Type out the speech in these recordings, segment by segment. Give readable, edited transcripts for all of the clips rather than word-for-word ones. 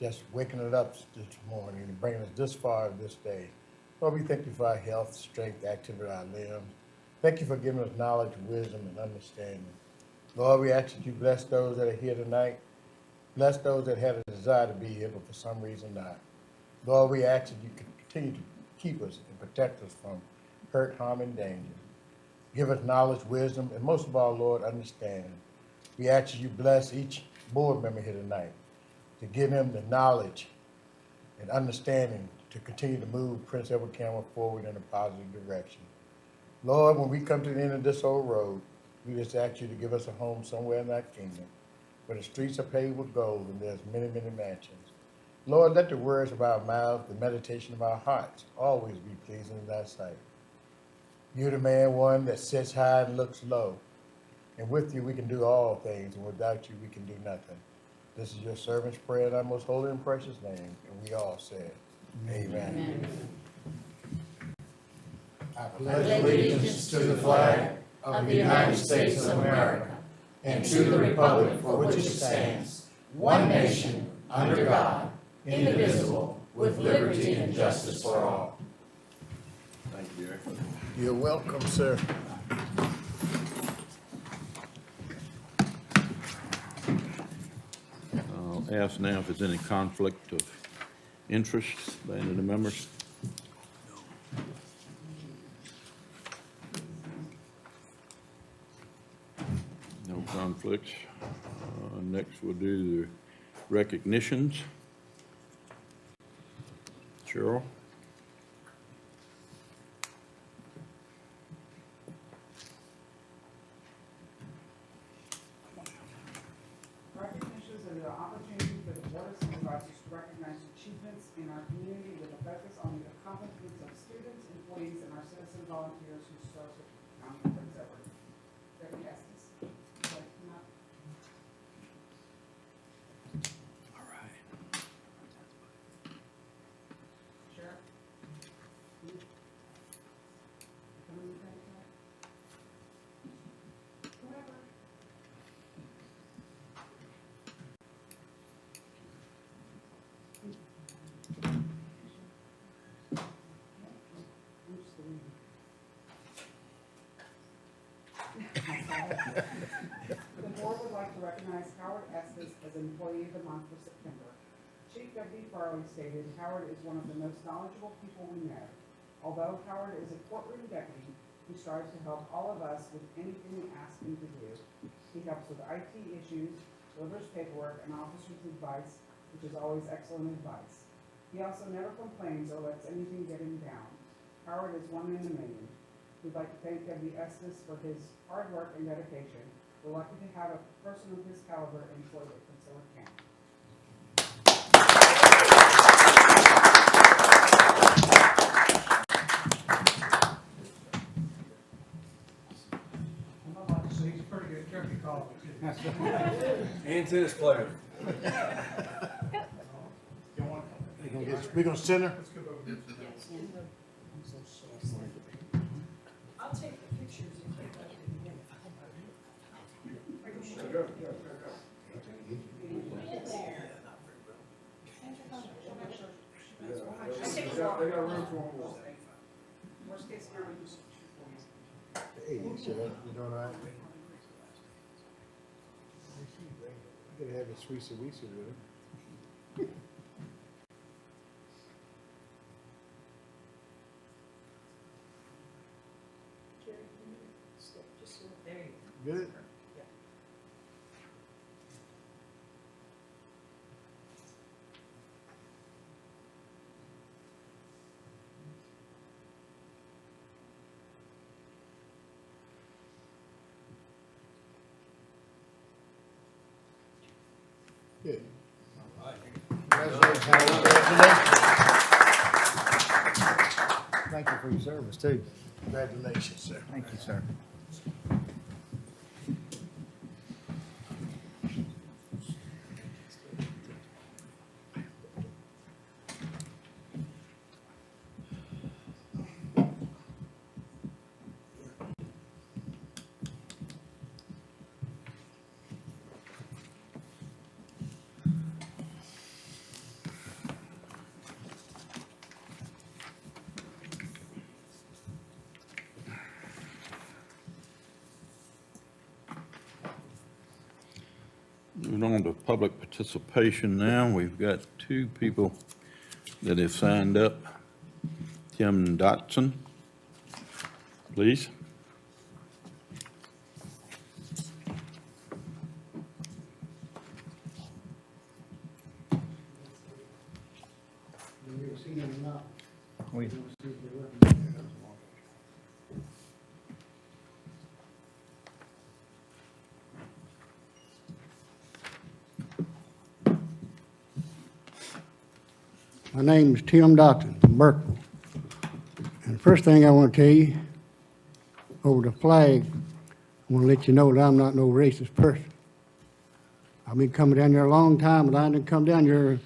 just waking it up this morning and bringing us this far this day. Lord, we thank you for our health, strength, activity of our limbs. Thank you for giving us knowledge, wisdom, and understanding. Lord, we ask that you bless those that are here tonight. Bless those that had a desire to be here, but for some reason not. Lord, we ask that you continue to keep us and protect us from hurt, harm, and danger. Give us knowledge, wisdom, and most of all, Lord, understanding. We ask that you bless each board member here tonight to give them the knowledge and understanding to continue to move Prince Edward County forward in a positive direction. Lord, when we come to the end of this old road, we just ask you to give us a home somewhere in that kingdom where the streets are paved with gold and there's many, many mansions. Lord, let the words of our mouth, the meditation of our hearts always be pleasing in thy sight. You're the man one that sits high and looks low. And with you we can do all things, and without you we can do nothing. This is your servant's prayer in thy most holy and precious name. And we all said, Amen. I pledge allegiance to the flag of the United States of America and to the republic for which it stands, one nation, under God, indivisible, with liberty and justice for all. Thank you, Jerry. You're welcome, sir. I'll ask now if there's any conflict of interest by any of the members. No conflicts. Next, we'll do the recognitions. Cheryl? Recognitions are the opportunity for the Board of Supervisors to recognize achievements in our community with a focus on the accomplishments of students, employees, and our citizen volunteers who serve the county of Prince Edward. Debbie Estes. All right. Sheriff? Whoever. The board would like to recognize Howard Estes as Employee of the Month for September. Chief Deputy Farley stated, Howard is one of the most knowledgeable people we know. Although Howard is a courtroom deputy, he strives to help all of us with anything we ask him to do. He helps with IT issues, delivers paperwork, and officers' advice, which is always excellent advice. He also never complains or lets anything get him down. Howard is one in a million. We'd like to thank Deputy Estes for his hard work and dedication. We're lucky to have a person of his caliber employed at Prince Edward County. He's a pretty good turkey caller, too. And tennis player. We're gonna center. Let's go over this. I'll take the pictures and take that in a minute. They got room for one more. Worst case scenario. Hey, you doing all right? You gotta have a sweet with him. There you go. Good. Good. All right. Congratulations, Howard. Thank you for your service, too. Congratulations, sir. Thank you, sir. Moving on to public participation now. We've got two people that have signed up. Tim Dotson, please. My name is Tim Dotson from Burkeville. And the first thing I want to tell you, over the flag, I want to let you know that I'm not no racist person. I've been coming down there a long time, but I didn't come down here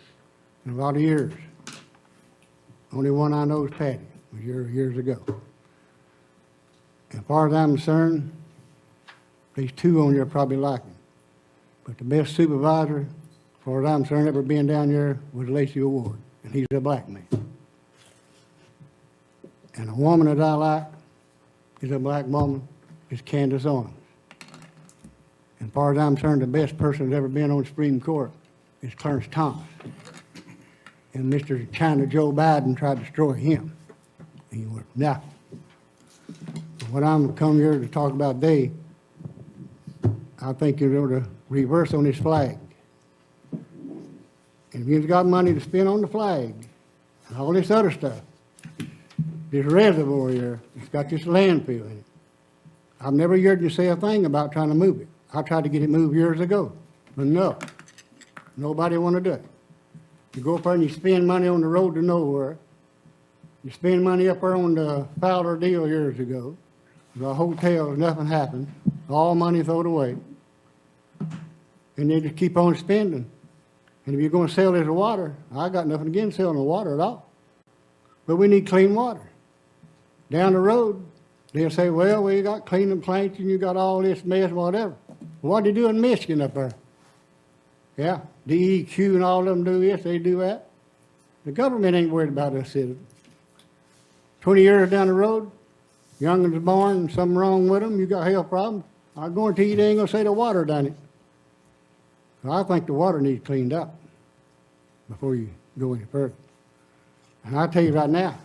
in a lot of years. Only one I know is Patty, was years ago. And as far as I'm concerned, these two on there probably like him. But the best supervisor, as far as I'm concerned, ever been down there was Lacey Award, and he's a black man. And a woman that I like is a black woman, is Candace Owens. And as far as I'm concerned, the best person that's ever been on the Supreme Court is Clarence Thomas. And Mr. China Joe Biden tried to destroy him. And he went, nah. What I'm come here to talk about today, I think you're going to reverse on this flag. And if you've got money to spend on the flag and all this other stuff, this reservoir here, it's got this landfill in it. I've never heard you say a thing about trying to move it. I tried to get it moved years ago, but no, nobody want to do it. You go up there and you spend money on the road to nowhere. You spend money up there on the Fowler deal years ago. The hotel, nothing happened. All money thrown away. And they just keep on spending. And if you're going to sell this water, I got nothing against selling the water at all. But we need clean water. Down the road, they'll say, well, we got cleaning plants and you got all this mess, whatever. What do they do in Michigan up there? Yeah, DEQ and all of them do this, they do that. The government ain't worried about us citizens. 20 years down the road, young'uns born and something wrong with them, you got health problems. I guarantee you they ain't gonna say the water done it. So I think the water needs cleaned up before you go any further. And I'll tell you right now,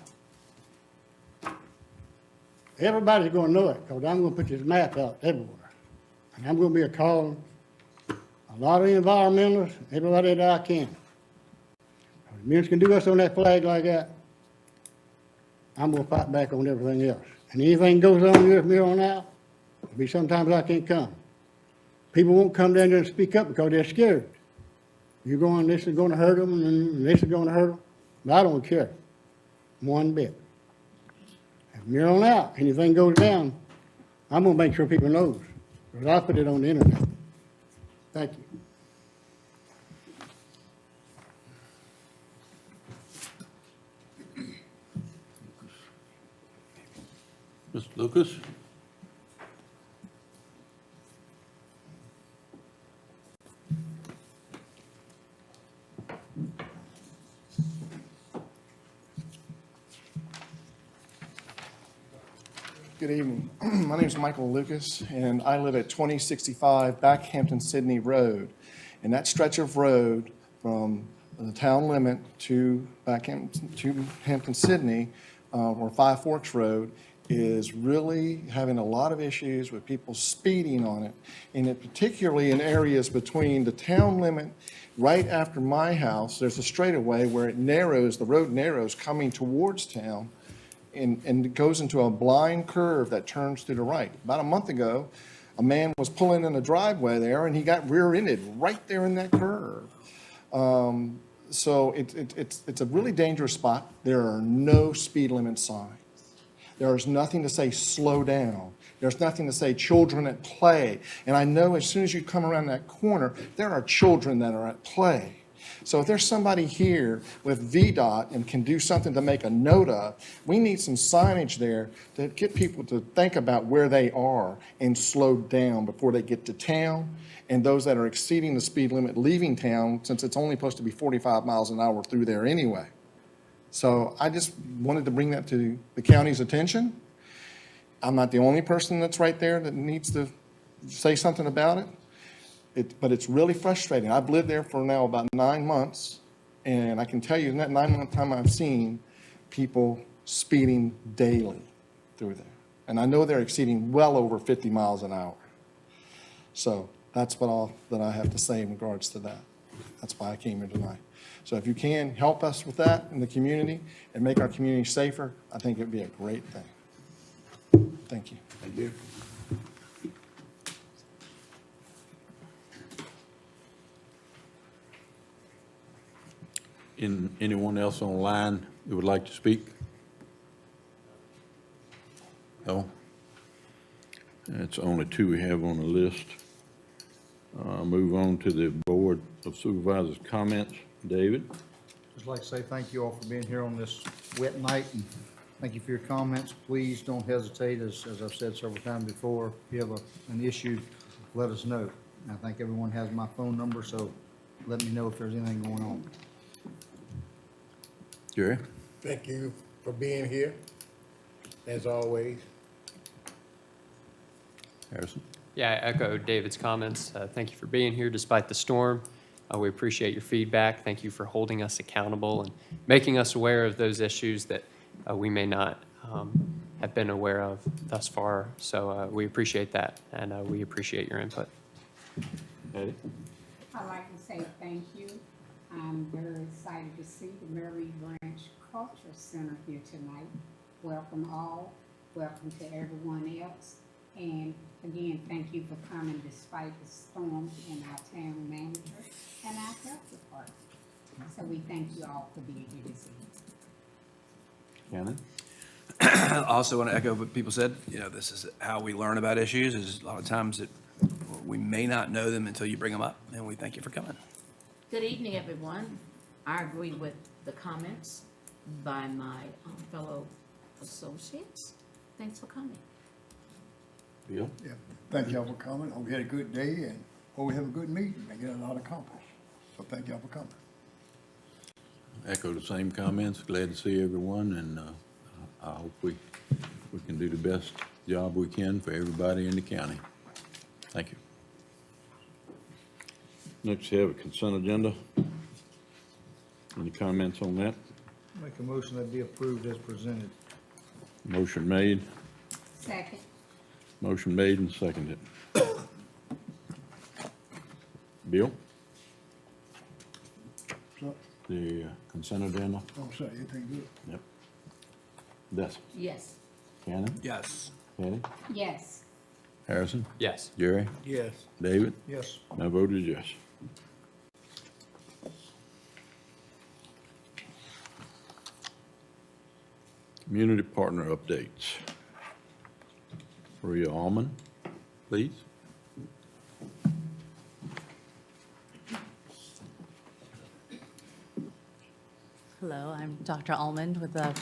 everybody's gonna know it, because I'm gonna put this map out everywhere. And I'm gonna be calling a lot of the environmentalists, everybody that I can. If men can do us on that flag like that, I'm gonna fight back on everything else. And anything goes on here from here on out, there'll be sometimes I can't come. People won't come down there and speak up because they're scared. You're going, this is gonna hurt them, and this is gonna hurt them. But I don't care, one bit. And from here on out, anything goes down, I'm gonna make sure people knows, because I put it on the internet. Thank you. Mr. Lucas? Good evening. My name is Michael Lucas, and I live at 2065 Backhampton Sydney Road. And that stretch of road from the town limit to Hampton Sydney, or Five Forks Road, is really having a lot of issues with people speeding on it, and it particularly in areas between the town limit. Right after my house, there's a straightaway where it narrows, the road narrows coming towards town, and it goes into a blind curve that turns to the right. About a month ago, a man was pulling in a driveway there, and he got rear-ended right there in that curve. So it's a really dangerous spot. There are no speed limit signs. There is nothing to say slow down. There's nothing to say children at play. And I know as soon as you come around that corner, there are children that are at play. So if there's somebody here with VDOT and can do something to make a note of, we need some signage there to get people to think about where they are and slow down before they get to town. And those that are exceeding the speed limit leaving town, since it's only supposed to be 45 miles an hour through there anyway. So I just wanted to bring that to the county's attention. I'm not the only person that's right there that needs to say something about it. But it's really frustrating. I've lived there for now about 9 months, and I can tell you in that 9-month time I've seen people speeding daily through there. And I know they're exceeding well over 50 miles an hour. So that's all that I have to say in regards to that. That's why I came here tonight. So if you can help us with that in the community and make our community safer, I think it'd be a great thing. Thank you. Thank you. Anyone else online who would like to speak? No? That's only two we have on the list. Move on to the Board of Supervisors comments. David? Just like to say thank you all for being here on this wet night, and thank you for your comments. Please don't hesitate, as I've said several times before, if you have an issue, let us know. And I think everyone has my phone number, so let me know if there's anything going on. Jerry? Thank you for being here, as always. Harrison? Yeah, I echo David's comments. Thank you for being here despite the storm. We appreciate your feedback. Thank you for holding us accountable and making us aware of those issues that we may not have been aware of thus far. So we appreciate that, and we appreciate your input. Eddie? I'd like to say thank you. I'm very excited to see the Mary Branch Culture Center here tonight. Welcome all. Welcome to everyone else. And again, thank you for coming despite the storm, and our town manager and our health department. So we thank you all for being here this evening. Shannon? I also want to echo what people said. You know, this is how we learn about issues, is a lot of times that we may not know them until you bring them up, and we thank you for coming. Good evening, everyone. I agree with the comments by my fellow associates. Thanks for coming. Bill? Yeah, thank y'all for coming. Hope you had a good day and hope we have a good meeting and get a lot accomplished. So thank y'all for coming. Echo the same comments. Glad to see everyone, and I hope we can do the best job we can for everybody in the county. Thank you. Next, we have a consent agenda. Any comments on that? Make a motion that be approved as presented. Motion made. Second. Motion made and seconded. Bill? So, The consent agenda? don't say anything good. Yep. Dessa? Yes. Cannon? Yes. Patty? Yes. Harrison? Yes. Jerry? Yes. David? Yes. My vote is yes. Community partner updates. Maria Almond, please. Hello, I'm Dr. Almond with the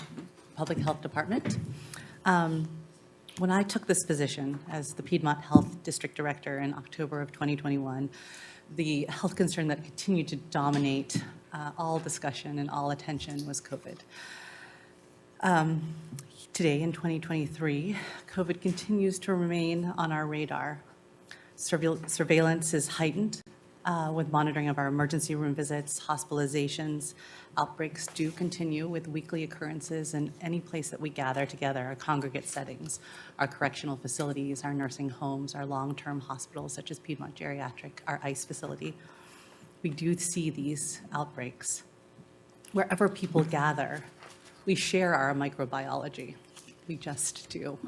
Public Health Department. When I took this position as the Piedmont Health District Director in October of 2021, the health concern that continued to dominate all discussion and all attention was COVID. Today, in 2023, COVID continues to remain on our radar. Surveillance is heightened with monitoring of our emergency room visits, hospitalizations. Outbreaks do continue with weekly occurrences in any place that we gather together, our congregate settings, our correctional facilities, our nursing homes, our long-term hospitals such as Piedmont Geriatric, our ICE facility. We do see these outbreaks. Wherever people gather, we share our microbiology. We just do.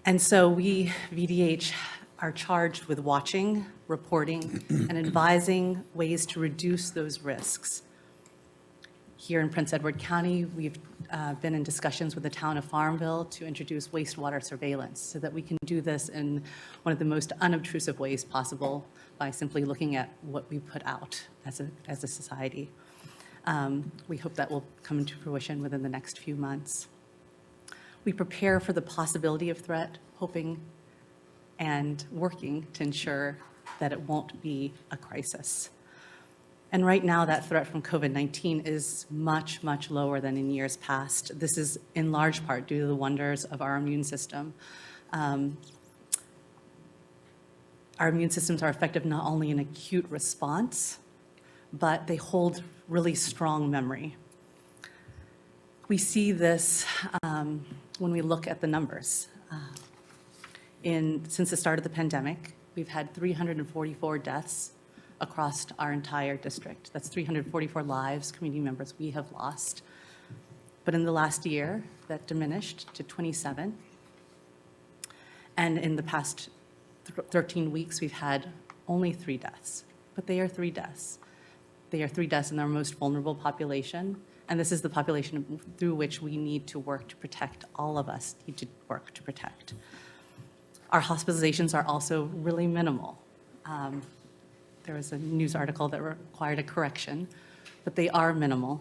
And so we, VDH, are charged with watching, reporting, and advising ways to reduce those risks. Here in Prince Edward County, we've been in discussions with the town of Farmville to introduce wastewater surveillance so that we can do this in one of the most unobtrusive ways possible by simply looking at what we put out as a society. We hope that will come into fruition within the next few months. We prepare for the possibility of threat, hoping and working to ensure that it won't be a crisis. And right now, that threat from COVID-19 is much, much lower than in years past. This is in large part due to the wonders of our immune system. Our Our immune systems are effective not only in acute response, but they hold really strong memory. We see this when we look at the numbers. Since the start of the pandemic, we've had 344 deaths across our entire district. That's 344 lives, community members we have lost. But in the last year, that diminished to 27. And in the past 13 weeks, we've had only 3 deaths. But they are 3 deaths. They are 3 deaths in our most vulnerable population. And this is the population through which we need to work to protect, all of us need to work to protect. Our hospitalizations are also really minimal. There was a news article that required a correction, but they are minimal.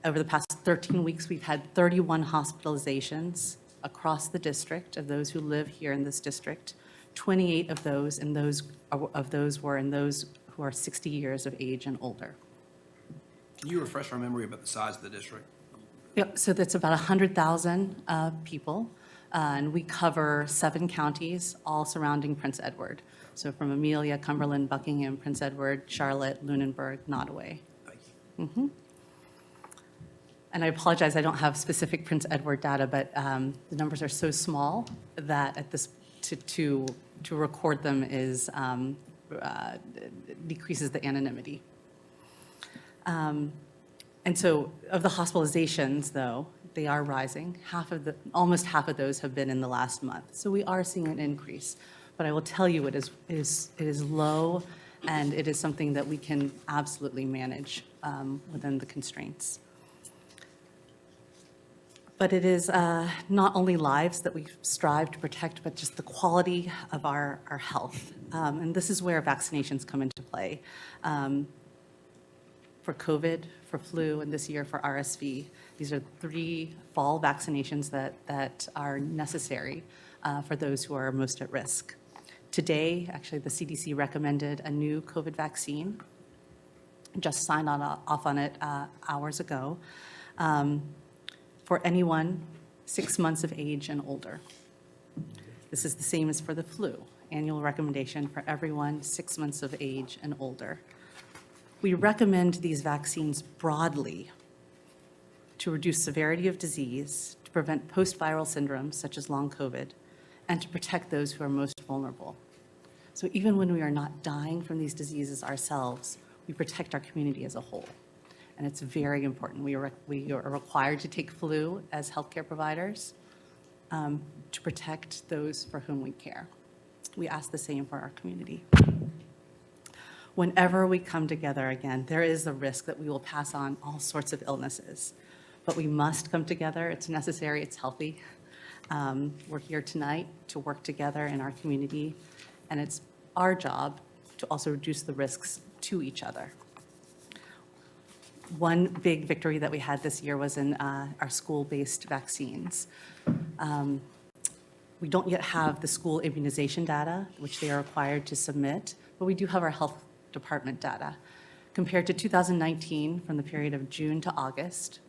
Over the past 13 weeks, we've had 31 hospitalizations across the district of those who live here in this district. 28 of those were in those who are 60 years of age and older. Can you refresh our memory about the size of the district? Yep, so that's about 100,000 people, and we cover 7 counties, all surrounding Prince Edward. So from Amelia, Cumberland, Buckingham, Prince Edward, Charlotte, Lunenburg, Nottoway. Thank you. Mm-hmm. And I apologize, I don't have specific Prince Edward data, but the numbers are so small that at this, to record them is, decreases the anonymity. And so of the hospitalizations, though, they are rising. Almost half of those have been in the last month. So we are seeing an increase. But I will tell you, it is low, and it is something that we can absolutely manage within the constraints. But it is not only lives that we strive to protect, but just the quality of our health. And this is where vaccinations come into play. For COVID, for flu, and this year for RSV. These are 3 fall vaccinations that are necessary for those who are most at risk. Today, actually, the CDC recommended a new COVID vaccine, just signed off on it hours ago, for anyone 6 months of age and older. This is the same as for the flu, annual recommendation for everyone 6 months of age and older. We recommend these vaccines broadly to reduce severity of disease, to prevent post-viral syndromes such as long COVID, and to protect those who are most vulnerable. So even when we are not dying from these diseases ourselves, we protect our community as a whole. And it's very important. We are required to take flu as healthcare providers to protect those for whom we care. We ask the same for our community. Whenever we come together again, there is a risk that we will pass on all sorts of illnesses. But we must come together. It's necessary. It's healthy. We're here tonight to work together in our community, and it's our job to also reduce the risks to each other. One big victory that we had this year was in our school-based vaccines. We don't yet have the school immunization data, which they are required to submit, but we do have our health department data. Compared to 2019, from the period of June to August,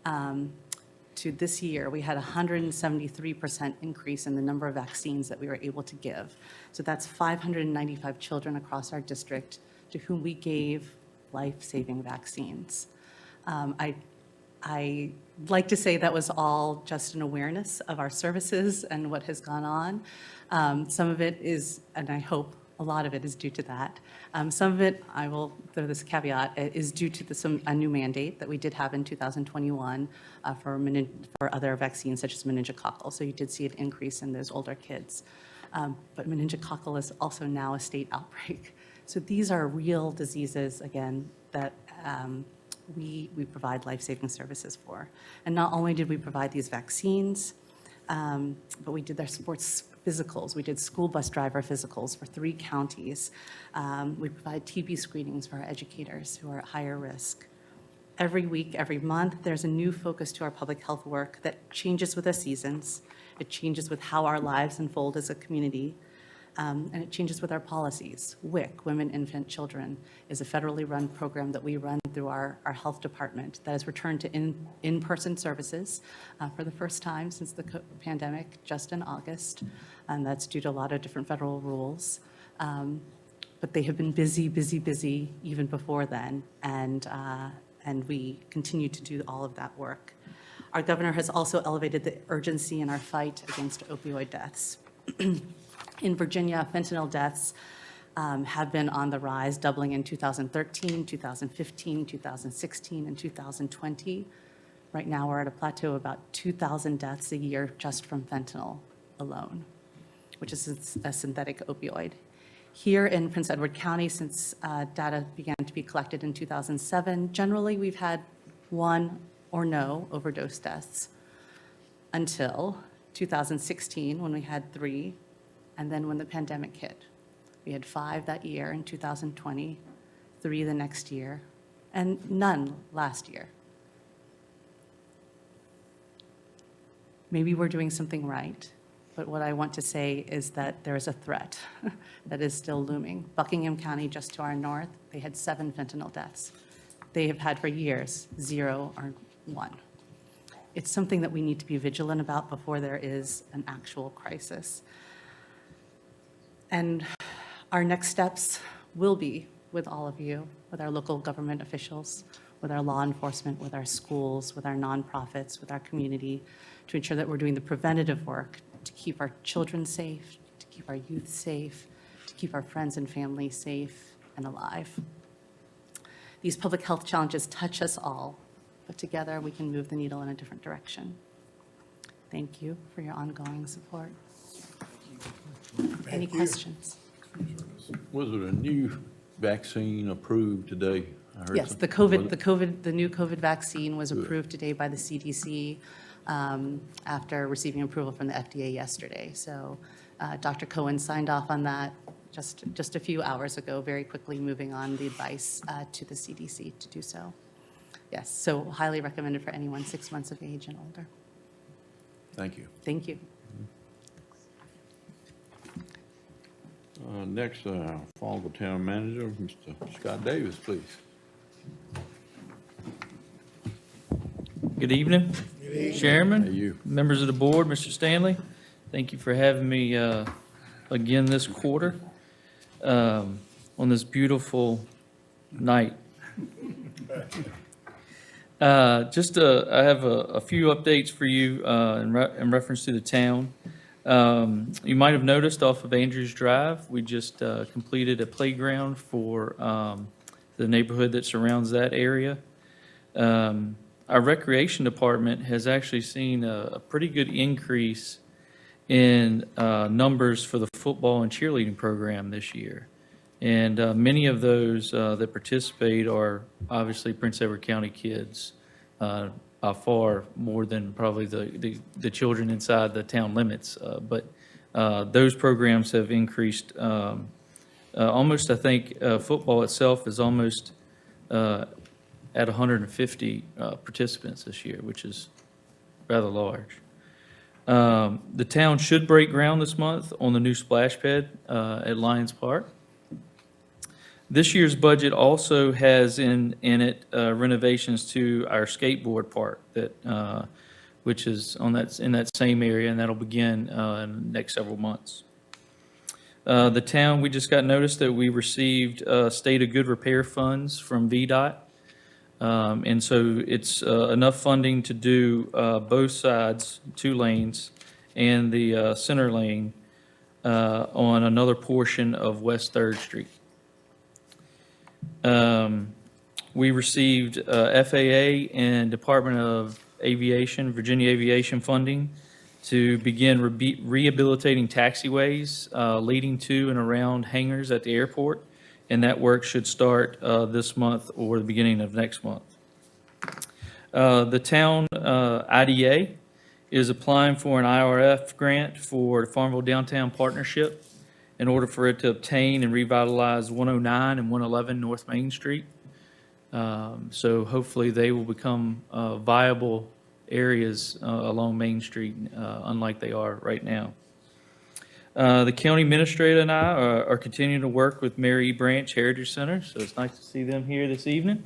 to this year, we had a 173% increase in the number of vaccines that we were able to give. So that's 595 children across our district to whom we gave life-saving vaccines. I like to say that was all just an awareness of our services and what has gone on. Some of it is, and I hope a lot of it is due to that. Some of it, I will throw this caveat, is due to a new mandate that we did have in 2021 for other vaccines such as meningococcal. So you did see an increase in those older kids. But meningococcal is also now a state outbreak. So these are real diseases, again, that we provide life-saving services for. And not only did we provide these vaccines, but we did their sports physicals. We did school bus driver physicals for 3 counties. We provide TB screenings for our educators who are at higher risk. Every week, every month, there's a new focus to our public health work that changes with the seasons. It changes with how our lives unfold as a community. And it changes with our policies. WIC, Women, Infant, Children, is a federally run program that we run through our health department that has returned to in-person services for the first time since the pandemic, just in August. And that's due to a lot of different federal rules. But they have been busy, busy, busy even before then, and we continue to do all of that work. Our governor has also elevated the urgency in our fight against opioid deaths. In Virginia, fentanyl deaths have been on the rise, doubling in 2013, 2015, 2016, and 2020. Right now, we're at a plateau of about 2,000 deaths a year just from fentanyl alone, which is a synthetic opioid. Here in Prince Edward County, since data began to be collected in 2007, generally we've had one or no overdose deaths until 2016, when we had 3, and then when the pandemic hit. We had 5 that year in 2020, 3 the next year, and none last year. Maybe we're doing something right, but what I want to say is that there is a threat that is still looming. Buckingham County, just to our north, they had 7 fentanyl deaths. They have had for years 0 or 1. It's something that we need to be vigilant about before there is an actual crisis. And our next steps will be with all of you, with our local government officials, with our law enforcement, with our schools, with our nonprofits, with our community, to ensure that we're doing the preventative work to keep our children safe, to keep our youth safe, to keep our friends and family safe and alive. These public health challenges touch us all, but together we can move the needle in a different direction. Thank you for your ongoing support. Any questions? Was it a new vaccine approved today? I heard Yes, some- the new COVID vaccine was approved today by the CDC after receiving approval from the FDA yesterday. So Dr. Cohen signed off on that just a few hours ago, very quickly moving on the advice to the CDC to do so. Yes, so highly recommended for anyone 6 months of age and older. Thank you. Thank you. Next, Farmville Town Manager, Mr. Scott Davis, please. Good evening. Chairman. Hey, you. Members of the board, Mr. Stanley. Thank you for having me again this quarter on this beautiful night. I have a few updates for you in reference to the town. You might have noticed off of Andrews Drive, we just completed a playground for the neighborhood that surrounds that area. Our recreation department has actually seen a pretty good increase in numbers for the football and cheerleading program this year. And many of those that participate are obviously Prince Edward County kids, by far more than probably the children inside the town limits. But those programs have increased almost, I think, football itself is almost at 150 participants this year, which is rather large. The town should break ground this month on the new splash pad at Lions Park. This year's budget also has in it renovations to our skateboard park that which is in that same area, and that'll begin in the next several months. The town, we just got notice that we received State of Good Repair funds from VDOT. And so it's enough funding to do both sides, 2 lanes, and the center lane on another portion of West 3rd Street. We received FAA and Department of Aviation, Virginia Aviation funding to begin rehabilitating taxiways leading to and around hangars at the airport. And that work should start this month or the beginning of next month. The town IDA is applying for an IRF grant for Farmville Downtown Partnership in order for it to obtain and revitalize 109 and 111 North Main Street. So hopefully they will become viable areas along Main Street, unlike they are right now. The county administrator and I are continuing to work with Mary E. Branch Heritage Center, so it's nice to see them here this evening.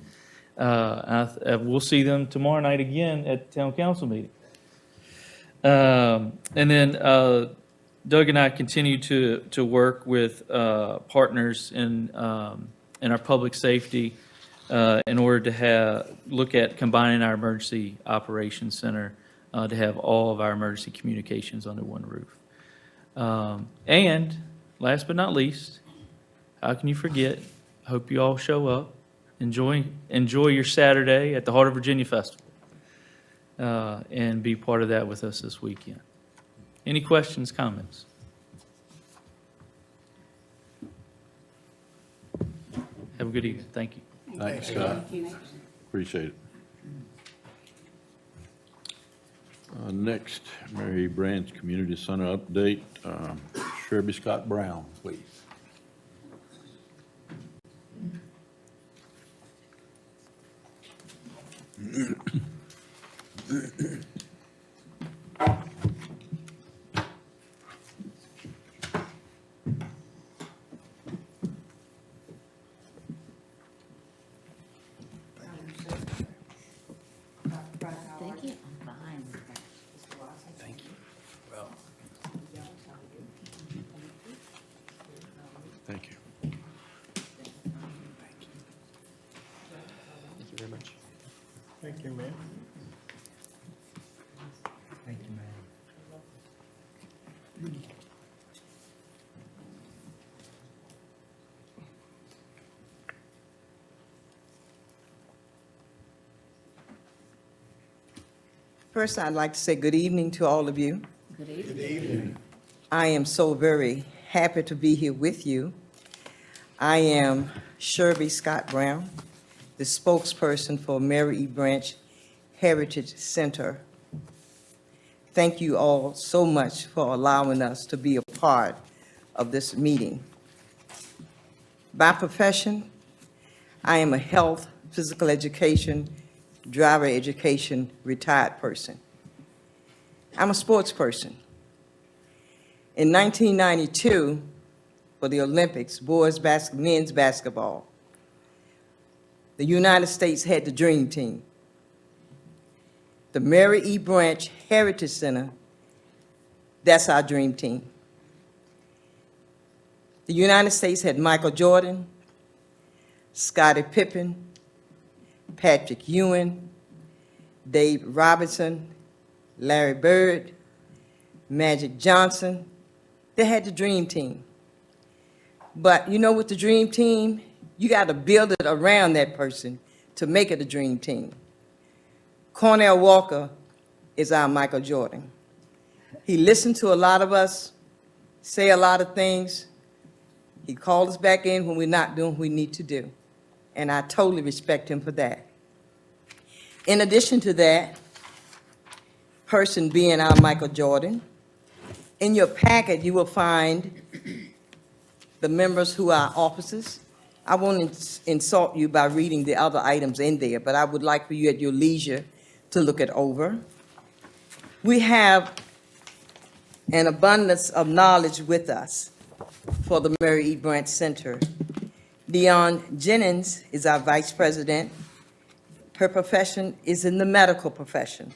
We'll see them tomorrow night again at the town council meeting. And then Doug and I continue to work with partners in our public safety in order to look at combining our emergency operations center to have all of our emergency communications under one roof. And last but not least, how can you forget? Hope you all show up. Enjoy your Saturday at the Heart of Virginia Festival and be part of that with us this weekend. Any questions, comments? Have a good evening. Thank you. Thanks, Scott. Appreciate it. Next, Mary Branch Community Center update. Sherby Scott Brown, please. Thank you. I'm fine. Thank you. Thank you. Thank you very much. Thank you, ma'am. Thank you, ma'am. First, I'd like to say good evening to all of you. Good evening. Good evening. I am so very happy to be here with you. I am Sherby Scott Brown, the spokesperson for Mary E. Branch Heritage Center. Thank you all so much for allowing us to be a part of this meeting. By profession, I am a health, physical education, driver education retired person. I'm a sports person. In 1992, for the Olympics, men's basketball, the United States had the dream team. The Mary E. Branch Heritage Center, that's our dream team. The United States had Michael Jordan, Scottie Pippen, Patrick Ewing, Dave Robinson, Larry Bird, Magic Johnson. They had the dream team. But you know, with the dream team, you got to build it around that person to make it a dream team. Cornell Walker is our Michael Jordan. He listened to a lot of us say a lot of things. He called us back in when we're not doing what we need to do. And I totally respect him for that. In addition to that, person being our Michael Jordan, in your packet you will find the members who are officers. I won't insult you by reading the other items in there, but I would like for you at your leisure to look it over. We have an abundance of knowledge with us for the Mary E. Branch Center. Dionne Jennings is our vice president. Her profession is in the medical profession.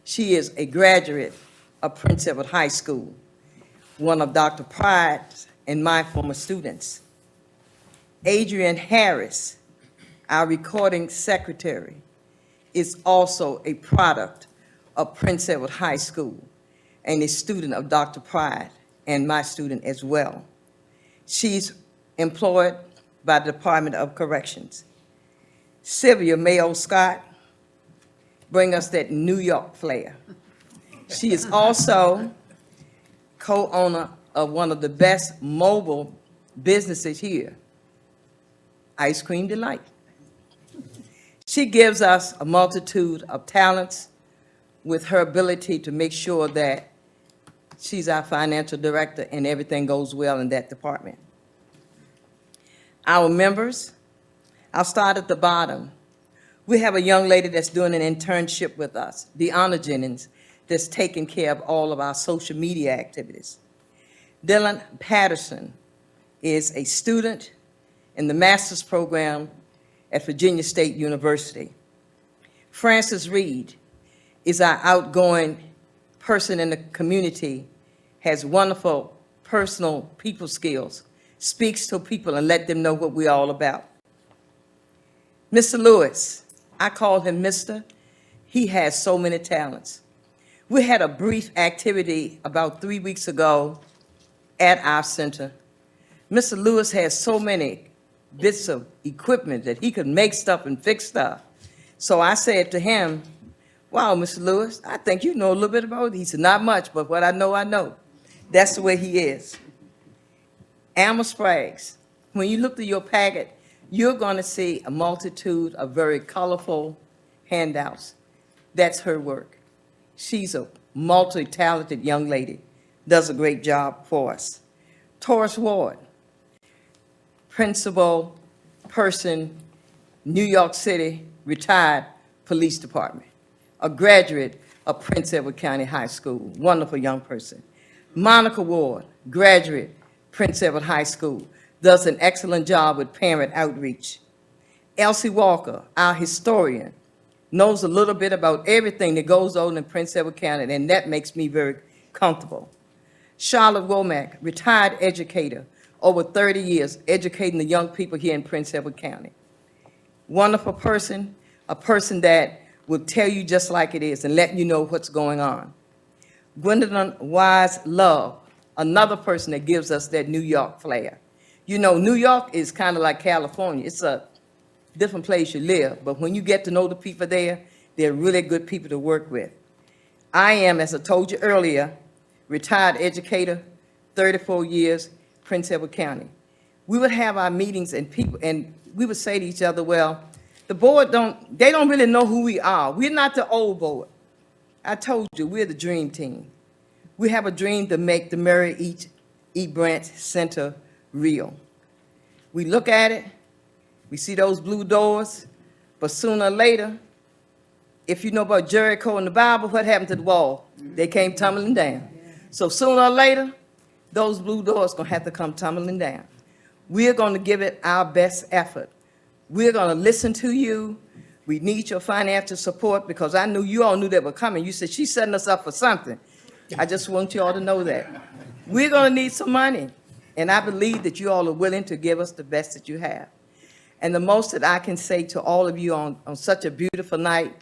She is a graduate of Prince Edward High School, one of Dr. Pride's and my former students. Adrian Harris, our recording secretary, is also a product of Prince Edward High School and a student of Dr. Pride and my student as well. She's employed by the Department of Corrections. Sylvia Mayo Scott bring us that New York flair. She is also co-owner of one of the best mobile businesses here, Ice Cream Delight. She gives us a multitude of talents with her ability to make sure that she's our financial director and everything goes well in that department. Our members, I'll start at the bottom. We have a young lady that's doing an internship with us, Deanna Jennings, that's taking care of all of our social media activities. Dylan Patterson is a student in the master's program at Virginia State University. Francis Reed is our outgoing person in the community, has wonderful personal people skills, speaks to people and let them know what we're all about. Mr. Lewis, I call him Mr. He has so many talents. We had a brief activity about 3 weeks ago at our center. Mr. Lewis has so many bits of equipment that he could make stuff and fix stuff. So I said to him, wow, Mr. Lewis, I think you know a little bit about it. He said, not much, but what I know, I know. That's the way he is. Alma Sprague's, when you look through your packet, you're going to see a multitude of very colorful handouts. That's her work. She's a multi-talented young lady, does a great job for us. Taurus Ward, principal person, New York City, retired police department, a graduate of Prince Edward County High School, wonderful young person. Monica Ward, graduate, Prince Edward High School, does an excellent job with parent outreach. Elsie Walker, our historian, knows a little bit about everything that goes on in Prince Edward County, and that makes me very comfortable. Charlotte Womack, retired educator, over 30 years educating the young people here in Prince Edward County. Wonderful person, a person that will tell you just like it is and let you know what's going on. Gwendolyn Wise Love, another person that gives us that New York flair. You know, New York is kind of like California. It's a different place you live, but when you get to know the people there, they're really good people to work with. I am, as I told you earlier, retired educator, 34 years, Prince Edward County. We would have our meetings and we would say to each other, well, the board they don't really know who we are. We're not the old board. I told you, we're the dream team. We have a dream to make the Mary E. Branch Center real. We look at it, we see those blue doors, but sooner or later, if you know about Jericho in the Bible, what happened to the wall? They came tumbling down. So sooner or later, those blue doors gonna have to come tumbling down. We're gonna give it our best effort. We're gonna listen to you. We need your financial support because I knew you all knew they were coming. You said, she's setting us up for something. I just want you all to know that. We're gonna need some money. And I believe that you all are willing to give us the best that you have. And the most that I can say to all of you on such a beautiful night,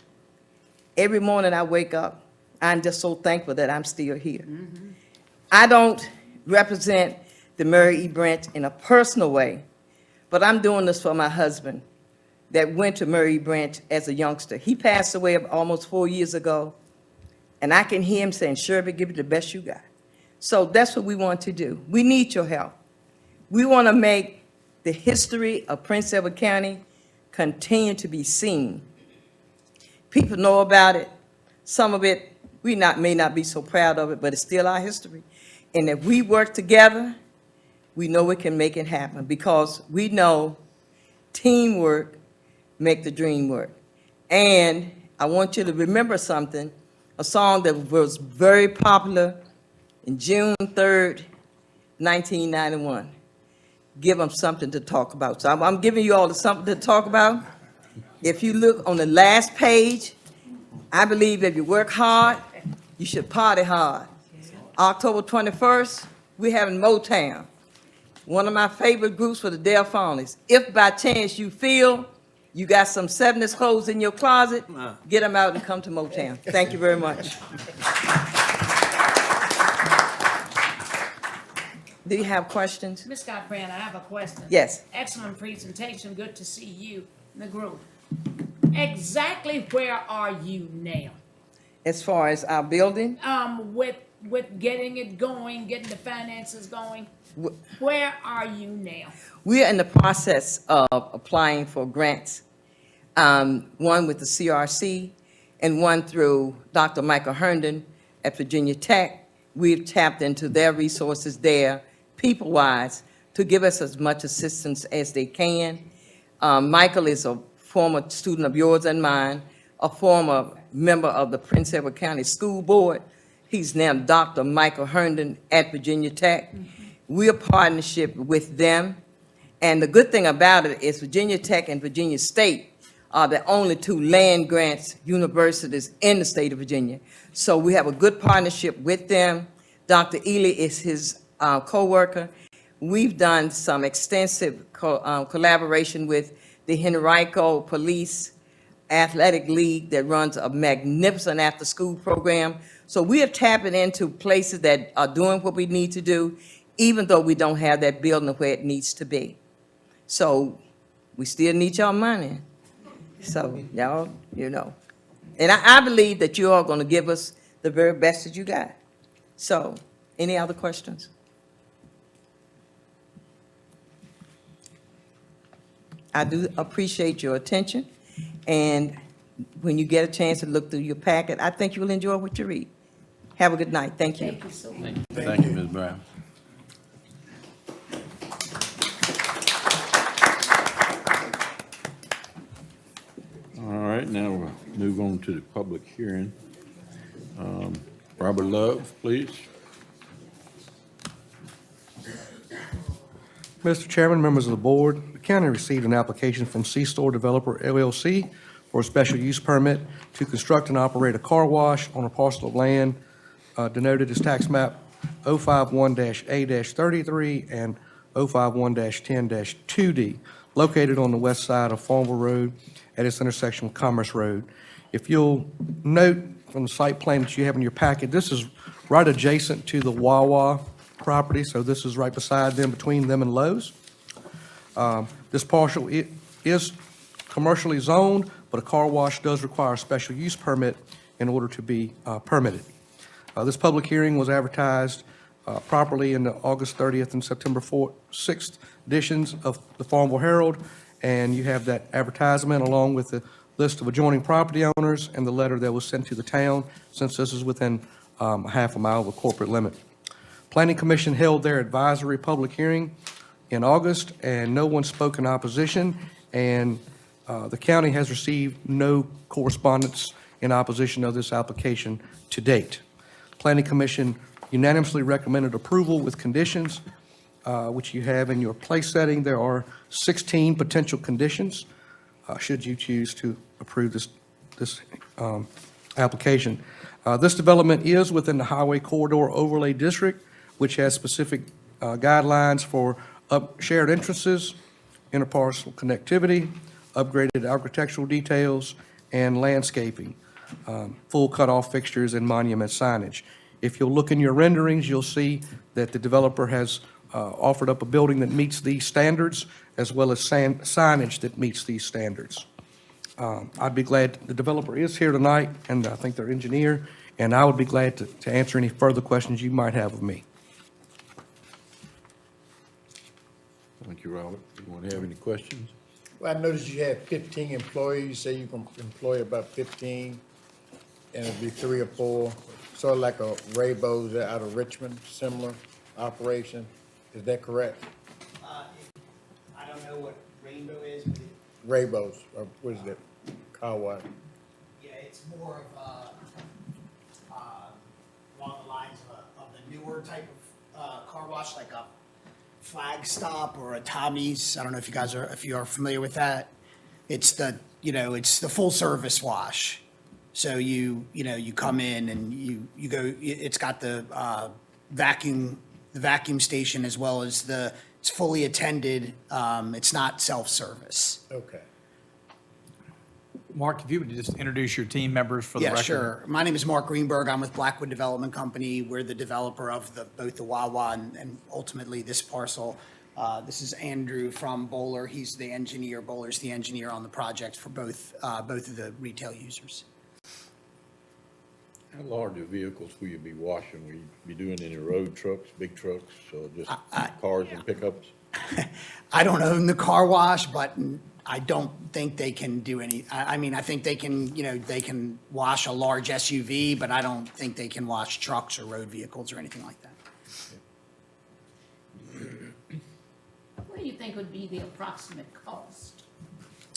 every morning I wake up, I'm just so thankful that I'm still here. Mm-hmm. I don't represent the Mary E. Branch in a personal way, but I'm doing this for my husband that went to Mary E. Branch as a youngster. He passed away almost 4 years ago, and I can hear him saying, Sherby, give it the best you got. So that's what we want to do. We need your help. We want to make the history of Prince Edward County continue to be seen. People know about it. Some of it, we may not be so proud of it, but it's still our history. And if we work together, we know we can make it happen because we know teamwork make the dream work. And I want you to remember something, a song that was very popular in June 3rd, 1991. Give them something to talk about. So I'm giving you all something to talk about. If you look on the last page, I believe if you work hard, you should party hard. October 21st, we're having Motown. One of my favorite groups for the Delphonics. If by chance you feel you got some 70s clothes in your closet, get them out and come to Motown. Thank you very much. Do you have questions? Ms. Scott-Brand, I have a question. Yes. Excellent presentation. Good to see you in the group. Exactly where are you now? As far as our building, With getting it going, getting the finances going, where are you now? we're in the process of applying for grants, one with the CRC and one through Dr. Michael Herndon at Virginia Tech. We've tapped into their resources there, people-wise, to give us as much assistance as they can. Michael is a former student of yours and mine, a former member of the Prince Edward County School Board. He's now Dr. Michael Herndon at Virginia Tech. Mm-hmm. We're a partnership with them. And the good thing about it is Virginia Tech and Virginia State are the only two land grants universities in the state of Virginia. So we have a good partnership with them. Dr. Ely is his co-worker. We've done some extensive collaboration with the Henrico Police Athletic League that runs a magnificent after-school program. So we are tapping into places that are doing what we need to do, even though we don't have that building where it needs to be. So we still need y'all money. So y'all, you know. And I believe that you are going to give us the very best that you got. So, any other questions? I do appreciate your attention, and when you get a chance to look through your packet, I think you will enjoy what you read. Have a good night. Thank you. Thank you so much. Thank you, Ms. Brown. All right, now we'll move on to the public hearing. Robert Love, please. Mr. Chairman, members of the board, the county received an application from C-Store Developer LLC for a special use permit to construct and operate a car wash on a parcel of land denoted as tax map 051-A-33 and 051-10-2D, located on the west side of Farmville Road at its intersection with Commerce Road. If you'll note from the site plan that you have in your packet, this is right adjacent to the Wawa property, so this is right beside them, between them and Lowe's. This parcel is commercially zoned, but a car wash does require a special use permit in order to be permitted. This public hearing was advertised properly in the August 30th and September 6th editions of the Farmville Herald, and you have that advertisement along with the list of adjoining property owners and the letter that was sent to the town, since this is within a half a mile of the corporate limit. Planning Commission held their advisory public hearing in August, and no one spoke in opposition, and the county has received no correspondence in opposition of this application to date. Planning Commission unanimously recommended approval with conditions, which you have in your place setting. There are 16 potential conditions, should you choose to approve this application. This development is within the Highway Corridor Overlay District, which has specific guidelines for shared entrances, interparcel connectivity, upgraded architectural details, and landscaping, full cutoff fixtures and monument signage. If you'll look in your renderings, you'll see that the developer has offered up a building that meets these standards, as well as signage that meets these standards. I'd be glad, the developer is here tonight, and I think their engineer, and I would be glad to answer any further questions you might have of me. Thank you, Robert. You want to have any questions? Well, I noticed you had 15 employees. You say you can employ about 15, and it'd be 3 or 4, sort of like a Raybo's out of Richmond, similar operation. Is that correct? I don't know what Rainbow is, but Raybo's, or what is it? Car wash. yeah, it's more of along the lines of the newer type of car wash, like a Flag Stop or a Tommy's. I don't know if you are familiar with that. It's the full service wash. So you come in and you go. It's got the vacuum station, as well as it's fully attended. It's not self-service. Okay. Mark, if you would just introduce your team members for the record. Yeah, sure. My name is Mark Greenberg. I'm with Blackwood Development Company. We're the developer of both the Wawa and ultimately this parcel. This is Andrew from Bowler. He's the engineer. Bowler's the engineer on the project for both of the retail users. How large of vehicles will you be washing? Will you be doing any road trucks, big trucks, or just cars and pickups? I don't own the car wash, but I don't think they can do any. I mean, I think they can, they can wash a large SUV, but I don't think they can wash trucks or road vehicles or anything like that. What do you think would be the approximate cost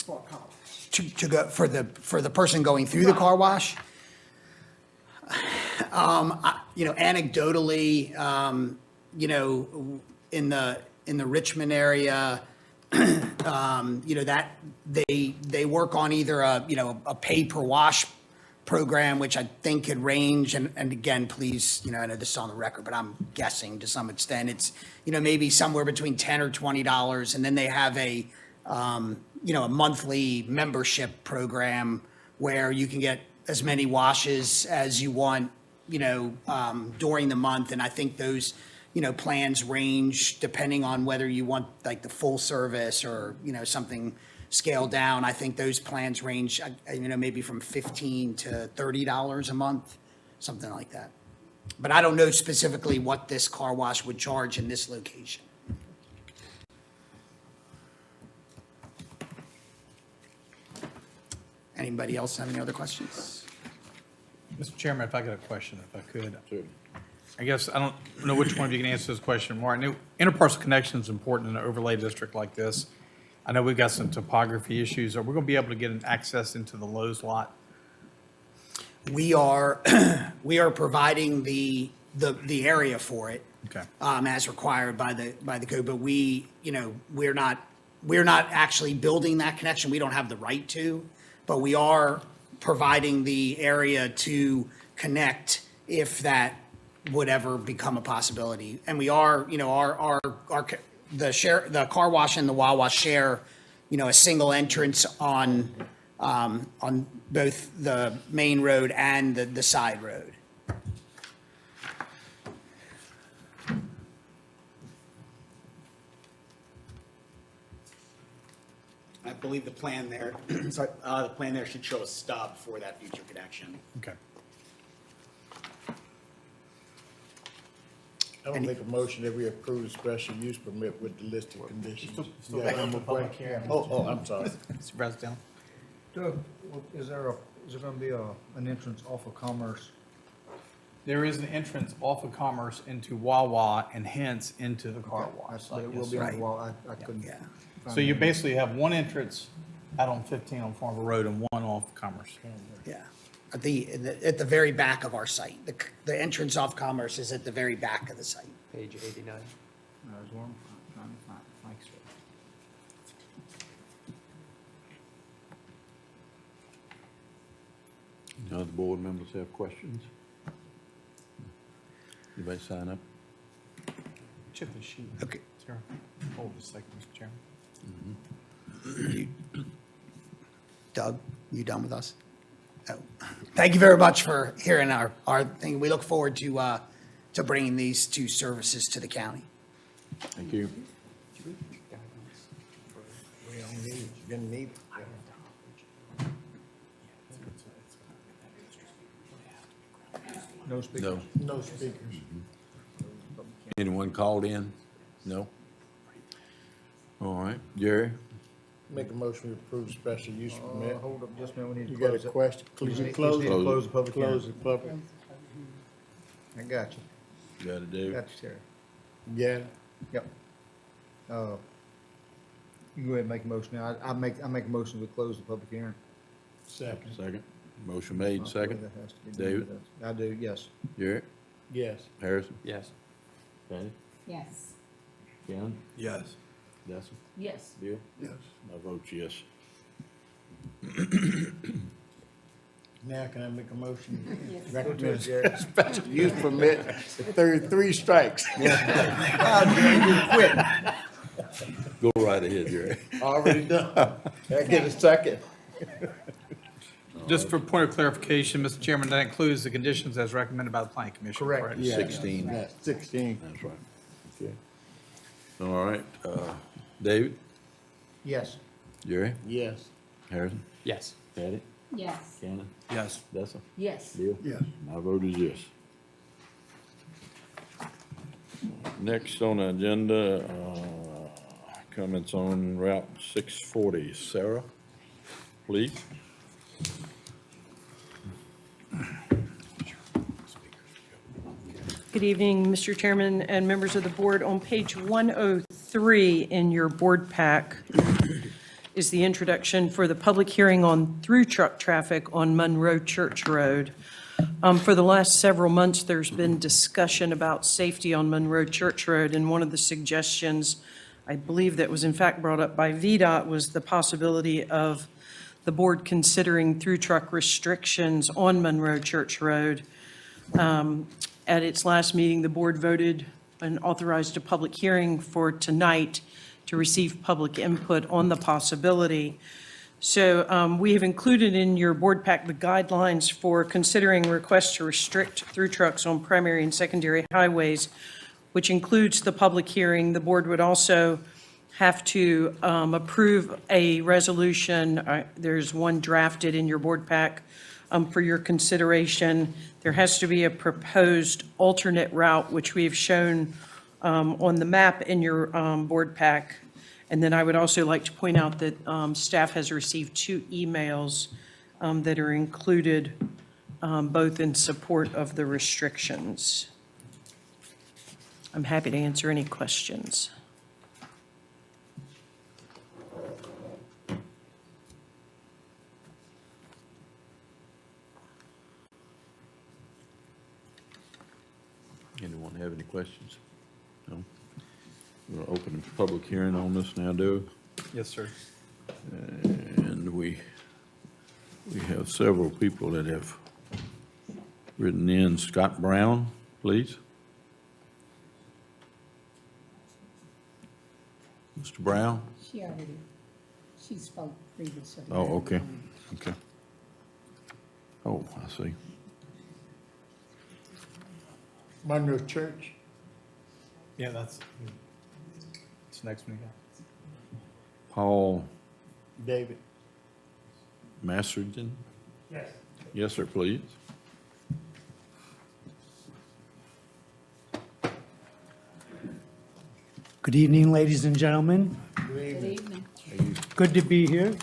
for a car wash? To go for the person going through the car wash. Anecdotally, in the Richmond area, that they work on either a pay per wash program, which I think could range, and again, please, I know this is on the record, but I'm guessing to some extent, it's, maybe somewhere between $10 or $20, and then they have a monthly membership program where you can get as many washes as you want, during the month, and I think those, plans range depending on whether you want like the full service or, something scaled down. I think those plans range, maybe from $15 to $30 a month, something like that. But I don't know specifically what this car wash would charge in this location. Anybody else have any other questions? Mr. Chairman, if I got a question, if I could. I guess, I don't know which one of you can answer this question more. I know interparcel connection is important in an overlay district like this. I know we've got some topography issues. Are we going to be able to get an access into the Lowe's lot? We are providing the area for it. Okay. As required by the code, but we're not actually building that connection. We don't have the right to, but we are providing the area to connect if that would ever become a possibility. And we are, the car wash and the Wawa share, a single entrance on both the main road and the side road. I believe the plan there, the plan there should show a stub for that future connection. Okay. I will make a motion that we approve the special use permit with the listed conditions. still You got got one more public question? hearing. Oh, I'm sorry. Supervisor Dillon? Doug, is there going to be an entrance off of Commerce? There is an entrance off of Commerce into Wawa and hence into the car wash. But it will Yes, be sir. on the wall. I couldn't. Yeah. find So you it. basically have one entrance out on 15 on Farmer Road and one off Commerce. Yeah, at the very back of our site. The entrance off Commerce is at the very back of the site. Page 89. There's one. I'm trying to find it. Thanks, sir. Any other board members have questions? Anybody sign up? Check the sheet. Okay. Sir, hold a second, Mr. Chairman. Doug, you done with us? Oh. Thank you very much for hearing our thing. We look forward to bringing these two services to the county. Thank you. We don't need it. You're gonna need it. No speakers. No. No speakers. Anyone called in? No? All right, Jerry? Make a motion to approve special use permit. Hold up just a minute. We need to You got a close it. question? We Please need to close it. close the public hearing. Close the public. I got you. Got it, David? Got you, Terry. Yeah. Yep. You can go ahead and make a motion now. I make a motion to close the public hearing. Second. Second. Motion made, second. That has to be done. David? I do, yes. Jerry? Yes. Harrison? Yes. Patty? Yes. Ken? Yes. Dessa? Yes. Bill? Yes. My vote's yes. Now can I make a motion? Yes. Recommend special use permit, 33 strikes. How dare you quit? Go right ahead, Jerry. Already done. Can I get a second? Just for point of clarification, Mr. Chairman, that includes the conditions as recommended by the Planning Commission, correct? Yeah. 16. Yeah, 16. That's right. Okay. All right, David? Yes. Jerry? Yes. Harrison? Yes. Patty? Yes. Cannon? Yes. Dessa? Yes. Bill? Yes. My vote is yes. Next on the agenda, comments on Route 640. Sarah, please. Good evening, Mr. Chairman and members of the board. On page 103 in your board pack is the introduction for the public hearing on through truck traffic on Monroe Church Road. For the last several months, there's been discussion about safety on Monroe Church Road, and one of the suggestions, I believe that was in fact brought up by VDOT, was the possibility of the board considering through truck restrictions on Monroe Church Road. At its last meeting, the board voted and authorized a public hearing for tonight to receive public input on the possibility. So we have included in your board pack the guidelines for considering requests to restrict through trucks on primary and secondary highways, which includes the public hearing. The board would also have to approve a resolution. There's one drafted in your board pack for your consideration. There has to be a proposed alternate route, which we have shown on the map in your board pack. And then I would also like to point out that staff has received 2 emails that are included both in support of the restrictions. I'm happy to answer any questions. Anyone have any questions? No? We'll open the public hearing on this now, Doug. Yes, sir. And we have several people that have written in. Scott Brown, please. Mr. Brown? She spoke previously. Oh, okay, okay. Oh, I see. Monroe Church. Yeah, that's next one. Paul David. Masterton? Yes. Yes, sir, please. Good evening, ladies and gentlemen. Good evening. Good to be here.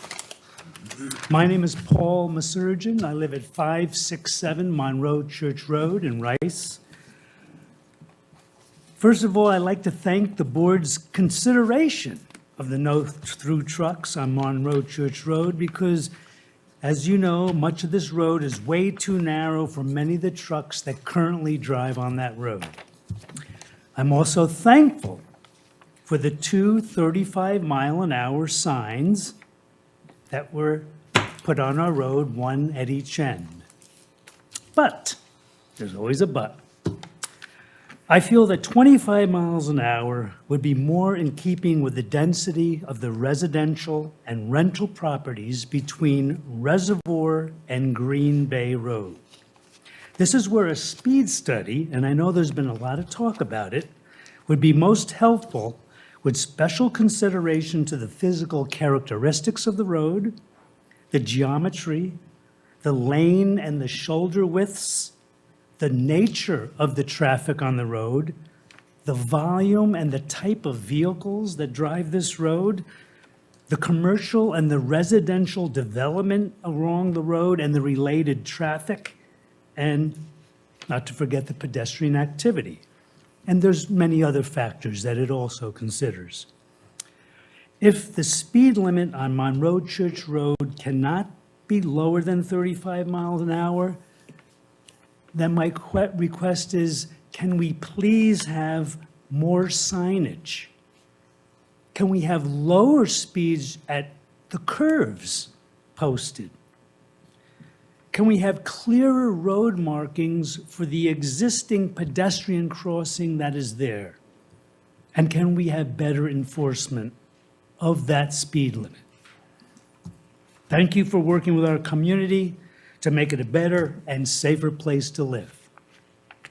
My name is Paul Masurgeon. I live at 567 Monroe Church Road in Rice. First of all, I'd like to thank the board's consideration of the no-through trucks on Monroe Church Road because, as you know, much of this road is way too narrow for many of the trucks that currently drive on that road. I'm also thankful for the 2 35-mile-an-hour signs that were put on our road, one at each end. But, there's always a but. I feel that 25 miles an hour would be more in keeping with the density of the residential and rental properties between Reservoir and Green Bay Road. This is where a speed study, and I know there's been a lot of talk about it, would be most helpful with special consideration to the physical characteristics of the road, the geometry, the lane and the shoulder widths, the nature of the traffic on the road, the volume and the type of vehicles that drive this road, the commercial and the residential development along the road and the related traffic, and not to forget the pedestrian activity. And there's many other factors that it also considers. If the speed limit on Monroe Church Road cannot be lower than 35 miles an hour, then my request is, can we please have more signage? Can we have lower speeds at the curves posted? Can we have clearer road markings for the existing pedestrian crossing that is there? And can we have better enforcement of that speed limit? Thank you for working with our community to make it a better and safer place to live.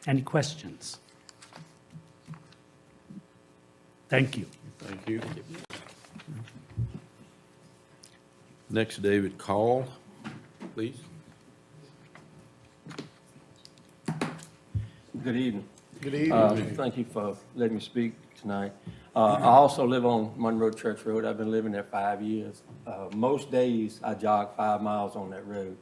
Any questions? Thank you. Thank you. Next, David Call, please. Good evening. Good evening. Thank you for letting me speak tonight. I also live on Monroe Church Road. I've been living there 5 years. Most days, I jog 5 miles on that road.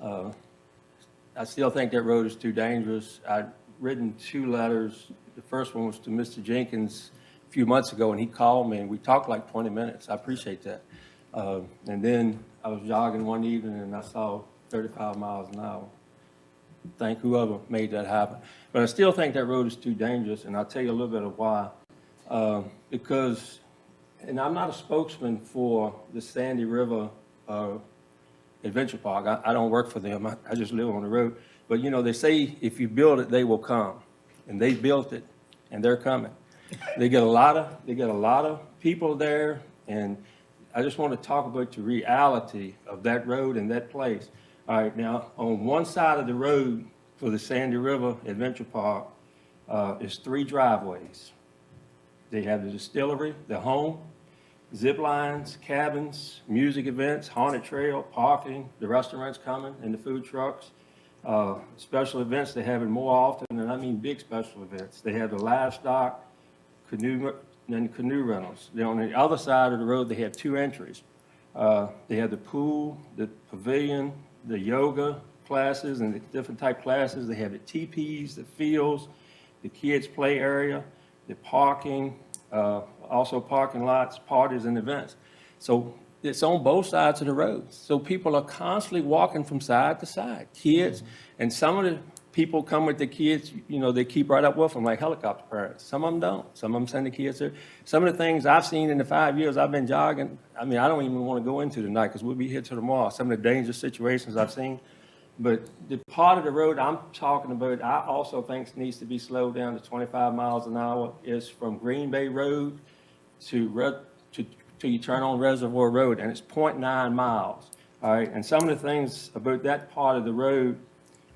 I still think that road is too dangerous. I'd written 2 letters. The first one was to Mr. Jenkins a few months ago, and he called me, and we talked like 20 minutes. I appreciate that. And then I was jogging one evening, and I saw 35 miles an hour. Thank whoever made that happen. But I still think that road is too dangerous, and I'll tell you a little bit of why. Because, and I'm not a spokesman for the Sandy River Adventure Park. I don't work for them. I just live on the road. But, you know, they say if you build it, they will come. And they built it, and they're coming. They get a lot of people there, and I just want to talk about the reality of that road and that place. All right, now, on one side of the road for the Sandy River Adventure Park is 3 driveways. They have the distillery, the home, zip lines, cabins, music events, haunted trail, parking, the restaurants coming, and the food trucks. Special events, they have it more often, and I mean big special events. They have the livestock, canoe rentals. Then on the other side of the road, they have 2 entries. They have the pool, the pavilion, the yoga classes, and the different type classes. They have the teepees, the fields, the kids' play area, the parking, also parking lots, parties, and events. So it's on both sides of the road. So people are constantly walking from side to side, kids, and some of the people come with the kids, you know, they keep right up with them like helicopter parents. Some of them don't. Some of them send the kids there. Some of the things I've seen in the 5 years I've been jogging, I mean, I don't even want to go into tonight because we'll be here till tomorrow. Some of the dangerous situations I've seen. But the part of the road I'm talking about, I also think needs to be slowed down to 25 miles an hour, is from Green Bay Road to you turn on Reservoir Road, and it's 0.9 miles. All right, and some of the things about that part of the road,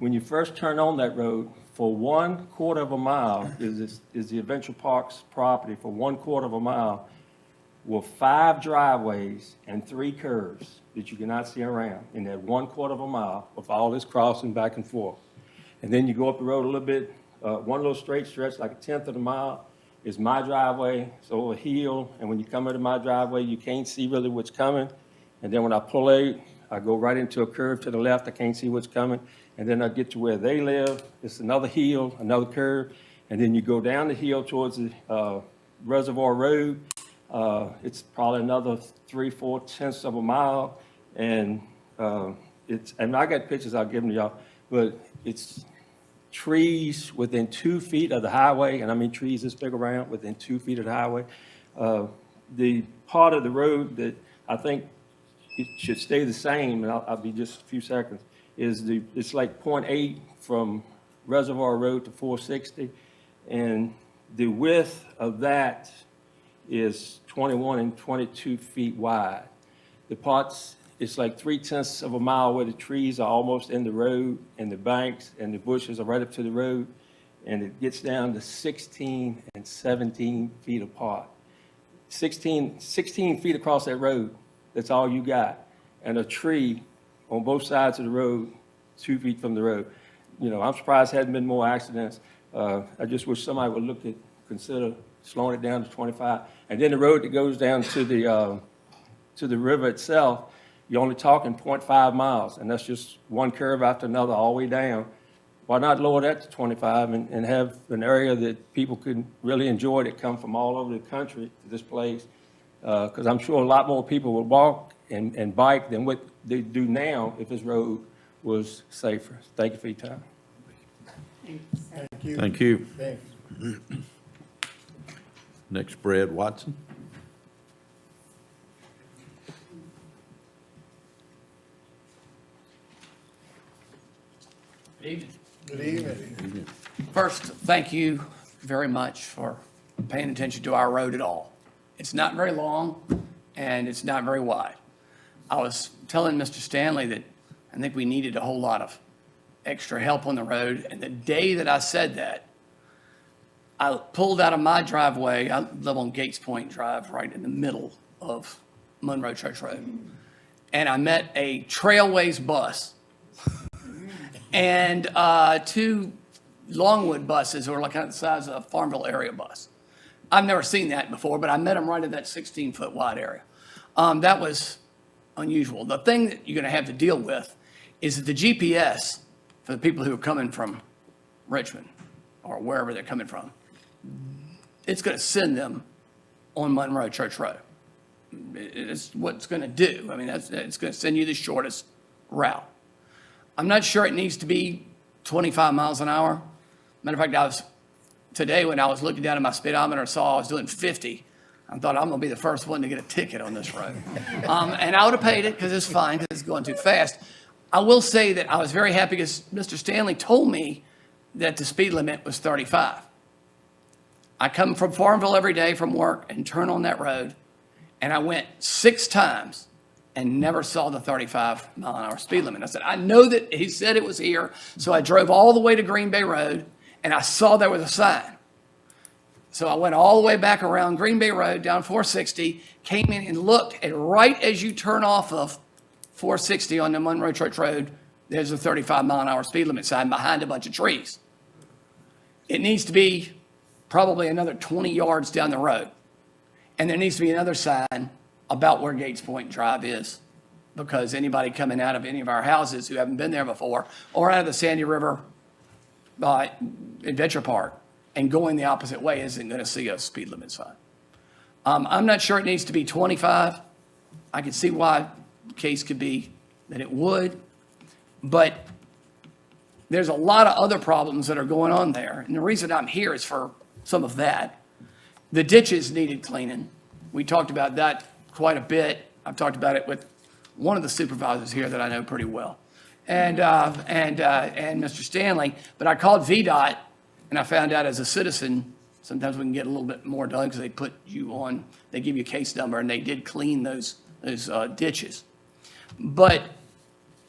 when you first turn on that road, for 1/4 of a mile is the Adventure Park's property for 1/4 of a mile, with 5 driveways and 3 curves that you cannot see around in that 1/4 of a mile with all this crossing back and forth. And then you go up the road a little bit, one little straight stretch, like 1/10 of a mile, is my driveway. It's over a hill, and when you come into my driveway, you can't see really what's coming. And then when I pull out, I go right into a curve to the left. I can't see what's coming. And then I get to where they live. It's another hill, another curve. And then you go down the hill towards the Reservoir Road. It's probably another 3/4 of a mile. And and I got pictures I'll give them to y'all, but it's trees within 2 feet of the highway, and I mean trees this big around within 2 feet of the highway. The part of the road that I think it should stay the same, and I'll be just a few seconds, is it's like 0.8 from Reservoir Road to 460, and the width of that is 21 and 22 feet wide. The parts, it's like 3/10 of a mile where the trees are almost in the road, and the banks and the bushes are right up to the road, and it gets down to 16 and 17 feet apart. 16 feet across that road, that's all you got. And a tree on both sides of the road, 2 feet from the road. You know, I'm surprised there hadn't been more accidents. I just wish somebody would consider slowing it down to 25. And then the road that goes down to the river itself, you're only talking 0.5 miles, and that's just one curve after another all the way down. Why not lower that to 25 and have an area that people could really enjoy that come from all over the country to this place? Because I'm sure a lot more people would walk and bike than what they do now if this road was safer. Thank you for your time. Thank you. Thank you. Thanks. Next, Brad Watson. Good evening. Good evening. First, thank you very much for paying attention to our road at all. It's not very long, and it's not very wide. I was telling Mr. Stanley that I think we needed a whole lot of extra help on the road, and the day that I said that, I pulled out of my driveway. I live on Gates Point Drive, right in the middle of Monroe Church Road, and I met a Trailways bus and 2 Longwood buses, or like the size of a Farmville area bus. I've never seen that before, but I met them right in that 16-foot wide area. That was unusual. The thing that you're going to have to deal with is that the GPS for the people who are coming from Richmond or wherever they're coming from, it's going to send them on Monroe Church Road. It's what it's going to do. I mean, it's going to send you the shortest route. I'm not sure it needs to be 25 miles an hour. Matter of fact, today when I was looking down at my speedometer, I saw I was doing 50. I thought I'm gonna be the first one to get a ticket on this road. And I would have paid it because it's fine, because it's going too fast. I will say that I was very happy because Mr. Stanley told me that the speed limit was 35. I come from Farmville every day from work and turn on that road, and I went 6 times and never saw the 35-mile-an-hour speed limit. I said, I know that he said it was here, so I drove all the way to Green Bay Road, and I saw there was a sign. So I went all the way back around Green Bay Road, down 460, came in and looked, and right as you turn off of 460 on the Monroe Church Road, there's a 35-mile-an-hour speed limit sign behind a bunch of trees. It needs to be probably another 20 yards down the road. And there needs to be another sign about where Gates Point Drive is, because anybody coming out of any of our houses who haven't been there before, or out of the Sandy River Adventure Park and going the opposite way isn't going to see a speed limit sign. I'm not sure it needs to be 25. I can see why the case could be that it would, but there's a lot of other problems that are going on there. And the reason I'm here is for some of that. The ditches needed cleaning. We talked about that quite a bit. I've talked about it with one of the supervisors here that I know pretty well, and Mr. Stanley. But I called VDOT, and I found out as a citizen, sometimes we can get a little bit more done because they put you on, they give you a case number, and they did clean those ditches. But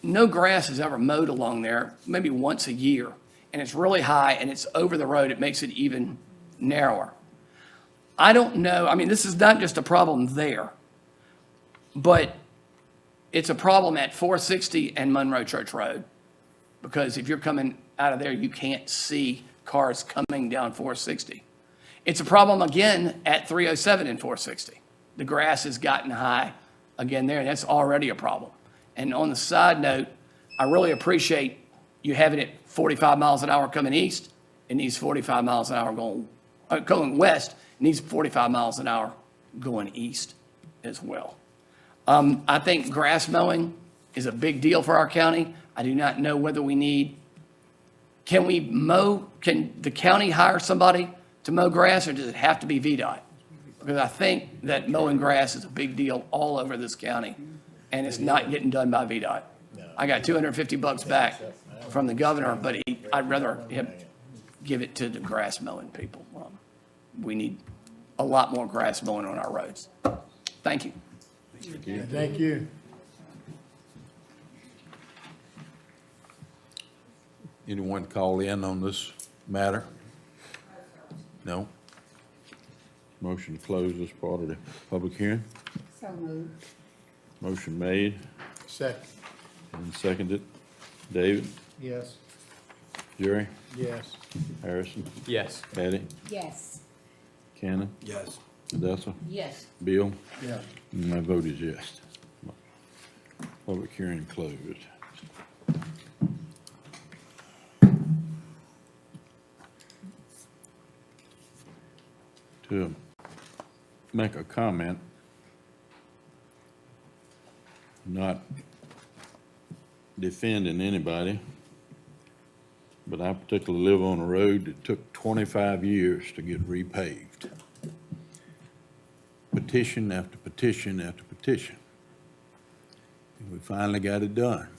no grass is ever mowed along there, maybe once a year, and it's really high, and it's over the road. It makes it even narrower. I don't know, I mean, this is not just a problem there, but it's a problem at 460 and Monroe Church Road, because if you're coming out of there, you can't see cars coming down 460. It's a problem again at 307 and 460. The grass has gotten high again there, and that's already a problem. And on the side note, I really appreciate you having it 45 miles an hour coming east. It needs 45 miles an hour going west. It needs 45 miles an hour going east as well. I think grass mowing is a big deal for our county. I do not know whether we need, can the county hire somebody to mow grass, or does it have to be VDOT? Because I think that mowing grass is a big deal all over this county, and it's not getting done by VDOT. I got $250 back from the governor, but I'd rather him give it to the grass mowing people. We need a lot more grass mowing on our roads. Thank you. Thank you. Anyone call in on this matter? No? Motion to close this part of the public hearing. So moved. Motion made Second. and seconded. David? Yes. Jerry? Yes. Harrison? Yes. Patty? Yes. Cannon? Yes. Odessa? Yes. Bill? Yeah. My vote is yes. Public hearing closed. To make a comment, not defending anybody, but I particularly live on a road that took 25 years to get repaved. Petition after petition after petition. And we finally got it done.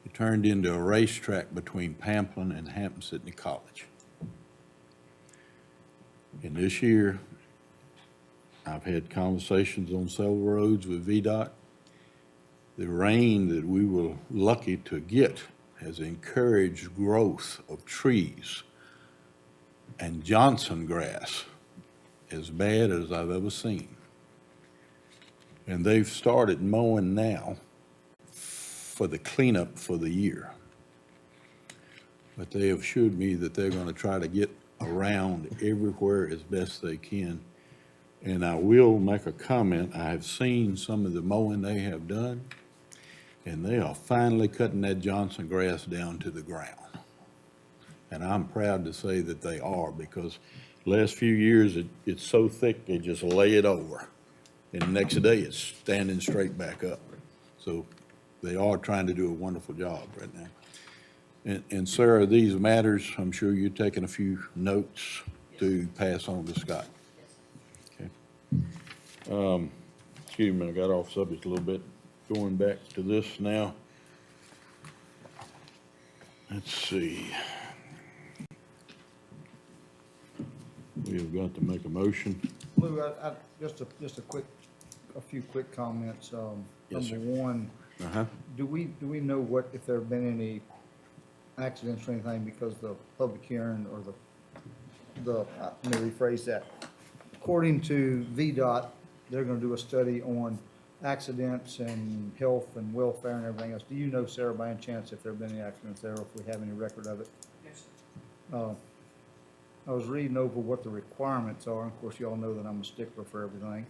It turned into a racetrack between Pamplin and Hampton-Sydney College. And this year, I've had conversations on several roads with VDOT. The rain that we were lucky to get has encouraged growth of trees and Johnson grass as bad as I've ever seen. And they've started mowing now for the cleanup for the year. But they have assured me that they're going to try to get around everywhere as best they can. And I will make a comment. I have seen some of the mowing they have done, and they are finally cutting that Johnson grass down to the ground. And I'm proud to say that they are, because last few years, it's so thick, they just lay it over. And the next day, it's standing straight back up. So they are trying to do a wonderful job right now. And Sarah, these matters, I'm sure you're taking a few notes to pass on to Scott. Okay. Excuse me, I got off subject a little bit. Going back to this now. Let's see. We have got to make a motion. Lou, just a few quick comments. Yes, sir. Number one, do we know what, if there have been any accidents or anything because the public hearing or let me rephrase that. According to VDOT, they're gonna do a study on accidents and health and welfare and everything else. Do you know, Sarah, by any chance, if there have been any accidents there, or if we have any record of it? Yes, sir. I was reading over what the requirements are. Of course, you all know that I'm a stickler for everything.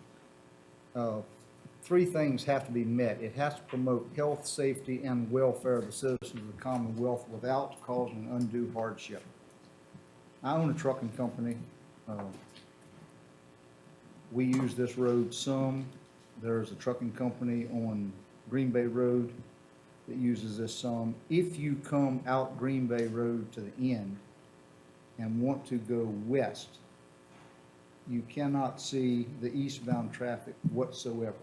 3 things have to be met. It has to promote health, safety, and welfare of the citizens of the Commonwealth without causing undue hardship. I own a trucking company. We use this road some. There's a trucking company on Green Bay Road that uses this some. If you come out Green Bay Road to the end and want to go west, you cannot see the eastbound traffic whatsoever.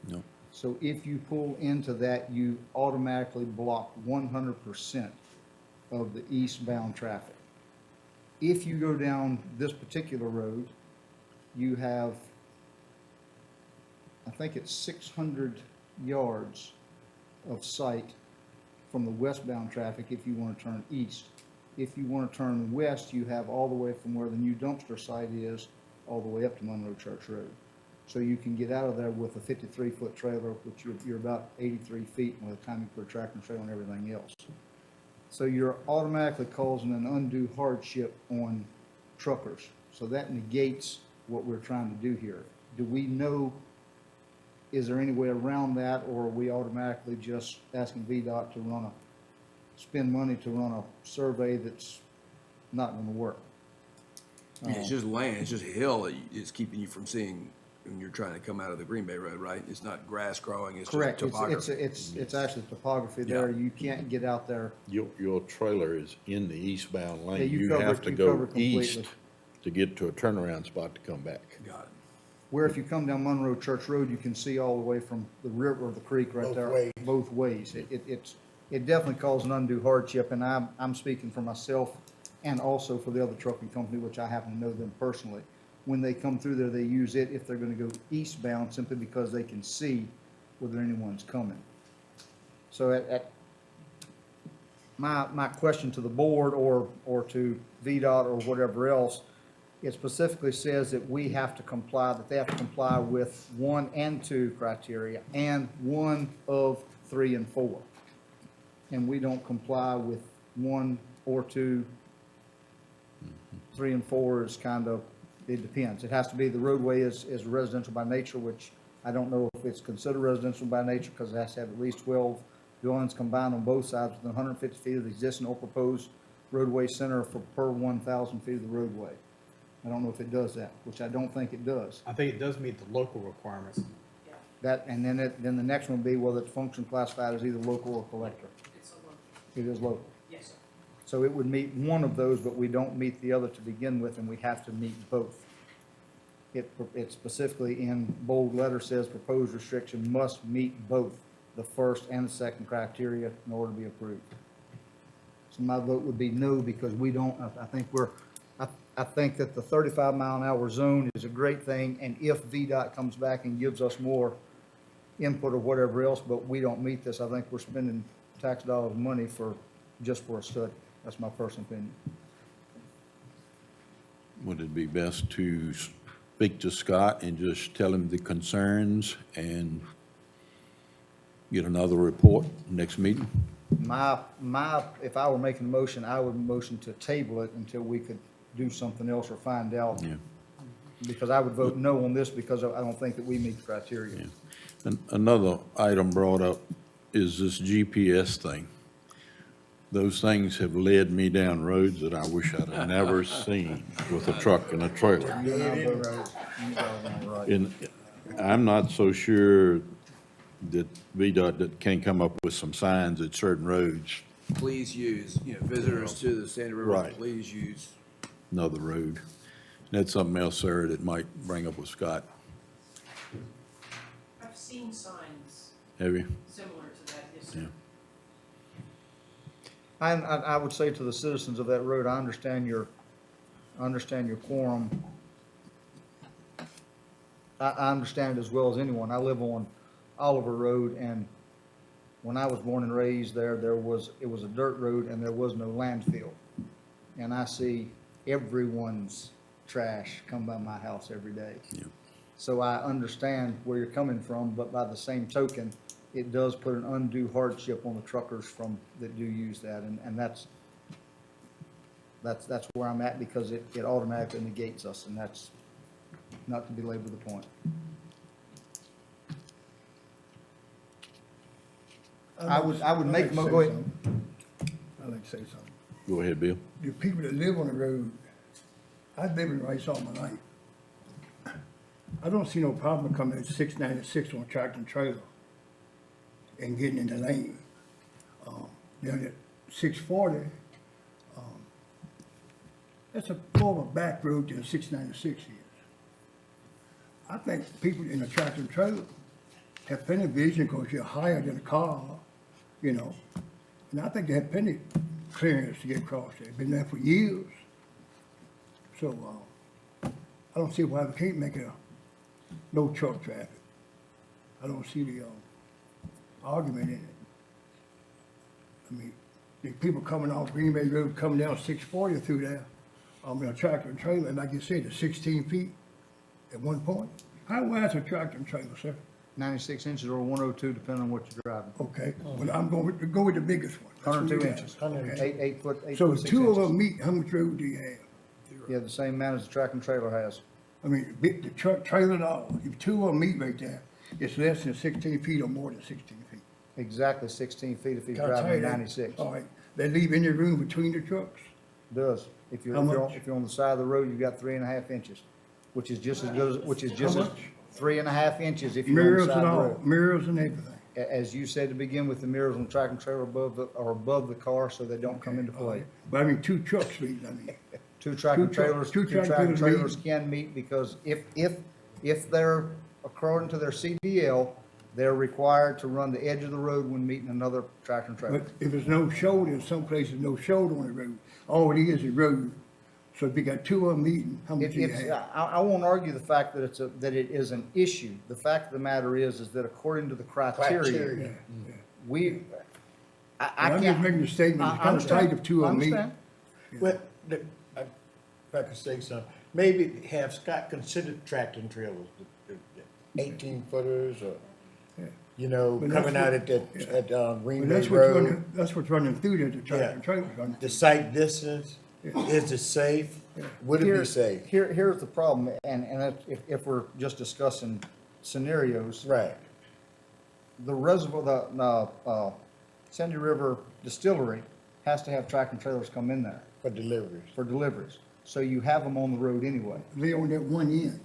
No. So if you pull into that, you automatically block 100% of the eastbound traffic. If you go down this particular road, you have, I think it's 600 yards of sight from the westbound traffic if you want to turn east. If you want to turn west, you have all the way from where the new dumpster site is, all the way up to Monroe Church Road. So you can get out of there with a 53-foot trailer, which you're about 83 feet by the time you put a tractor and trailer and everything else. So you're automatically causing an undue hardship on truckers. So that negates what we're trying to do here. Do we know, is there any way around that, or are we automatically just asking VDOT to spend money to run a survey that's not going to work? It's just land, it's just a hill that is keeping you from seeing when you're trying to come out of the Green Bay Road, right? It's not grass growing, it's just Correct. topography. It's actually topography there. You can't get out there. Your trailer is in the eastbound lane. Yeah, you cover- have to you go cover completely. east to get to a turnaround spot to come back. Got it. Where if you come down Monroe Church Road, you can see all the way from the river or the creek right Both there. ways. Both ways. It definitely causes an undue hardship, and I'm speaking for myself and also for the other trucking company, which I happen to know them personally. When they come through there, they use it if they're gonna go eastbound simply because they can see whether anyone's coming. So my question to the board or to VDOT or whatever else, it specifically says that we have to comply, that they have to comply with 1 and 2 criteria and 1 of 3 and 4. And we don't comply with 1 or 2. 3 and 4 is kind of, it depends. It has to be, the roadway is residential by nature, which I don't know if it's considered residential by nature because it has to have at least 12 dwellings combined on both sides within 150 feet of the existing or proposed roadway center per 1,000 feet of the roadway. I don't know if it does that, which I don't think it does. I think it does meet the local requirements. That, and then the next one would be whether it's function classified as either local or collector. It's a local. It is local. Yes, sir. So it would meet one of those, but we don't meet the other to begin with, and we have to meet both. It specifically in bold letter says proposed restriction must meet both the first and the second criteria in order to be approved. So my vote would be no, because we don't, I think that the 35-mile-an-hour zone is a great thing, and if VDOT comes back and gives us more input or whatever else, but we don't meet this, I think we're spending tax dollars money just for a study. That's my personal opinion. Would it be best to speak to Scott and just tell him the concerns and get another report next meeting? If I were making a motion, I would motion to table it until we could do something else or find out. Yeah. Because I would vote no on this because I don't think that we meet the criteria. Yeah. And another item brought up is this GPS thing. Those things have led me down roads that I wish I'd have never seen with a truck and a trailer. And I'm not so sure that VDOT that can't come up with some signs at certain roads. Please use, visitors to the Sandy River, Right. please use. Another road. That's something else, sir, that might bring up with Scott. seen signs Have you? similar to that, yes, sir. Yeah. I would say to the citizens of that road, I understand your quorum. I understand it as well as anyone. I live on Oliver Road, and when I was born and raised there, it was a dirt road and there was no landfill. And I see everyone's trash come by my house every day. Yeah. So I understand where you're coming from, but by the same token, it does put an undue hardship on the truckers that do use that, and that's where I'm at, because it automatically negates us, and that's not to belabor the point. I would make, go ahead. I'd like to say something. Go ahead, Bill. The people that live on the road, I've lived in Rice all my life. I don't see no problem coming at 696 on a tractor and trailer and getting in the lane. Down at 640, that's more of a back road than 696 is. I think people in a tractor and trailer have plenty of vision because you're higher than a car, you know. And I think they have plenty clearance to get across there. Been there for years. So, I don't see why we can't make it no truck traffic. I don't see the argument in it. I mean, the people coming off Green Bay Road, coming down 640 through there, in a tractor and trailer, and like you said, it's 16 feet at one point. How wide is a tractor and trailer, sir? 96 inches or 102, depending on what you're driving. Okay, well, I'm going to go with the biggest one. That's what 102 we got. inches. Okay. 8 foot, 8 So foot if 6 two of inches. them meet, how much road do you have? You have the same amount as the tractor and trailer has. I mean, the truck, trailer and all, if two of them meet right there, it's less than 16 feet or more than 16 feet. Exactly 16 feet if he's Can I tell driving you that? 96. All right, they leave any room between the trucks? Does. If you're, How much? if you're on the side of the road, you've got 3.5 inches, which is just as good as, which is just How as, much? 3.5 inches if you're on the Mirrors side and of the all, road. mirrors and everything. As you said to begin with, the mirrors on the tractor and trailer above the car, so they don't come into All play. right. But I mean, two trucks meet, I mean. Two tractor Two truck- trailers, two two tractor tractor trailers trailers can meet, because if they're, according to their CDL, they're required to run the edge of the road when meeting another tractor and trailer. But if there's no shoulder, in some places, no shoulder on the road, all it is road. So if you got two of them meeting, how much do you have? I won't argue the fact that that it is an issue. The fact of the matter is that according to the criteria, we, I I'm just can't. making a statement, it's kind of tight if two of them meet. I understand. Well, if I could say something, maybe have Scott consider tractor and trailers, the 18 footers or, you know, But that's coming out what- at Green But Bay that's what's Road. running, that's what's running through there, the tractor Yeah. and trailer running. The site distance, is it safe? Would it be safe? Here's the problem, and if we're just discussing scenarios. Right. The reservoir, the Sandy River Distillery has to have tractor and trailers come in there. For deliveries. For deliveries. So you have them on the road anyway. They on that one end.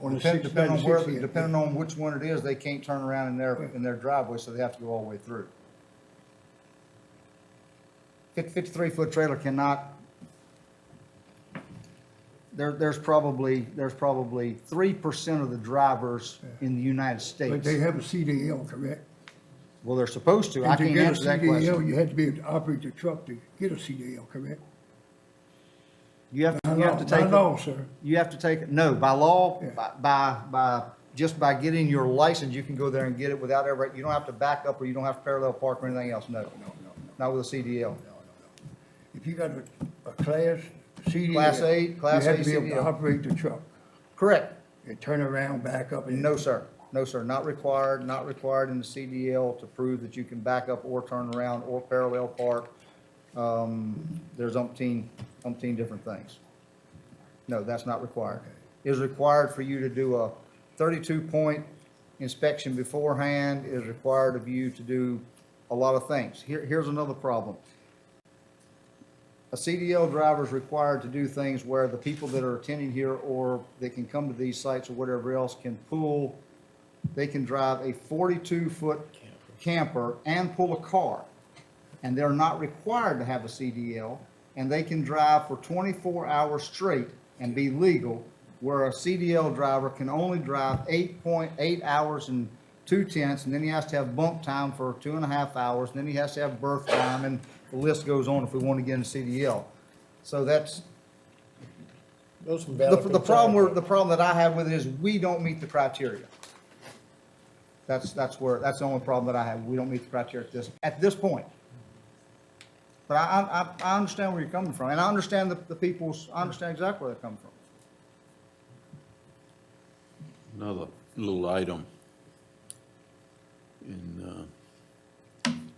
On the Depending on 696 end. depending on which one it is, they can't turn around in their driveway, so they have to go all the way through. 53-foot trailer cannot, there's probably 3% of the drivers in the United But States. they have a CDL, correct? Well, they're supposed to. I And to can't get a answer that CDL, question. you had to be able to operate the truck to get a CDL, correct? You have By to law- take. by it- law, sir. You have to take, no, by law, Yeah. just by getting your license, you can go there and get it without ever, you don't have to back up or you don't have to parallel park or anything else, no. Not with a CDL. If you got a class CDL. Class A You have to be able to CDL. operate the truck. Correct. And turn around, back up. and- No, sir. No, sir. Not required in the CDL to prove that you can back up or turn around or parallel park. There's umpteen different things. No, that's not required. It is required for you to do a 32-point inspection beforehand. It is required of you to do a lot of things. Here's another problem. A CDL driver is required to do things where the people that are attending here or that can come to these sites or whatever else can pull, they can drive a 42-foot camper and pull a car. And they're not required to have a CDL, and they can drive for 24 hours straight and be legal where a CDL driver can only drive 8.8 hours and 2/10, and then he has to have bump time for 2.5 hours, and then he has to have berth time, and the list goes on if we want to get in CDL. So that's, Those some the valid problem, concerns. the problem that I have with it is we don't meet the criteria. That's the only problem that I have. We don't meet the criteria at this point. But I understand where you're coming from, and I understand I understand exactly where they're coming from. Another little item, and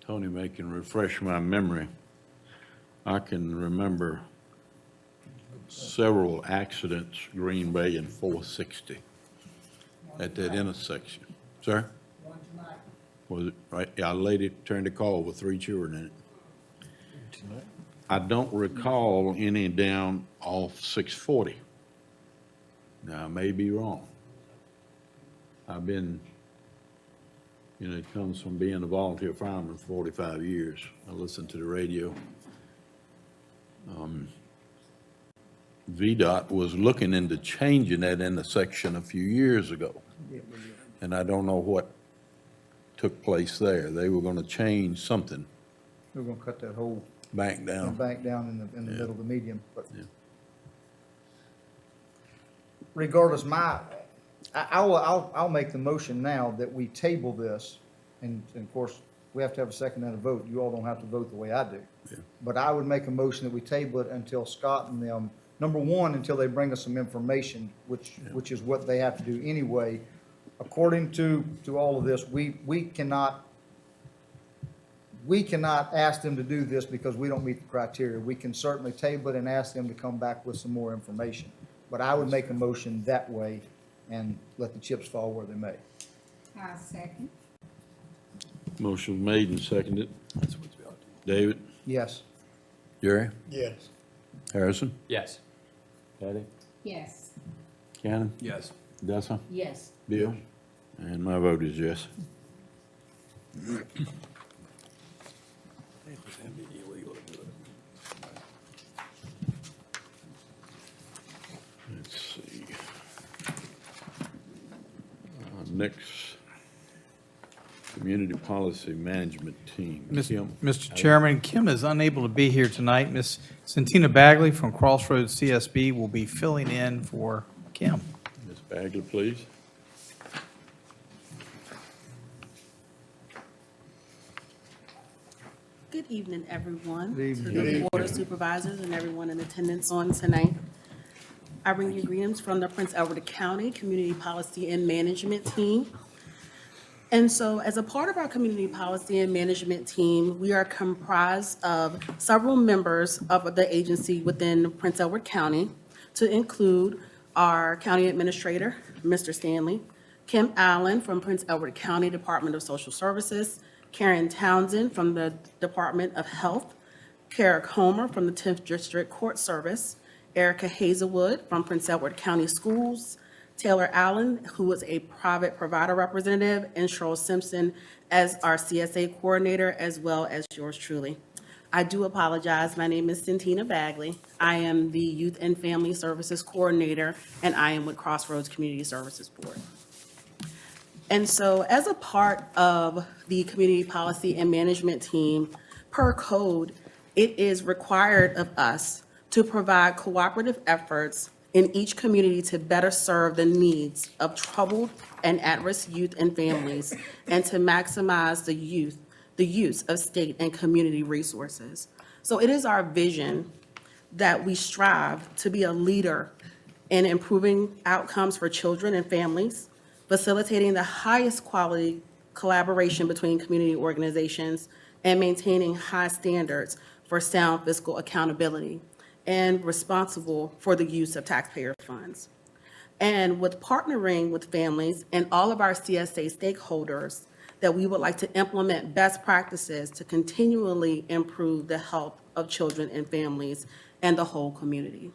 Tony may can refresh my memory. I can remember several accidents, Green Bay and 460, at that intersection. Sir? Was it, right, yeah, a lady turned a car with 3 children in it. I don't recall any down off 640. Now, I may be wrong. I've been, it comes from being a volunteer fireman for 45 years. I listen to the radio. VDOT was looking into changing that intersection a few years ago. And I don't know what took place there. They were gonna change something We're gonna cut that whole back down. bank down in the Yeah. middle of the median, but Yeah. regardless, I'll make the motion now that we table this, and of course, we have to have a second and a vote. You all don't have to vote the way I do. Yeah. But I would make a motion that we table it until Scott and them, number one, until they bring us some information, which is what they have to do anyway. According to all of this, we cannot ask them to do this because we don't meet the criteria. We can certainly table it and ask them to come back with some more information. But I would make a motion that way and let the chips fall where they may. I second. Motion made and seconded. David? Yes. Jerry? Yes. Harrison? Yes. Patty? Yes. Cannon? Yes. Dessa? Yes. Bill? And my vote is yes. Let's see. Next, Community Policy Management Team. Kim? Mr. Chairman, Kim is unable to be here tonight. Ms. Santina Bagley from Crossroads CSB will be filling in for Kim. Ms. Bagley, please. Good evening, everyone. Good evening. To Good the evening. Board of Supervisors and everyone in attendance on tonight. I bring you greetings from the Prince Edward County Community Policy and Management Team. And so as a part of our Community Policy and Management Team, we are comprised of several members of the agency within Prince Edward County, to include our County Administrator, Mr. Stanley, Kim Allen from Prince Edward County Department of Social Services, Karen Townsend from the Department of Health, Kara Comer from the 10th District Court Service, Erica Hazelwood from Prince Edward County Schools, Taylor Allen, who is a private provider representative, and Cheryl Simpson as our CSA coordinator, as well as yours truly. I do apologize. My name is Santina Bagley. I am the Youth and Family Services Coordinator, and I am with Crossroads Community Services Board. And so as a part of the Community Policy and Management Team, per code, it is required of us to provide cooperative efforts in each community to better serve the needs of troubled and at-risk youth and families, and to maximize the use of state and community resources. So it is our vision that we strive to be a leader in improving outcomes for children and families, facilitating the highest quality collaboration between community organizations, and maintaining high standards for sound fiscal accountability, and responsible for the use of taxpayer funds. And with partnering with families and all of our CSA stakeholders, that we would like to implement best practices to continually improve the health of children and families and the whole community.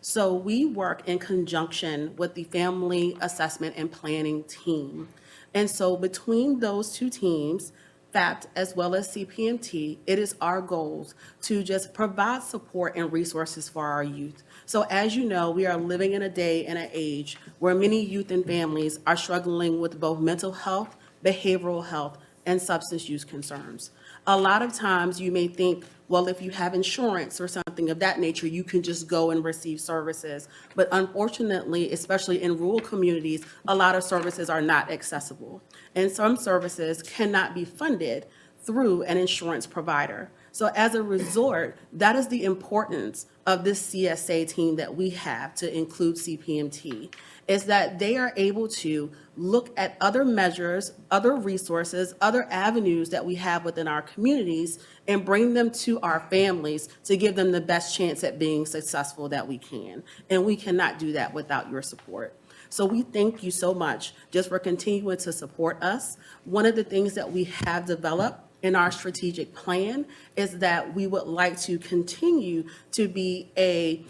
So we work in conjunction with the Family Assessment and Planning team. And so between those two teams, FAPT, as well as CPMT, it is our goals to just provide support and resources for our youth. So as you know, we are living in a day and an age where many youth and families are struggling with both mental health, behavioral health, and substance use concerns. A lot of times you may think, well, if you have insurance or something of that nature, you can just go and receive services. But unfortunately, especially in rural communities, a lot of services are not accessible. And some services cannot be funded through an insurance provider. So as a result, that is the importance of this CSA team that we have to include CPMT, is that they are able to look at other measures, other resources, other avenues that we have within our communities and bring them to our families to give them the best chance at being successful that we can. And we cannot do that without your support. So we thank you so much just for continuing to support us. One of the things that we have developed in our strategic plan is that we would like to continue to be a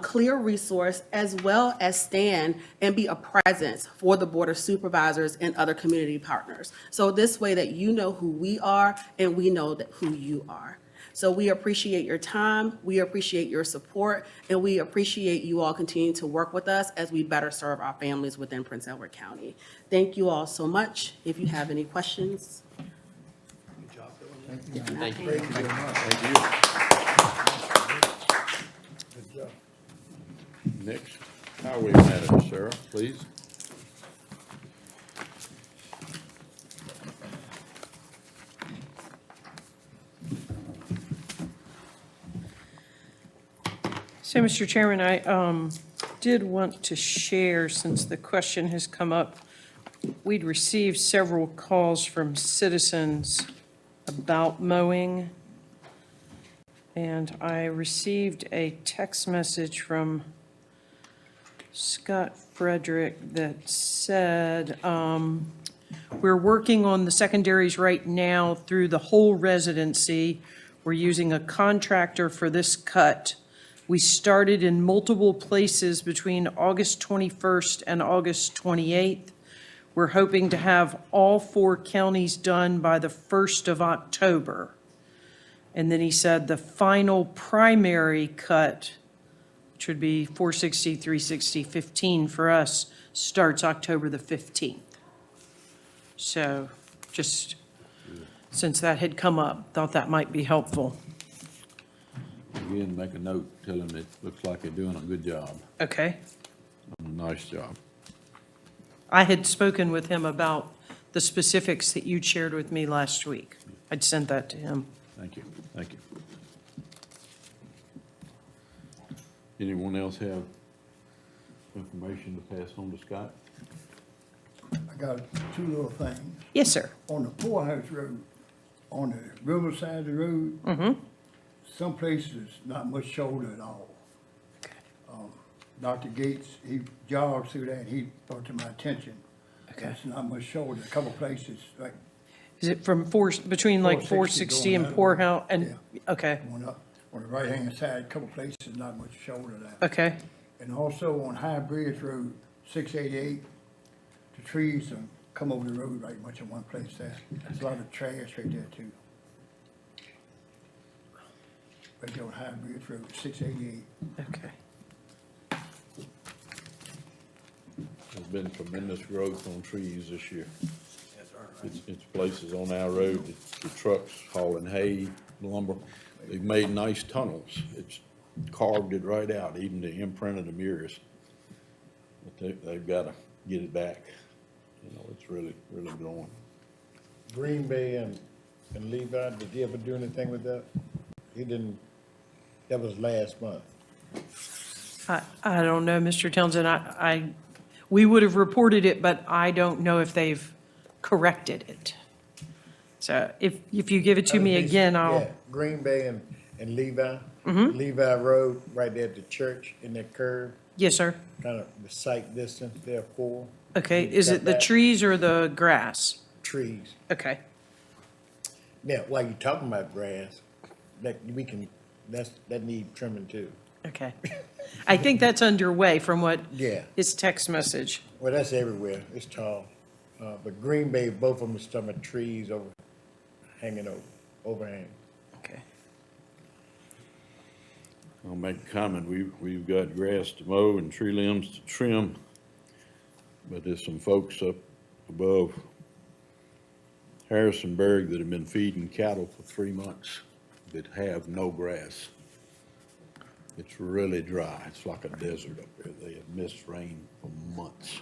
clear resource as well as stand and be a presence for the Board of Supervisors and other community partners. So this way that you know who we are and we know that who you are. So we appreciate your time, we appreciate your support, and we appreciate you all continuing to work with us as we better serve our families within Prince Edward County. Thank you all so much. If you have any questions. Thank you. Good job. Next, highway matter, Sarah, please. So, Mr. Chairman, I did want to share, since the question has come up, we'd received several calls from citizens about mowing. And I received a text message from Scott Frederick that said, we're working on the secondaries right now through the whole residency. We're using a contractor for this cut. We started in multiple places between August 21st and August 28th. We're hoping to have all 4 counties done by the 1st of October. And then he said the final primary cut, which would be 460, 360, 15 for us, starts October the 15th. So just since that had come up, thought that might be helpful. Again, make a note, tell them it looks like they're doing a good job, Okay. a nice job. I had spoken with him about the specifics that you shared with me last week. I'd sent that to him. Thank you, thank you. Anyone else have information to pass on to Scott? I got 2 little things. Yes, sir. On the Poorhouse Road, on the river side of the road, Mm-hmm. some places not much shoulder at all. Dr. Gates, he jogged through that, and he brought to my attention. Okay. There's not much shoulder, a couple places, like Is it from between like 460 and Poorhouse and, okay, on the right-hand side, a couple places, not much shoulder there. okay, And also on High Bridge Road, 688, the trees come over the road right much in one place there. There's a lot of trash right there too. Right there on High Bridge Road, 688. okay. There's been tremendous growth on trees this year. It's places on our road, the trucks hauling hay, lumber, they've made nice tunnels. It's carved it right out, even the imprint of the mirrors. But they've gotta get it back. You know, it's really, really growing. Green Bay and Levi, did he ever do anything with that? He didn't, that was last month. I don't know, Mr. Townsend, we would have reported it, but I don't know if they've corrected it. So if you give it to me again, I'll, Yeah, Green Bay and Levi. Mhm. Levi Road, right there at the church in that curve, yes, sir. kind of the sight distance there for. Okay, is it the trees or the grass? Trees. Okay, Now, while you're talking about grass, that that need trimming too. okay. I think that's underway from what Yeah. his text message. Well, that's everywhere. It's tall. But Green Bay, both of them are talking about trees over hanging overhang. Okay. I'll make a comment. We've got grass to mow and tree limbs to trim, but there's some folks up above Harrisonburg that have been feeding cattle for 3 months that have no grass. It's really dry. It's like a desert up there. They have missed rain for months.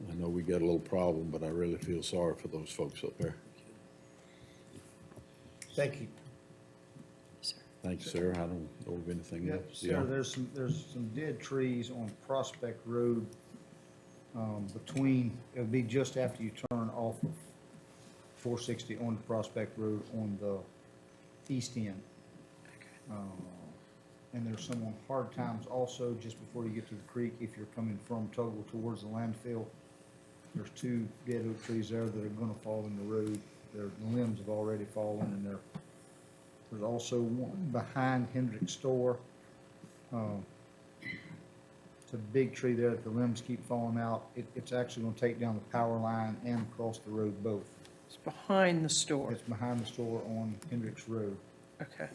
I know we got a little problem, but I really feel sorry for those folks up there. Thank you. Thank you, sir. I don't know of anything Yeah, else. sir, there's some dead trees on Prospect Road, it'll be just after you turn off of 460 on Prospect Road on the east end. And there's some on Hard Times also, just before you get to the creek, if you're coming from Togle towards the landfill. There's 2 dead oak trees there that are gonna fall in the road. Their limbs have already fallen, and there's also one behind Hendrick's store. It's a big tree there that the limbs keep falling out. It's actually gonna take down the power line and across the road both. It's behind the store. It's behind the store on Hendricks Road, Okay.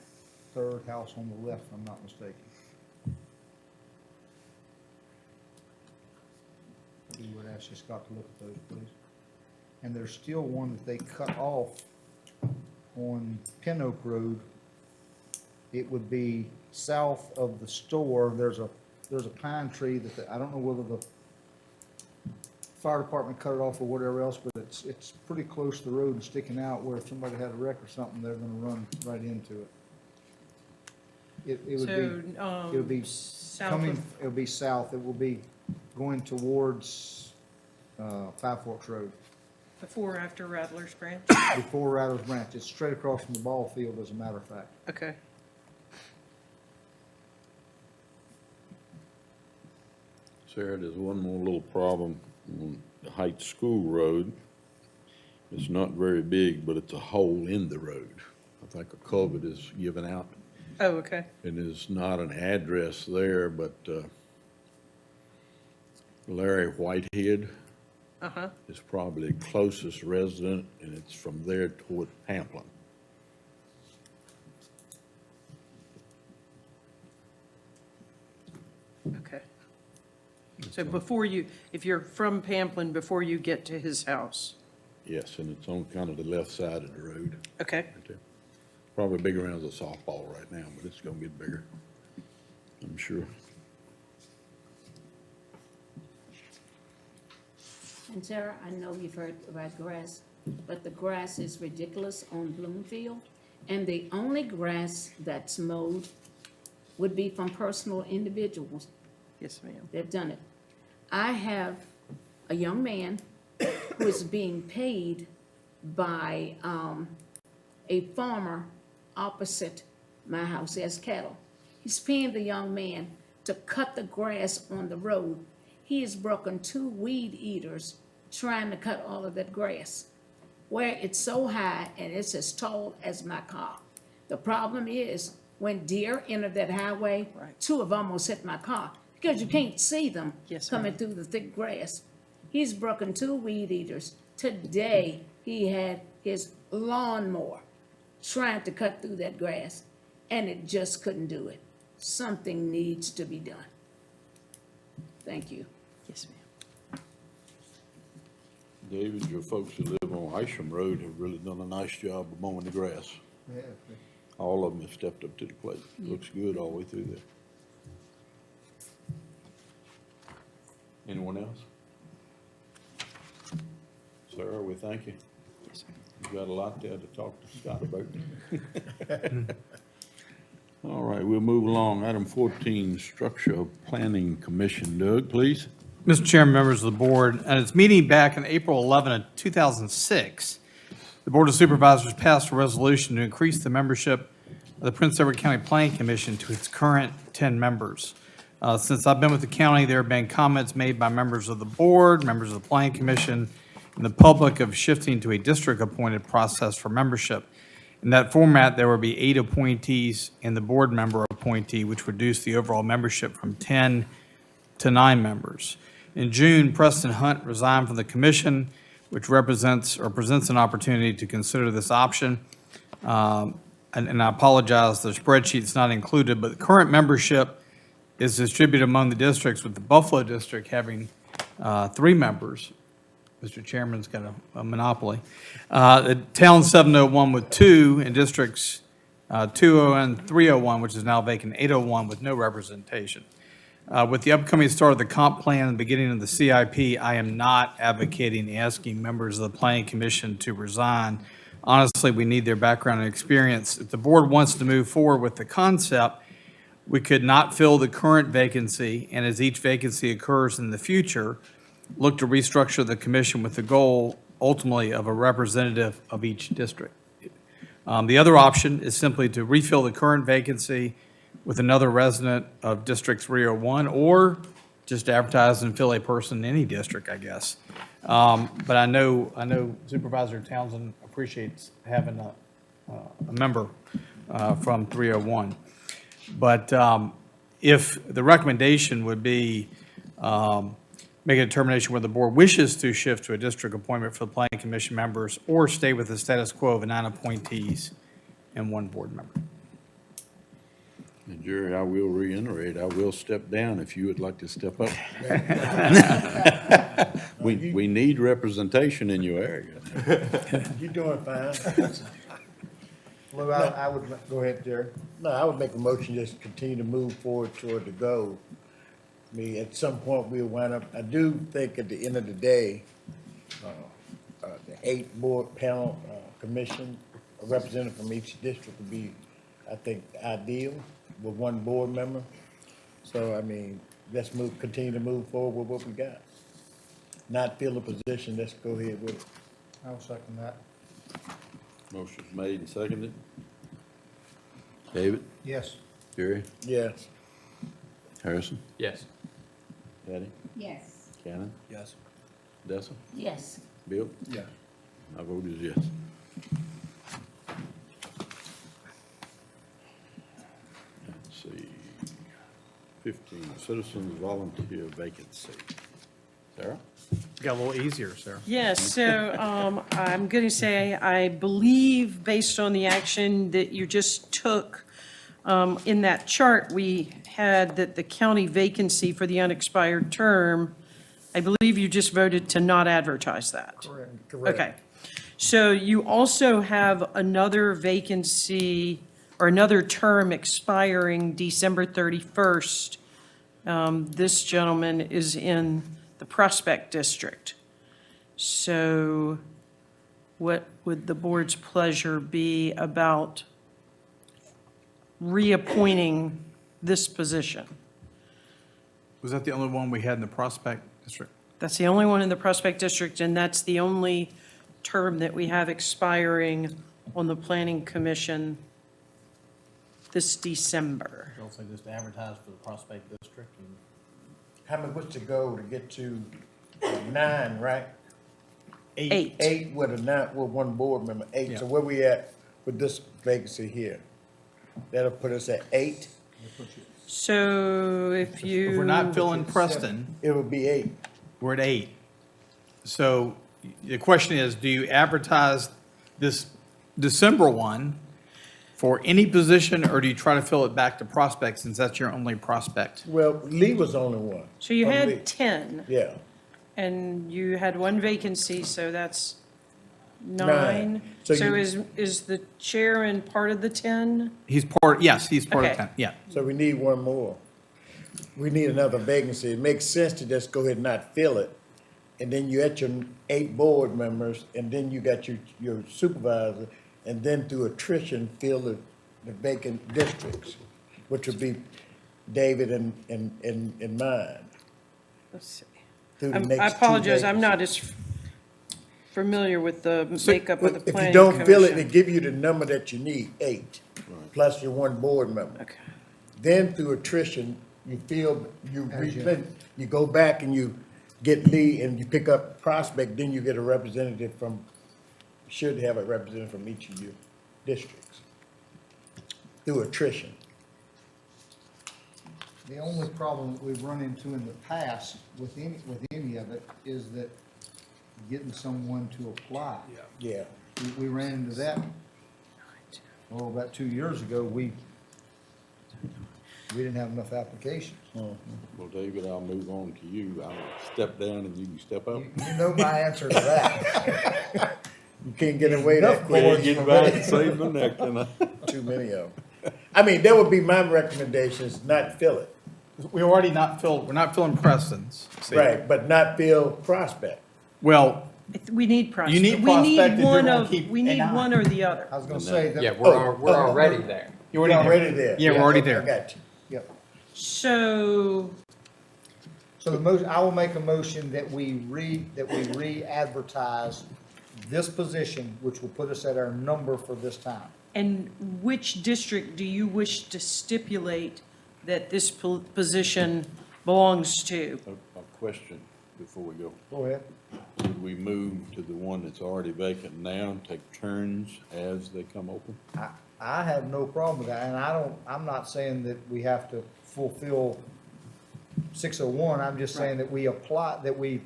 3rd house on the left, if I'm not mistaken. We would ask you, Scott, to look at those, please. And there's still one that they cut off on Pin Oak Road. It would be south of the store. There's a pine tree that, I don't know whether the fire department cut it off or whatever else, but it's pretty close to the road and sticking out where if somebody had a wreck or something, they're gonna run right into it. It would be south coming, of, it would be south. It will be going towards, Five Forks Road. before or after Rattler's Branch? Before Rattler's Branch. It's straight across from the ball field, as a matter of fact. Okay. Sarah, there's one more little problem on the Heights School Road. It's not very big, but it's a hole in the road. I think a culvert is given out, Oh, okay. and there's not an address there, but Larry Whitehead Uh-huh. is probably the closest resident, and it's from there toward Pamplin. Okay. So before you, if you're from Pamplin, before you get to his house? Yes, and it's on kind of the left side of the road. Okay. Right there. Probably big around as a softball right now, but it's gonna get bigger, I'm sure. And Sarah, I know you've heard about grass, but the grass is ridiculous on Bloomfield. And the only grass that's mowed would be from personal individuals. Yes, ma'am. They've done it. I have a young man who is being paid by a farmer opposite my house. He has cattle. He's paying the young man to cut the grass on the road. He has broken 2 weed eaters trying to cut all of that grass, where it's so high and it's as tall as my car. The problem is, when deer enter that highway, 2 have almost hit my car, because you can't see them coming through the thick grass. He's broken 2 weed eaters. Today, he had his lawnmower trying to cut through that grass, and it just couldn't do it. Something needs to be done. Thank you. Yes, ma'am. David, your folks who live on Isham Road have really done a nice job of mowing the grass. Yeah. All of them have stepped up to the plate. Looks good all the way through there. Anyone else? Sarah, we thank you. Yes, sir. You've got a lot there to talk to Scott about. All right, we'll move along. Item 14, Structure Planning Commission. Doug, please. Mr. Chairman, members of the board, at its meeting back in April 11 of 2006, the Board of Supervisors passed a resolution to increase the membership of the Prince Edward County Planning Commission to its current 10 members. Since I've been with the county, there have been comments made by members of the board, members of the Planning Commission, and the public of shifting to a district-appointed process for membership. In that format, there would be 8 appointees and the board member appointee, which reduced the overall membership from 10 to 9 members. In June, Preston Hunt resigned from the commission. which represents or presents an opportunity to consider this option. And I apologize, the spreadsheet's not included, but the current membership is distributed among the districts, with the Buffalo district having 3 members. Mr. Chairman's got a monopoly. The town 701 with 2, and districts 201 and 301, which is now vacant, 801 with no representation. With the upcoming start of the comp plan and the beginning of the CIP, I am not advocating asking members of the Planning Commission to resign. Honestly, we need their background and experience. If the board wants to move forward with the concept, we could not fill the current vacancy, and as each vacancy occurs in the future, look to restructure the commission with the goal ultimately of a representative of each district. The other option is simply to refill the current vacancy with another resident of District 301, or just advertise and fill a person in any district, I guess. But I know Supervisor Townsend appreciates having a member from 301. But if the recommendation would be make a determination whether the board wishes to shift to a district appointment for the Planning Commission members, or stay with the status quo of 9 appointees and 1 board member. And Jerry, I will reiterate, I will step down if you would like to step up. We need representation in your area. You're doing fine. Lou, I would, go ahead, Jerry. No, I would make a motion just to continue to move forward toward the goal. I mean, at some point, we'll wind up, I do think at the end of the day, the 8 board panel commission, a representative from each district would be, I think, ideal with 1 board member. So, I mean, let's continue to move forward with what we got. Not fill a position, let's go ahead with it. I'll second that. Motion's made and seconded. David? Yes. Jerry? Yes. Harrison? Yes. Patty? Yes. Cannon? Yes. Dessa? Yes. Bill? Yeah. My vote is yes. Let's see, 15, citizens volunteer vacancy. Sarah? Got a little easier, Sarah. Yes, so I'm going to say, I believe, based on the action that you just took, in that chart, we had that the county vacancy for the unexpired term, I believe you just voted to not advertise that. Correct. Okay. So you also have another vacancy, or another term expiring December 31st. This gentleman is in the Prospect District. So what would the board's pleasure be about reappointing this position? Was that the only one we had in the Prospect District? That's the only one in the Prospect District, and that's the only term that we have expiring on the Planning Commission this December. Also just advertise for the Prospect District. How many, what's the goal to get to 9, right? 8. 8 with with 1 board member, 8. Yeah. So where we at with this vacancy here? That'll put us at 8? So if you. If we're not filling Preston, It would be 8. we're at 8. So the question is, do you advertise this December one for any position, or do you try to fill it back to Prospect, since that's your only prospect? Well, Lee was the only one. So you From Lee. had 10, Yeah. and you had 1 vacancy, so that's 9. 9. So So you- is the chairman part of the 10? He's part, yes, he's part of Okay. 10, yeah. So we need 1 more. We need another vacancy. It makes sense to just go ahead and not fill it. And then you at your 8 board members, and then you got your supervisor, and then through attrition, fill the vacant districts, which would be David and mine. Let's see. Through the I next 2 apologize, I'm not vacancies. as makeup of the If planning you don't fill it, they commission. give you the number that you need, 8, plus your 1 board member. Okay. Then through attrition, you you go back and you get Lee and you pick up Prospect, then you get a representative from, should have a representative from each of your districts. Through attrition. The only problem that we've run into in the past with any of it is that getting someone to apply. Yeah. We ran into that, about 2 years ago. We didn't have enough applications. Well, David, I'll move on to you. I'll step down and you can step up. You know my answer to that. You can't get away that Enough quick. boards Get for back me. and save the neck, can I? Too many of them. I mean, that would be my recommendations, not fill it. We're not filling Preston's seat. Right, but not fill Prospect. Well, We need prospect. You need We prospect need if you're one gonna of, keep we need an eye. one or the other. I was gonna say that. Yeah, we're already there. you're We're already there. Yeah, we're already okay, there. I got you. Yep. So, So I will make a motion that we re-advertise this position, which will put us at our number for this time. and which district do you wish to stipulate that this position belongs to? A question before we go. Go ahead. Would we move to the one that's already vacant now and take turns as they come open? I have no problem with that, and I'm not saying that we have to fulfill 601, I'm just saying that we apply, that we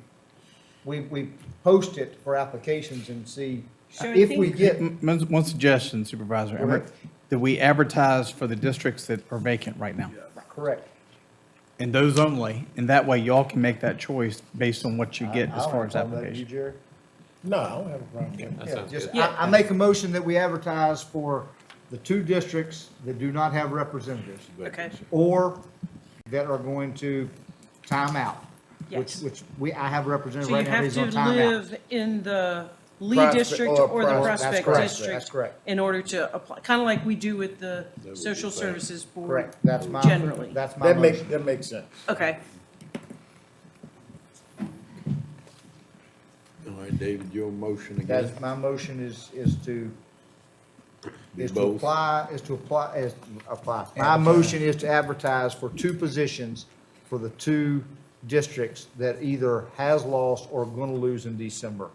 post it for applications and see So I if we think- get. One suggestion, Supervisor Go Emmett, ahead. that we advertise for the districts that are vacant right now. Correct. And those only, and that way y'all can make that choice based on what you get as far as You, application. Jerry? No, I don't have a problem with that. That Yeah, sounds just, good. I make a motion that we advertise for the 2 districts that do not have representatives, Okay. or that are going to time out. Yes. Which I have a representative So you right now, have he's to on time out. live in the Lee Prospect district or or the Prospect. That's Prospect correct. district. That's correct. In order to apply, kind of like we do with the That would be Social fair. Services Board. Correct, that's my, Generally. that's my motion. That makes sense. Okay. All right, David, your motion again? That's, my motion is to Both. apply. My motion is to advertise for 2 positions for the 2 districts that either has lost or going to lose in December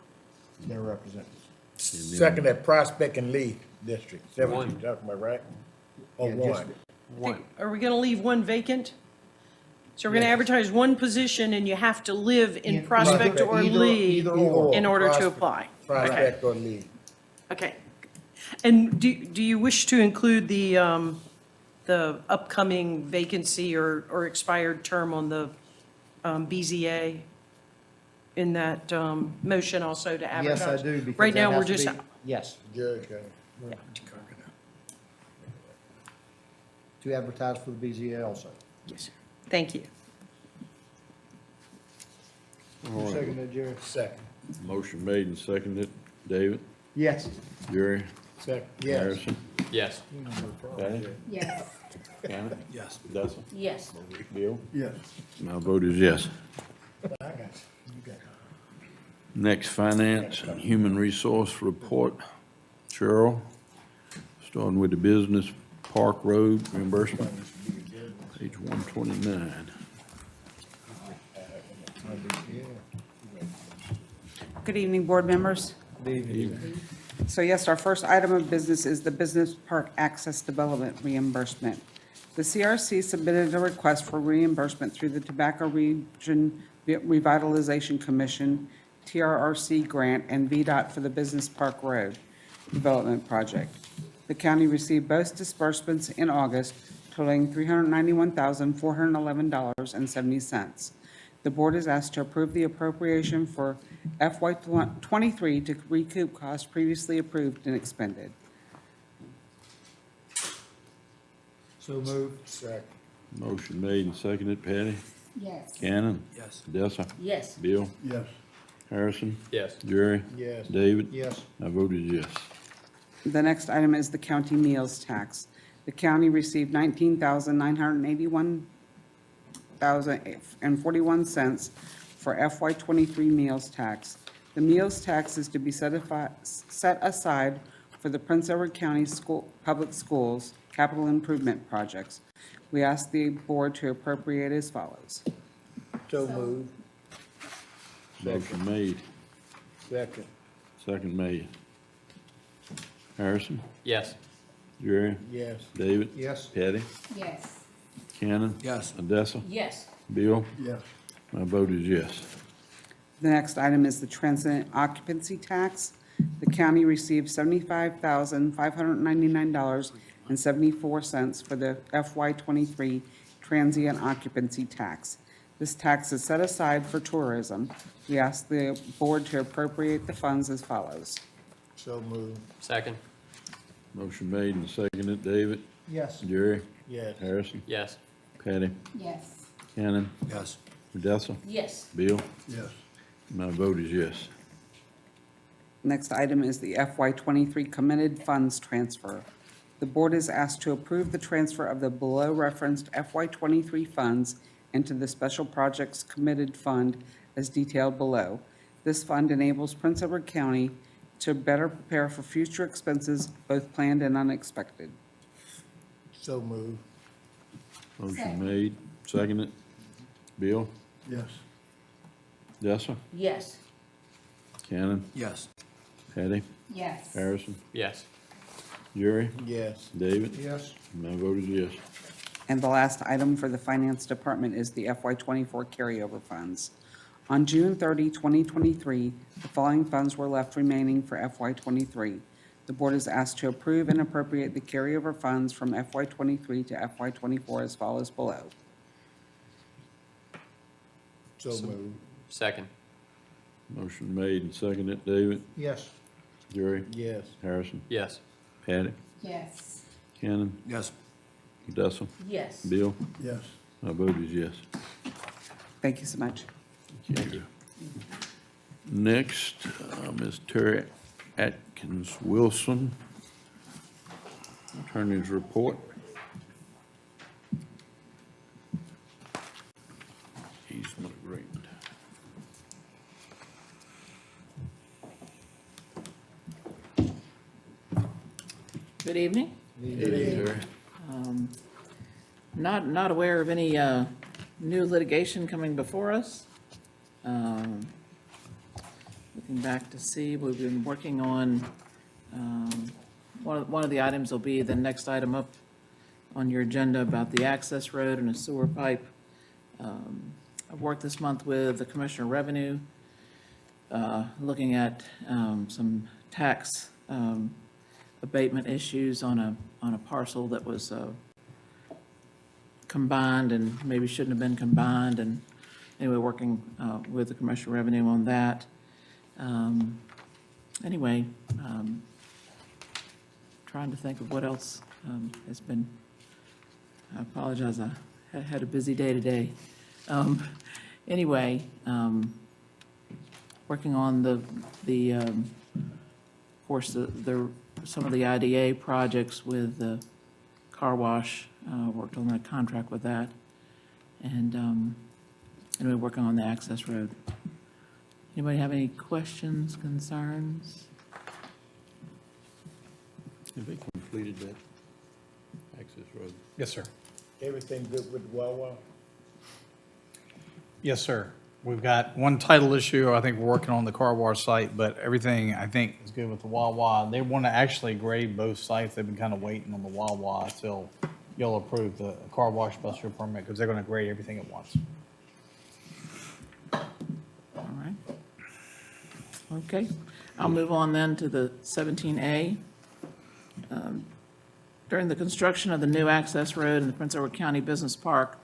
their representatives. Second, that Prospect and Lee district. Is that what One. you're talking about, right? Or Yeah, just- one? Are we going to leave one vacant? So we're going to advertise one position and you have to live in Prospect or Either- Lee either or. in order to Prospect. apply? Prospect or Lee. Okay. And do you wish to include the upcoming vacancy or expired term on the BZA in that motion also to advertise? Yes, I do, because Right that now, we're has to just, be- Yes, Judge, got it. to advertise for the BZA also. yes, thank you. All right. Second that, Jerry? Second. Motion made and seconded. David, Yes. Jerry, Second, yes. Harrison, Yes. Patty, Yes. Shannon? Yes. Dessa? Yes. Bill? Yes. My vote is yes. I got you. You got it. Next, Finance and Human Resource Report. Cheryl, starting with the Business Park Road reimbursement, page 129. Good evening, board members. So yes, our first item of business is the Business Park Access Development reimbursement. The CRC submitted a request for reimbursement through the Tobacco Region Revitalization Commission, TRRC grant, and VDOT for the Business Park Road Development Project. The county received both disbursements in August totaling $391,411.70. The board is asked to approve the appropriation for FY '23 to recoup costs previously approved and expended. So moved. Second. Motion made and seconded. Patty? Yes. Cannon? Yes. Dessa? Yes. Bill? Yes. Harrison? Yes. Jerry? Yes. David? Yes. My vote is yes. The next item is the county meals tax. The county received $19,981.41 for FY '23 meals tax. The meals tax is to be set aside for the Prince Edward County Public Schools capital improvement projects. We ask the board to appropriate as follows. So moved. Motion made, Second. second made. Harrison? Yes. Jerry? Yes. David? Yes. Patty? Yes. Cannon? Yes. Dessa? Yes. Bill? Yes. My vote is yes. The next item is the transient occupancy tax. The county received $75,599.74 for the FY '23 transient occupancy tax. This tax is set aside for tourism. We ask the board to appropriate the funds as follows. So moved. Second. Motion made and seconded. David? Yes. Jerry? Yes. Harrison? Yes. Patty? Yes. Cannon? Yes. Odessa? Yes. Bill? Yes. My vote is yes. Next item is the FY '23 committed funds transfer. The board is asked to approve the transfer of the below referenced FY '23 funds into the Special Projects Committed Fund as detailed below. This fund enables Prince Edward County to better prepare for future expenses, both planned and unexpected. So moved. Motion made, seconded. Bill? Yes. Odessa? Yes. Cannon? Yes. Patty? Yes. Harrison? Yes. Jerry? Yes. David? Yes. My vote is yes. And the last item for the Finance Department is the FY '24 carryover funds. On June 30, 2023, the following funds were left remaining for FY '23. The board is asked to approve and appropriate the carryover funds from FY '23 to FY '24 as follows below. So moved. Second. Motion made and seconded. David? Yes. Jerry? Yes. Harrison? Yes. Patty? Yes. Cannon? Yes. Odessa? Yes. Bill? Yes. My vote is yes. Thank you so much. Thank you. Next, Ms. Terry Atkins Wilson, Attorney's report. Easement agreement. Good evening. Terry. Not aware of any new litigation coming before us. Looking back to see, we've been working on, one of the items will be the next item up on your agenda about the access road and a sewer pipe. I've worked this month with the Commissioner of Revenue, looking at some tax abatement issues on a parcel that was combined and maybe shouldn't have been combined, and anyway, working with the Commissioner of Revenue on that. Anyway, trying to think of what else has been, I apologize, I had a busy day today. Anyway, working on of course, some of the IDA projects with the car wash, worked on that contract with that. And we're working on the access road. Anybody have any questions, concerns? Have they completed that access road? Yes, sir. Everything good with Wawa? Yes, sir. We've got one title issue, I think we're working on the car wash site, but everything, I think, is good with the Wawa. They want to actually grade both sites. They've been kind of waiting on the Wawa till you'll approve the car wash special permit, because they're going to grade everything at once. All right. Okay, I'll move on then to the 17A. During the construction of the new access road in the Prince Edward County Business Park,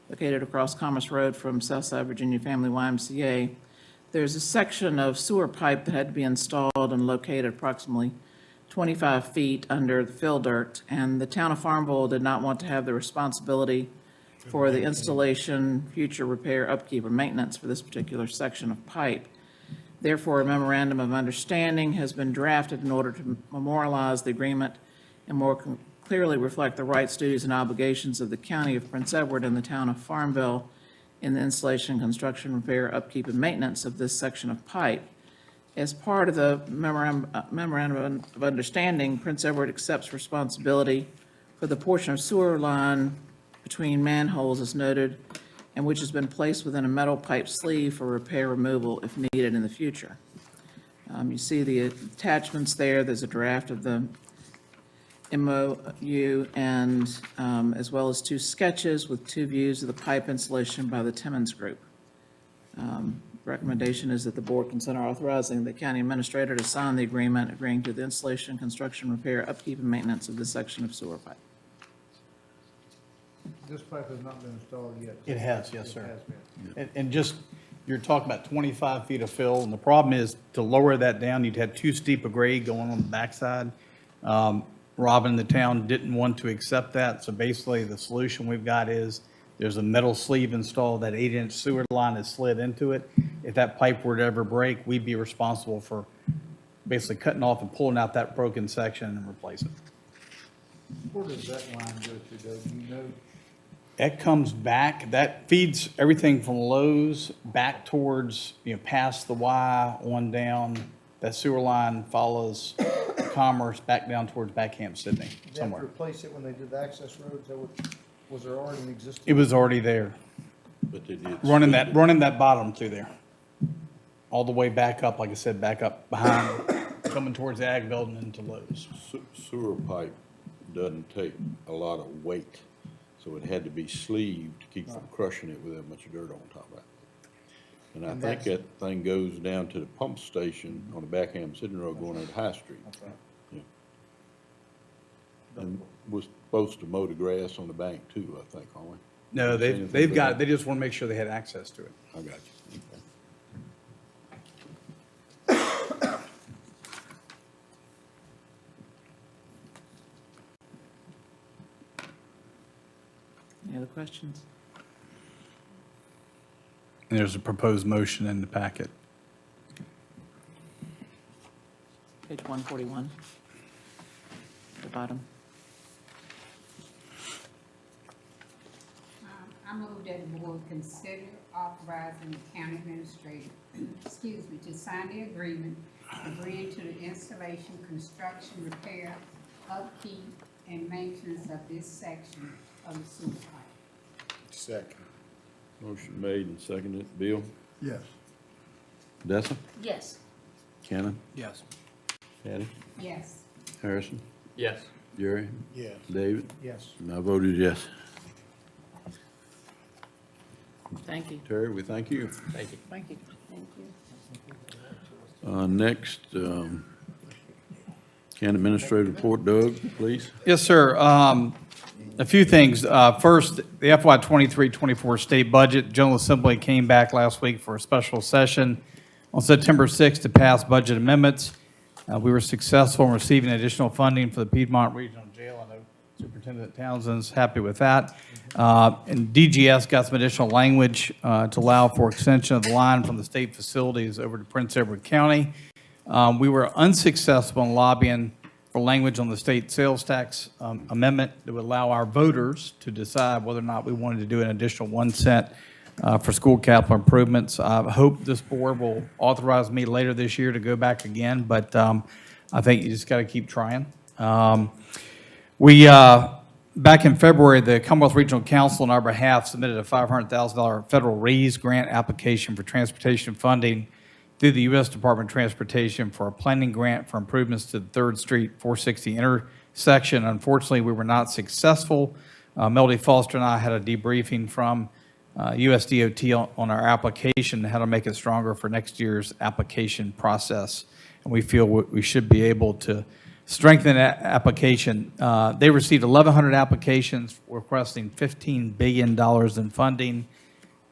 located across Commerce Road from Southside Virginia Family YMCA, there's a section of sewer pipe that had to be installed and located approximately 25 feet under the fill dirt, and the town of Farmville did not want to have the responsibility for the installation, future repair, upkeep, or maintenance for this particular section of pipe. Therefore, a memorandum of understanding has been drafted in order to memorialize the agreement and more clearly reflect the rights, duties, and obligations of the County of Prince Edward and the town of Farmville in the installation, construction, repair, upkeep, and maintenance of this section of pipe. As part of the memorandum of understanding, Prince Edward accepts responsibility for the portion of sewer line between manholes as noted, and which has been placed within a metal pipe sleeve for repair removal if needed in the future. You see the attachments there. There's a draft of the MOU and as well as 2 sketches with 2 views of the pipe installation by the Timmons Group. recommendation is that the board consider authorizing the county administrator to sign the agreement agreeing to the installation, construction, repair, upkeep, and maintenance of this section of sewer pipe. This pipe has not been installed yet. It has, yes, sir. It has been. And just, you're talking about 25 feet of fill, and the problem is, to lower that down, you'd have too steep a grade going on the backside. Robin, the town didn't want to accept that, so basically, the solution we've got is, there's a metal sleeve installed, that 8-inch sewer line is slid into it. If that pipe were to ever break, we'd be responsible for basically cutting off and pulling out that broken section and replace it. Where does that line go to, Doug? Do you know? It comes back, that feeds everything from Lowe's back towards, past the Y on down. That sewer line follows Commerce back down towards Backham, Sydney, Did they have to somewhere. replace it when they did the access roads? Was there already an existing? It was already there, But they did. running that bottom through there. All the way back up, like I said, back up behind, coming towards the ag building into Lowe's. Sewer pipe doesn't take a lot of weight, so it had to be sleeved to keep from crushing it with that much dirt on top of it. And I think that thing goes down to the pump station on the Backham Sydney Road going into High Street. Okay. Yeah. And we're supposed to mow the grass on the bank too, I think, aren't we? No, they've got it, they just want to make sure they had access to it. I got you. Okay. Any other questions? And there's a proposed motion in the packet. Page 141, the bottom. I move that the board consider authorizing the county administrator, to sign the agreement agreeing to the installation, construction, repair, upkeep, and maintenance of this section of the sewer pipe. Second. Motion made and seconded. Bill? Yes. Dessa? Yes. Cannon? Yes. Patty? Yes. Harrison? Yes. Jerry? Yes. David? Yes. And I voted yes. Thank you. Terry, we thank you. Thank you. Thank you. Thank you. Next, County Administrative Report, Doug, please. Yes, sir. A few things. First, the FY 23-24 state budget, General Assembly came back last week for a special session on September 6th to pass budget amendments. We were successful in receiving additional funding for the Piedmont Regional Jail. I know Superintendent Townsend's happy with that. And DGS got some additional language to allow for extension of the line from the state facilities over to Prince Edward County. We were unsuccessful in lobbying for language on the state sales tax amendment that would allow our voters to decide whether or not we wanted to do an additional 1 cent for school capital improvements. I hope this board will authorize me later this year to go back again, but I think you just got to keep trying. Back in February, the Commonwealth Regional Council on our behalf submitted a $500,000 federal REAS grant application for transportation funding through the U.S. Department of Transportation for a planning grant for improvements to the 3rd Street 460 intersection. Unfortunately, we were not successful. Melody Foster and I had a debriefing from USDOT on our application and how to make it stronger for next year's application process. And we feel we should be able to strengthen that application. They received 1,100 applications requesting $15 billion in funding,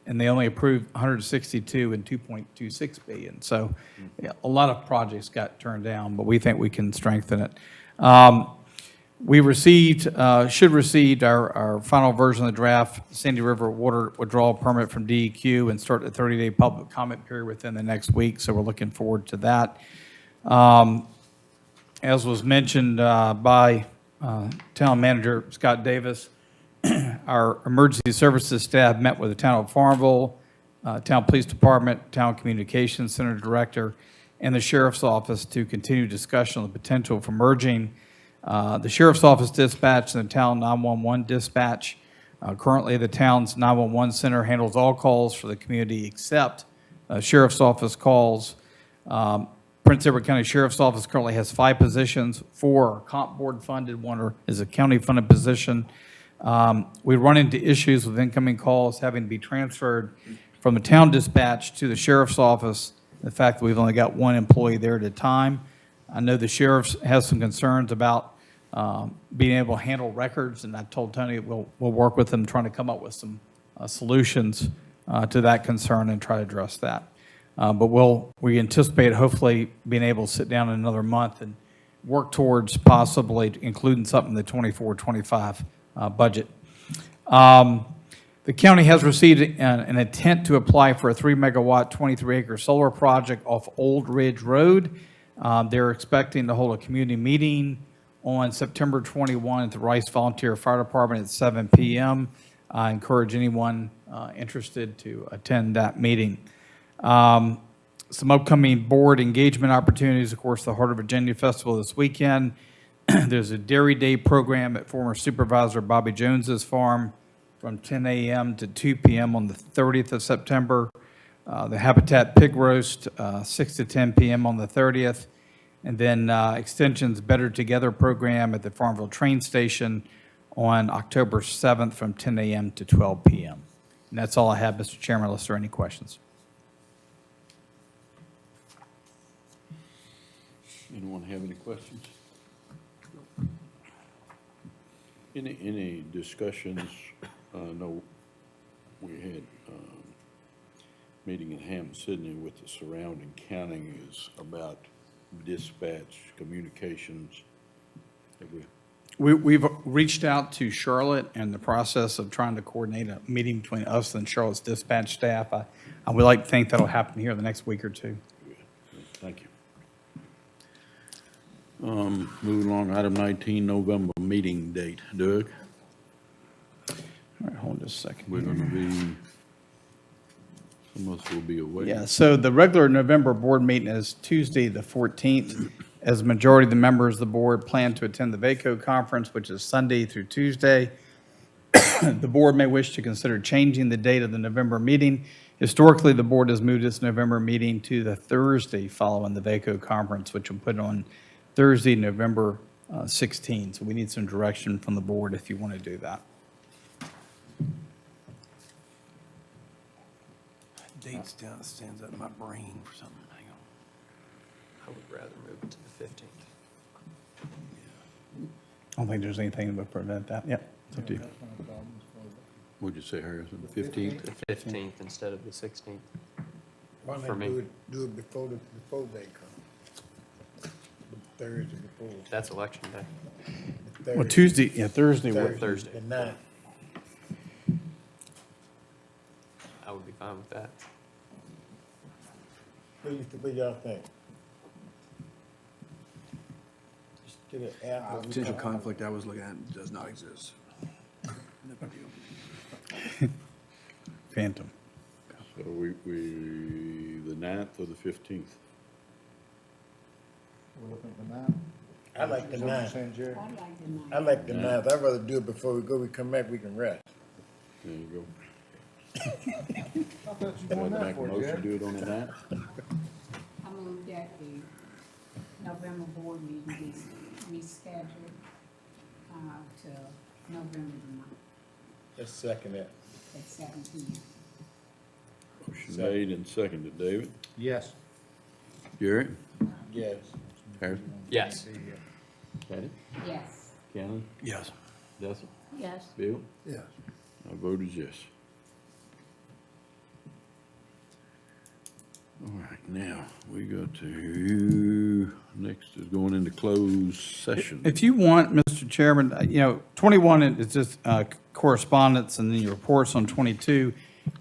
and they only approved 162 and $2.26 billion. So yeah, a lot of projects got turned down, but we think we can strengthen it. We should receive our final version of the draft Sandy River water withdrawal permit from DEQ and start the 30-day public comment period within the next week, so we're looking forward to that. As was mentioned by Town Manager Scott Davis, our emergency services staff met with the Town of Farmville, Town Police Department, Town Communications Center Director, and the Sheriff's Office to continue discussion on the potential for merging the Sheriff's Office dispatch and the Town 911 dispatch. Currently, the town's 911 center handles all calls for the community except Sheriff's Office calls. Prince Edward County Sheriff's Office currently has 5 positions, 4 are comp board funded, 1 is a county funded position. We run into issues with incoming calls having to be transferred from the town dispatch to the sheriff's office, the fact that we've only got one employee there at a time. I know the sheriff has some concerns about being able to handle records, and I told Tony we'll work with them trying to come up with some solutions to that concern and try to address that. But we anticipate hopefully being able to sit down in another month and work towards possibly including something in the 24-25 budget. The county has received an intent to apply for a 3-megawatt, 23-acre solar project off Old Ridge Road. They're expecting to hold a community meeting on September 21 at the Rice Volunteer Fire Department at 7 p.m. I encourage anyone interested to attend that meeting. Some upcoming board engagement opportunities, of course, the Heart of Virginia Festival this weekend. There's a Dairy Day program at former Supervisor Bobby Jones's farm from 10 a.m. to 2 p.m. on the 30th of September. The Habitat Pig Roast, 6 to 10 p.m. on the 30th. And then Extension's Better Together program at the Farmville train station on October 7th from 10 a.m. to 12 p.m. And that's all I have, Mr. Chairman, unless there are any questions. Anyone have any questions? Any discussions? No, we had meeting in Hampton, Sydney with the surrounding county is about dispatch communications. Have we? We've reached out to Charlotte and the process of trying to coordinate a meeting between us and Charlotte's dispatch staff. I would like to think that'll happen here in the next week or two. Thank you. Moving along, item 19, November meeting date. Doug? All right, hold just a second. We're going to be, some of us will be away. Yeah, so the regular November board meeting is Tuesday, the 14th. As a majority of the members of the board plan to attend the VACO conference, which is Sunday through Tuesday. The board may wish to consider changing the date of the November meeting. Historically, the board has moved its November meeting to the Thursday following the VACO conference, which will put on Thursday, November 16. So we need some direction from the board if you want to do that. Date stands up in my brain for something. Hang on. I would rather move it to the 15th. I don't think there's anything that would prevent that. Yep, it's up to you. What'd you say, Harrison, the 15th? The 15th instead of the 16th. Why For not me. do it before they come? Thursday before. That's election day. Well, Tuesday, yeah, Thursday. Thursday. The 9th. I would be fine with that. What y'all think? Just get it after. we Potential come. conflict I was looking at does not exist. No big deal. Phantom. So the 9th or the 15th? We're looking at the 9th. I like the Is that what you're 9th. saying, Jerry? I like the night. I like the 9th. I'd rather do it before we go. We come back, we can rest. There you go. I thought you I'd were like doing to that make a for, motion, Jerry. do it on the 9th. I moved that the November board meeting be rescheduled, to November the 9th Let's second that. at 7 p.m. Motion made and seconded. David? Yes. Jerry? Yes. Harrison? Yes. Patty? Yes. Cannon? Yes. Dessa? Yes. Bill? Yes. My vote is yes. All right, now, we go to, next is going into closed session. If you want, Mr. Chairman, 21 is just correspondence and then your reports on 22.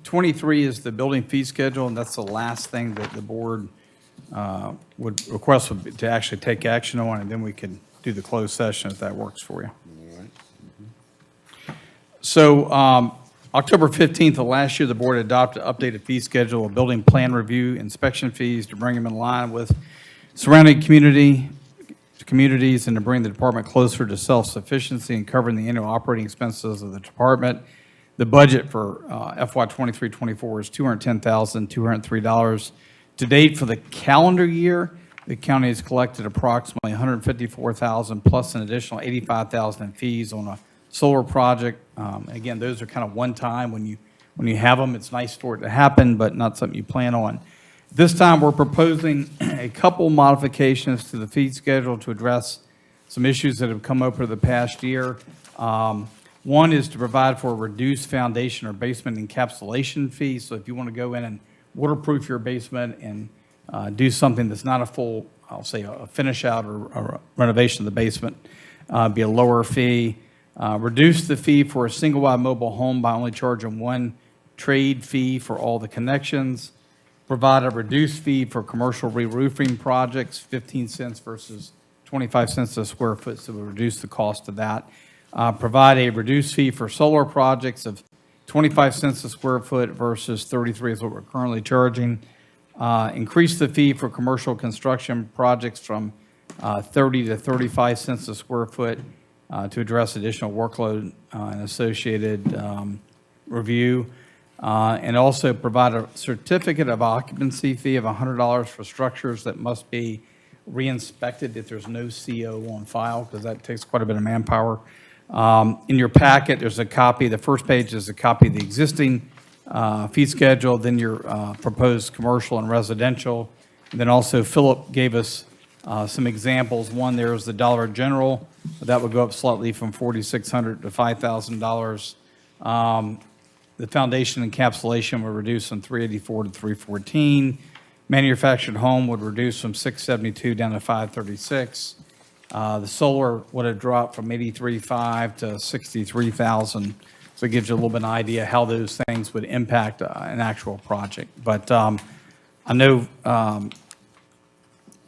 23 is the building fee schedule, and that's the last thing that the board would request would be to actually take action on, and then we can do the closed session if that works for you. All right. So October 15th of last year, the board adopted an updated fee schedule, a building plan review, inspection fees to bring them in line with surrounding communities and to bring the department closer to self-sufficiency and covering the annual operating expenses of the department. The budget for FY 23-24 is $210,203. To date, for the calendar year, the county has collected approximately $154,000 plus an additional $85,000 in fees on a solar project. Again, those are kind of one time when when you have them, it's nice for it to happen, but not something you plan on. This time, we're proposing a couple modifications to the fee schedule to address some issues that have come up over the past year. One is to provide for a reduced foundation or basement encapsulation fee. So if you want to go in and waterproof your basement and do something that's not a full, I'll say, a finish out or a renovation of the basement, be a lower fee. Reduce the fee for a single-wide mobile home by only charging one trade fee for all the connections. Provide a reduced fee for commercial re-roofing projects, 15 cents versus 25 cents a square foot, so we'll reduce the cost of that. Provide a reduced fee for solar projects of 25 cents a square foot versus 33 is what we're currently charging. Increase the fee for commercial construction projects from 30 to 35 cents a square foot to address additional workload and associated review. And also provide a certificate of occupancy fee of $100 for structures that must be re-inspected if there's no CO on file, because that takes quite a bit of manpower. In your packet, there's a copy. The first page is a copy of the existing fee schedule, then your proposed commercial and residential. And then also Philip gave us some examples. One, there is the Dollar General. That would go up slightly from $4,600 to $5,000. The foundation encapsulation would reduce from $384 to $314. Manufactured home would reduce from $672 down to $536. The solar would have dropped from $83,500 to $63,000. So it gives you a little bit of an idea how those things would impact an actual project. But I know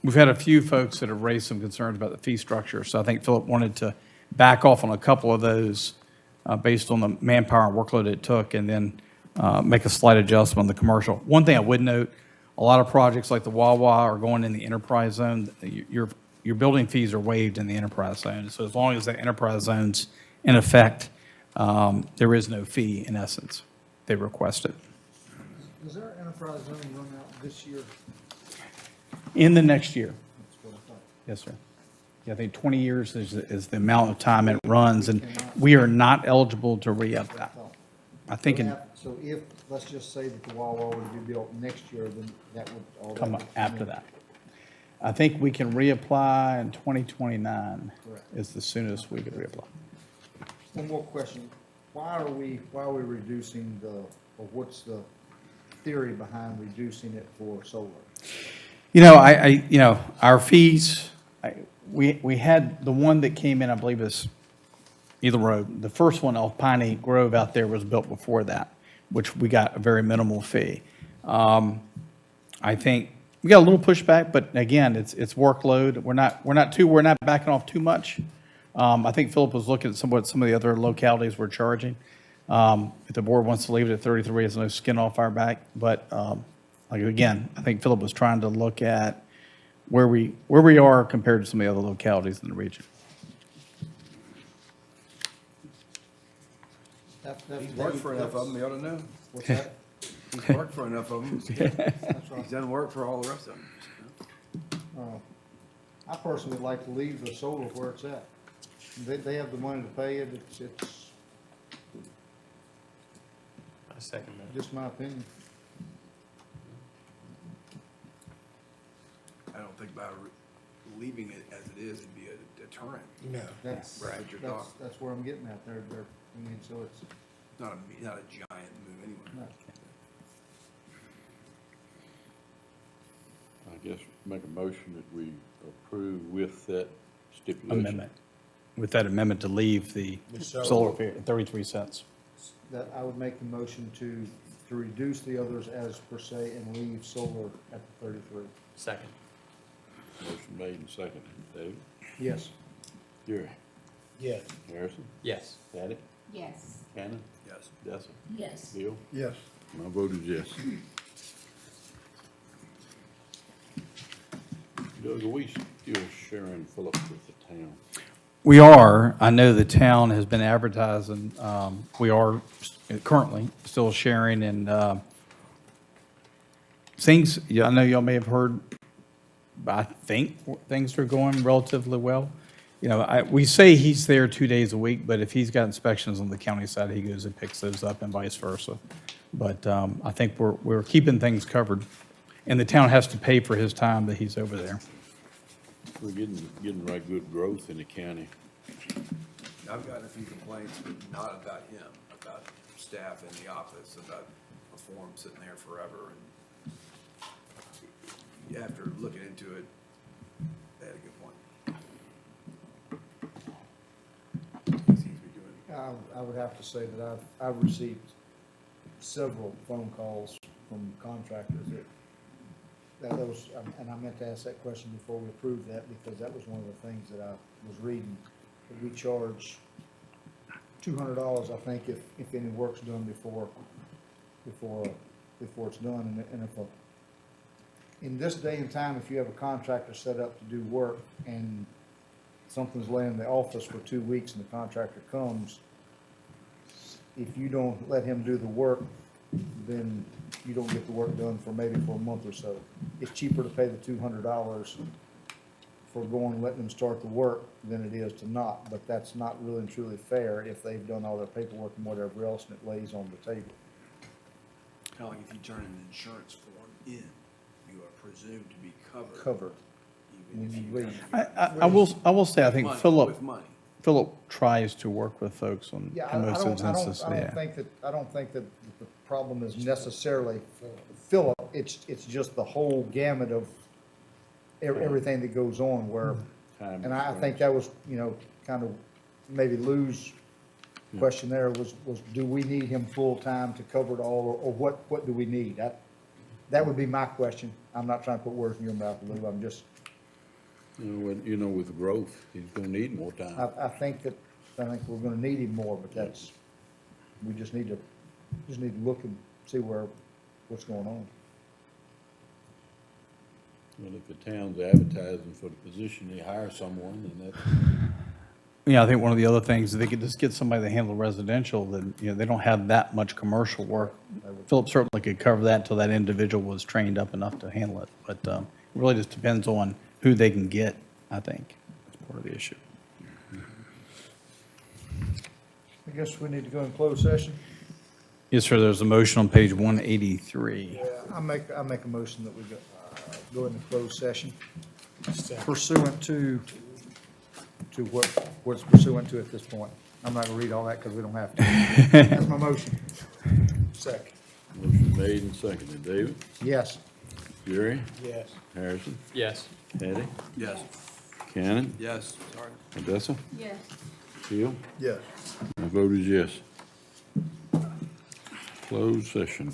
we've had a few folks that have raised some concerns about the fee structure. So I think Philip wanted to back off on a couple of those based on the manpower and workload it took, and then make a slight adjustment on the commercial. One thing I would note, a lot of projects like the Wawa are going in the enterprise zone. Your building fees are waived in the enterprise zone. So as long as that enterprise zone's in effect, there is no fee in essence. They request it. Does our enterprise zone run out this year? In the next year. That's what I thought. Yes, sir. Yeah, I think 20 years is the amount of time it runs, and we are not eligible to re-up that. I think So if, let's just say that the Wawa were to be built next year, then that would all. come up after that. I think we can reapply in 2029 Correct. is the soonest we could reapply. One more question. Why are we reducing or what's the theory behind reducing it for solar? You know, our fees, we had the one that came in, I believe is either road. The first one off Piney Grove out there was built before that, which we got a very minimal fee. I think we got a little pushback, but again, it's workload. We're not backing off too much. I think Philip was looking at some of the other localities we're charging. If the board wants to leave it at 33, there's no skin off our back. But again, I think Philip was trying to look at where we are compared to some of the other localities in the region. He's worked for enough of them, you ought to know. What's that? He's worked for enough of them. He's done work for all the rest of them. I personally would like to leave the solar where it's at. They have the money to pay it. It's I second that. just my opinion. I don't think by leaving it as it is, it'd be a deterrent. No. That's where I'm getting at. So it's. Not a giant move anyway. No. I guess make a motion that we approve with that stipulation. Amendment. With that amendment to leave the solar fee at 33 cents. That I would make the motion to reduce the others as per se and leave solar at the 33. Second. Motion made and seconded. David? Yes. Gary? Yes. Harrison? Yes. Patty? Yes. Shannon? Yes. Dessa? Yes. Bill? Yes. My vote is yes. Doug, are we still sharing Philip with the town? We are. I know the town has been advertising. We are currently still sharing, and things, I know y'all may have heard, but I think things are going relatively well. You know, we say he's there 2 days a week, but if he's got inspections on the county side, he goes and picks those up and vice versa. But I think we're keeping things covered, and the town has to pay for his time that he's over there. We're getting right good growth in the county. I've gotten a few complaints, but not about him, about staff in the office, about a form sitting there forever. And after looking into it, they had a good point. He seems to be doing I would have to say that I've received several phone calls from contractors that those, and I meant to ask that question before we approved that, because that was one of the things that I was reading. That we charge $200, I think, if any work's done before it's done. And if in this day and time, if you have a contractor set up to do work and something's laying in the office for 2 weeks and the contractor comes, if you don't let him do the work, then you don't get the work done for maybe for a month or so. It's cheaper to pay the $200 for going and letting them start the work than it is to not, but that's not really and truly fair if they've done all their paperwork and whatever else and it lays on the table. kind of like if you turn an insurance form in, you are presumed to be covered. Covered. Even if you leave. I will say, I think With Philip money. tries to work with folks on Yeah, in most of those instances, I yeah. don't think that the problem is necessarily Philip, it's just the whole gamut of everything that goes on where, and I think that was, kind of maybe Lou's question there was do we need him full-time to cover it all, or what do we need? That would be my question. I'm not trying to put words in your mouth, Lou, I'm just, With growth, he's gonna need more time. I think we're gonna need him more, but we just need to look and see what's going on. Well, if the town's advertising for the position, they hire someone, and that's. Yeah, I think one of the other things, if they could just get somebody to handle residential, then, they don't have that much commercial work. Philip certainly could cover that until that individual was trained up enough to handle it, but it really just depends on who they can get, I think. That's part of the issue. I guess we need to go in closed session. Yes, sir, there's a motion on page 183. I make a motion that we go into closed session pursuant to what's pursuant to at this point. I'm not gonna read all that because we don't have to. That's my motion. Second. Motion made and seconded. David? Yes. Jerry? Yes. Harrison? Yes. Eddie? Yes. Cannon? Yes, sorry. Odessa? Yes. Keel? Yes. My vote is yes. Closed session.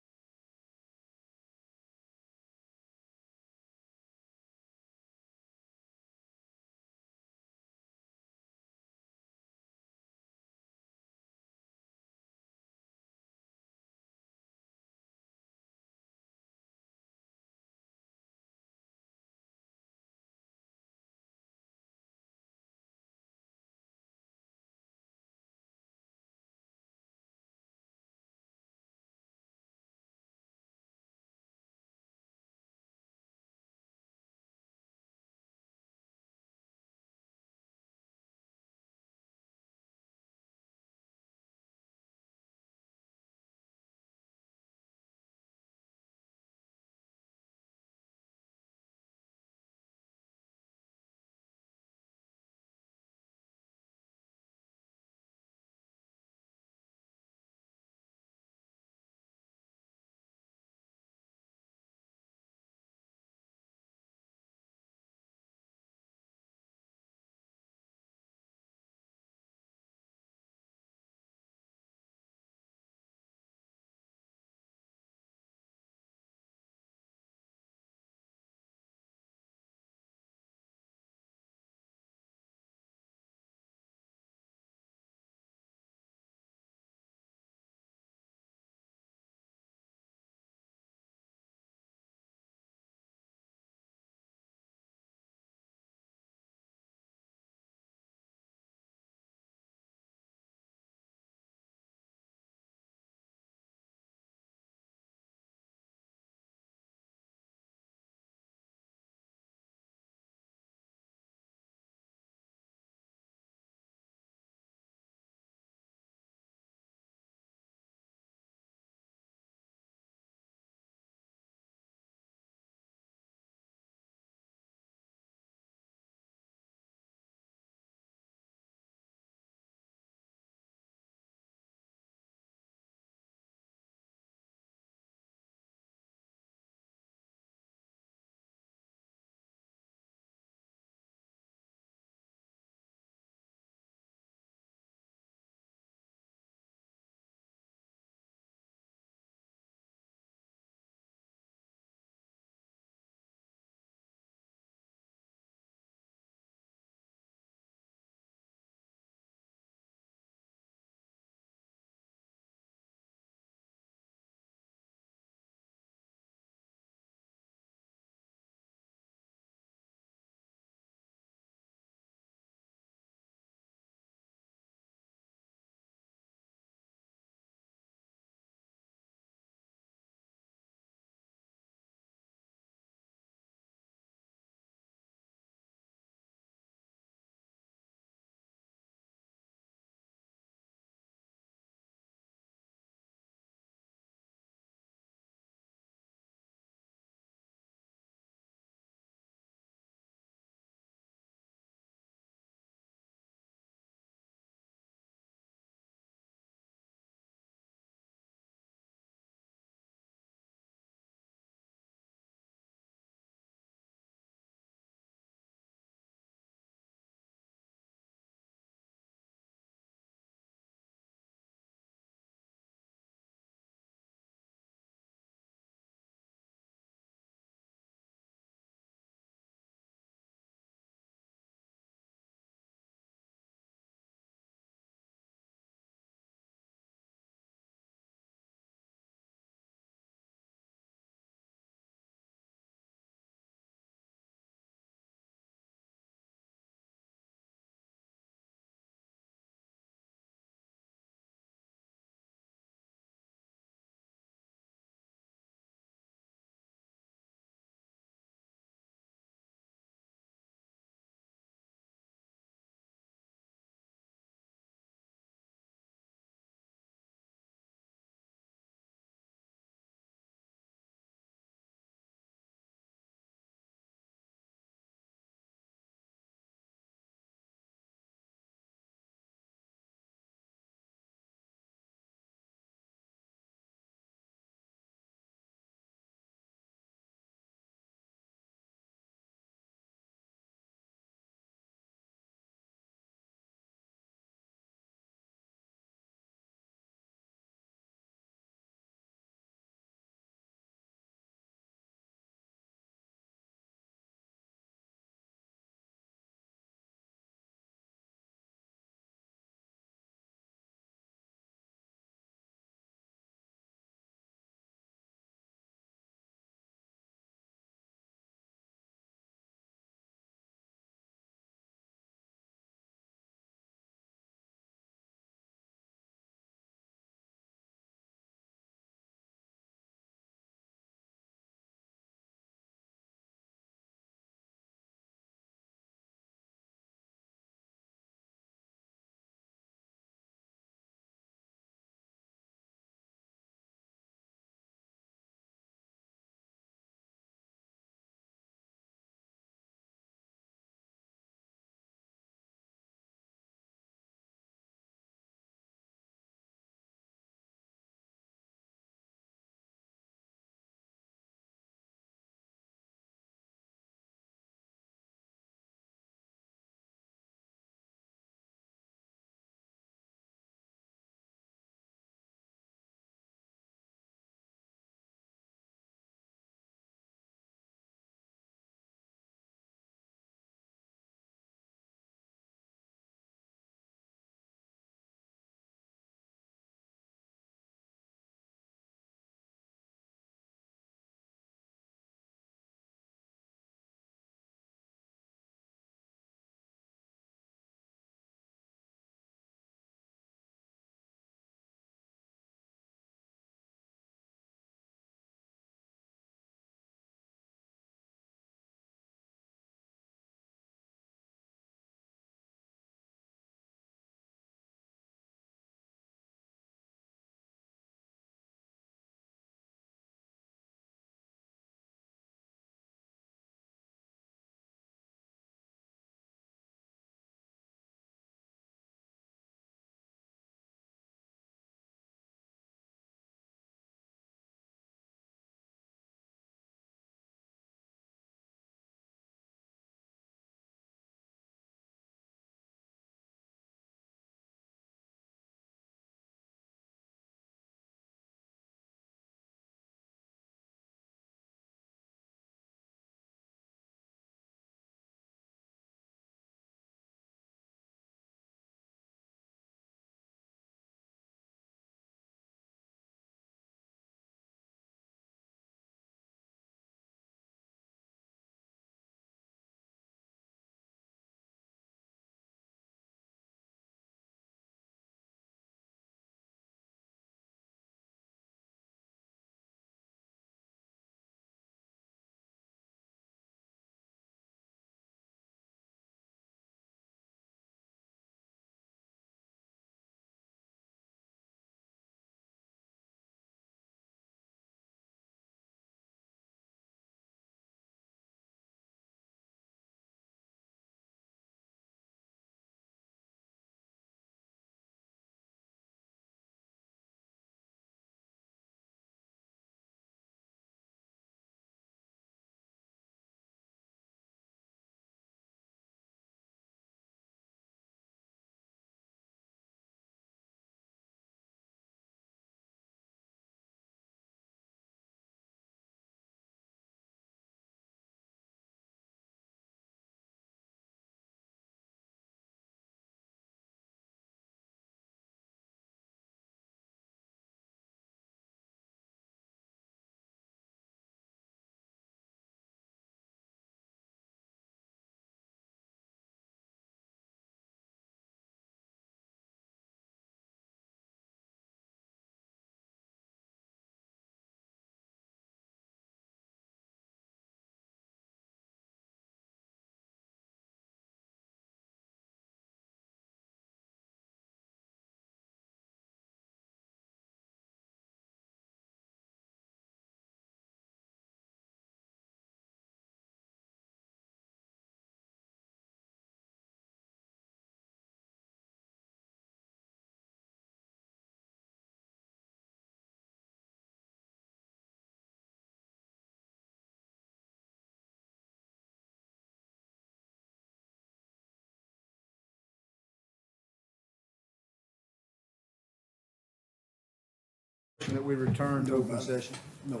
motion that we return to open session? No,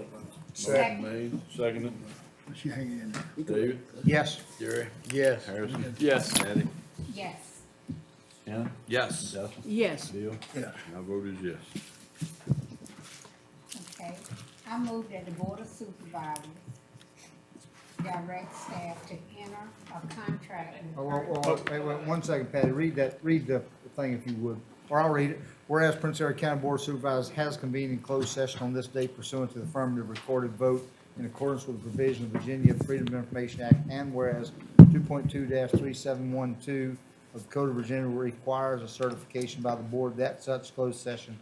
Motion made, seconded. she hanging in there. David? Yes. Jerry? Yes. Harrison? Yes. Patty? Yes. Ken? Yes. Justin? Yes. Bill? Yeah. My vote is yes. Okay. I move that the Board of Supervisors direct staff to enter a contract with Wait, 1 second, Patty, read the thing if you would, or I'll read it. Whereas Prince Edward County Board of Supervisors has convened in closed session on this date pursuant to the affirmative recorded vote in accordance with the provision of Virginia Freedom of Information Act, and whereas 2.2-3712 of the Code of Virginia requires a certification by the board that such closed session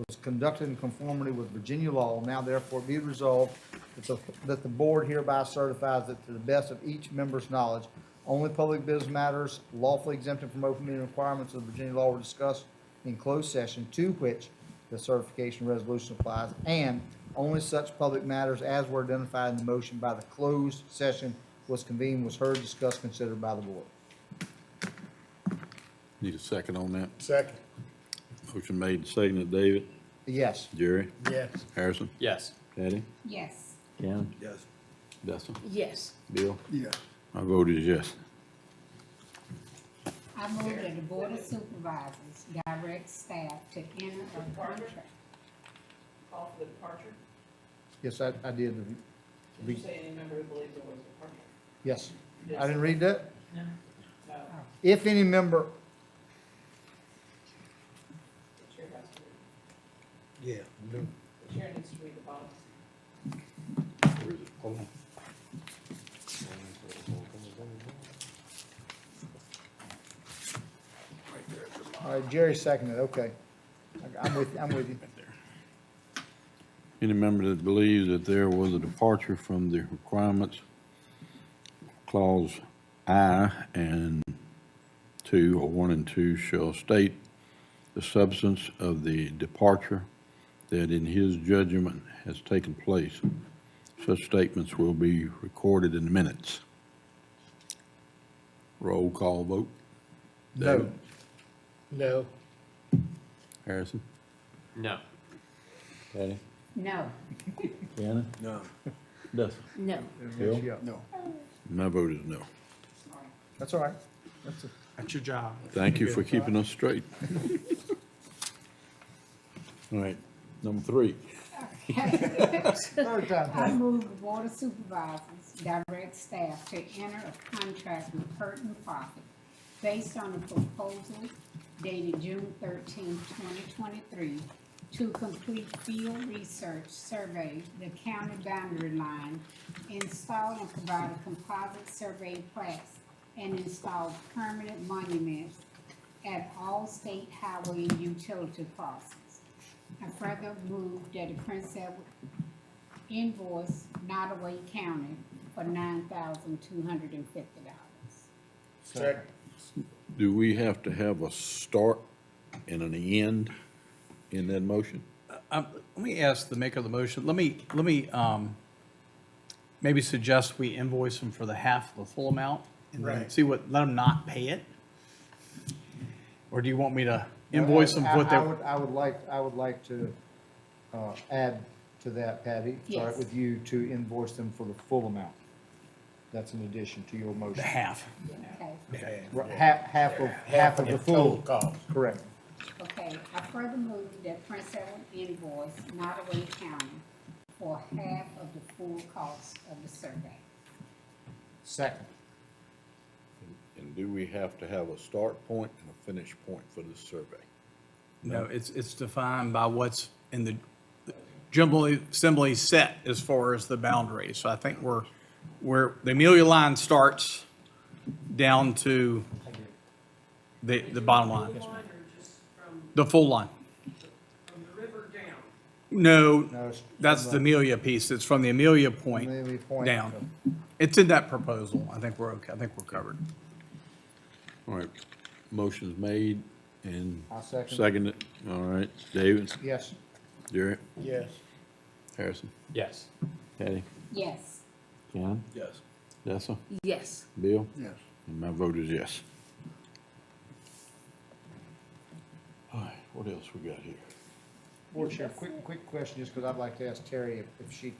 was conducted in conformity with Virginia law, now therefore be resolved that the board hereby certifies that to the best of each member's knowledge, only public business matters lawfully exempted from open meeting requirements of Virginia law were discussed in closed session, to which the certification resolution applies, and only such public matters as were identified in the motion by the closed session was convened, was heard, discussed, considered by the board. Need a second on that? Second. Motion made, seconded. David? Yes. Jerry? Yes. Harrison? Yes. Patty? yes. Ken? Yes. Justin? Yes. Bill? Yes. My vote is yes. I move that the Board of Supervisors direct staff to enter a contract. Call for the departure? Yes, I did. Did you say any member who believes there was a departure? Yes. I didn't read that? No. No. If any member, The chair has to read. Yeah. The chair needs to read the bottom. Where is it? Hold on. all right, Jerry seconded, okay. I'm with you. Any member that believes that there was a departure from the requirements, clause I and 2, or 1 and 2, shall state the substance of the departure that in his judgment has taken place. Such statements will be recorded in the minutes. Roll call vote. No. David? No. Harrison? No. Patty? No. Deanna? No. Dustin? No. Bill? No. My vote is no. That's all right. That's your job. Thank you for keeping us straight. All right, number 3. Third time, I Patty. move the Board of Supervisors direct staff to enter a contract with Curtin Profit based on a proposal dated June 13, 2023, to complete field research survey the county boundary line, install and provide a composite survey plats, and install permanent monuments at all state highway and utility crossings. I further move that the Prince Edward invoice Nottaway County for $9,250. Second. Do we have to have a start and an end in that motion? Let me ask the maker of the motion, let me maybe suggest we invoice them for the half of the full amount, and then Right. let them not pay it? Or do you want me to invoice them for what I they're? would like to add to that, Patty, start Yes. with you to invoice them for the full amount. That's in addition to your motion. The half. Okay, Right, half of the full. Total cost. Correct. okay. I further move that Prince Edward invoice Nottaway County for half of the full cost of the survey. Second. And do we have to have a start point and a finish point for this survey? No, it's defined by what's in the generally assembly set as far as the boundaries. So I think where the Amelia line starts down to the bottom line. The full line. From the river down. No, No, it's that's from the Amelia piece. It's from the Amelia point Amelia Point down. It's in that proposal. I think we're okay. I think we're covered. All right, motion's made and I'll second. seconded. All right, David? Yes. Jerry? Yes. Harrison? Yes. Patty? Yes. Ken? Yes. Dessa? Yes. Bill? Yes. And my vote is yes. All right, what else we got here? Board Chair, quick question, just because I'd like to ask Terry if she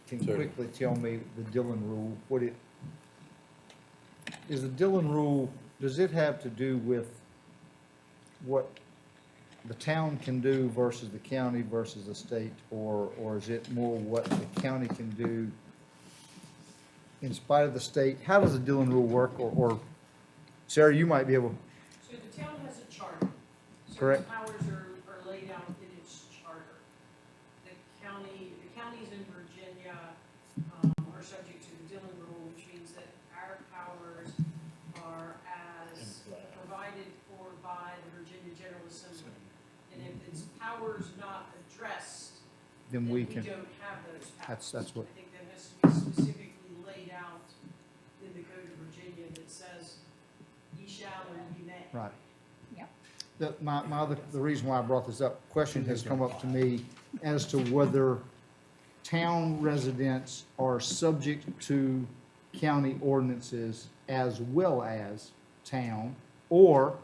can Sure. quickly tell me the Dillon rule, is the Dillon rule, does it have to do with what the town can do versus the county versus the state, or is it more what the county can do in spite of the state? How does the Dillon rule work, or Sarah, you might be able, So the town has a charter. Correct. Certain powers are laid out in its charter. The counties in Virginia are subject to the Dillon rule, which means that our powers are as provided for by the Virginia General Assembly. And if its powers not addressed, then we can, don't have those powers. that's what, I think that has to be specifically laid out in the Code of Virginia that says, ye shall or ye may. right. Yep. The reason why I brought this up, question has come up to me as to whether town residents are subject to county ordinances as well as town, or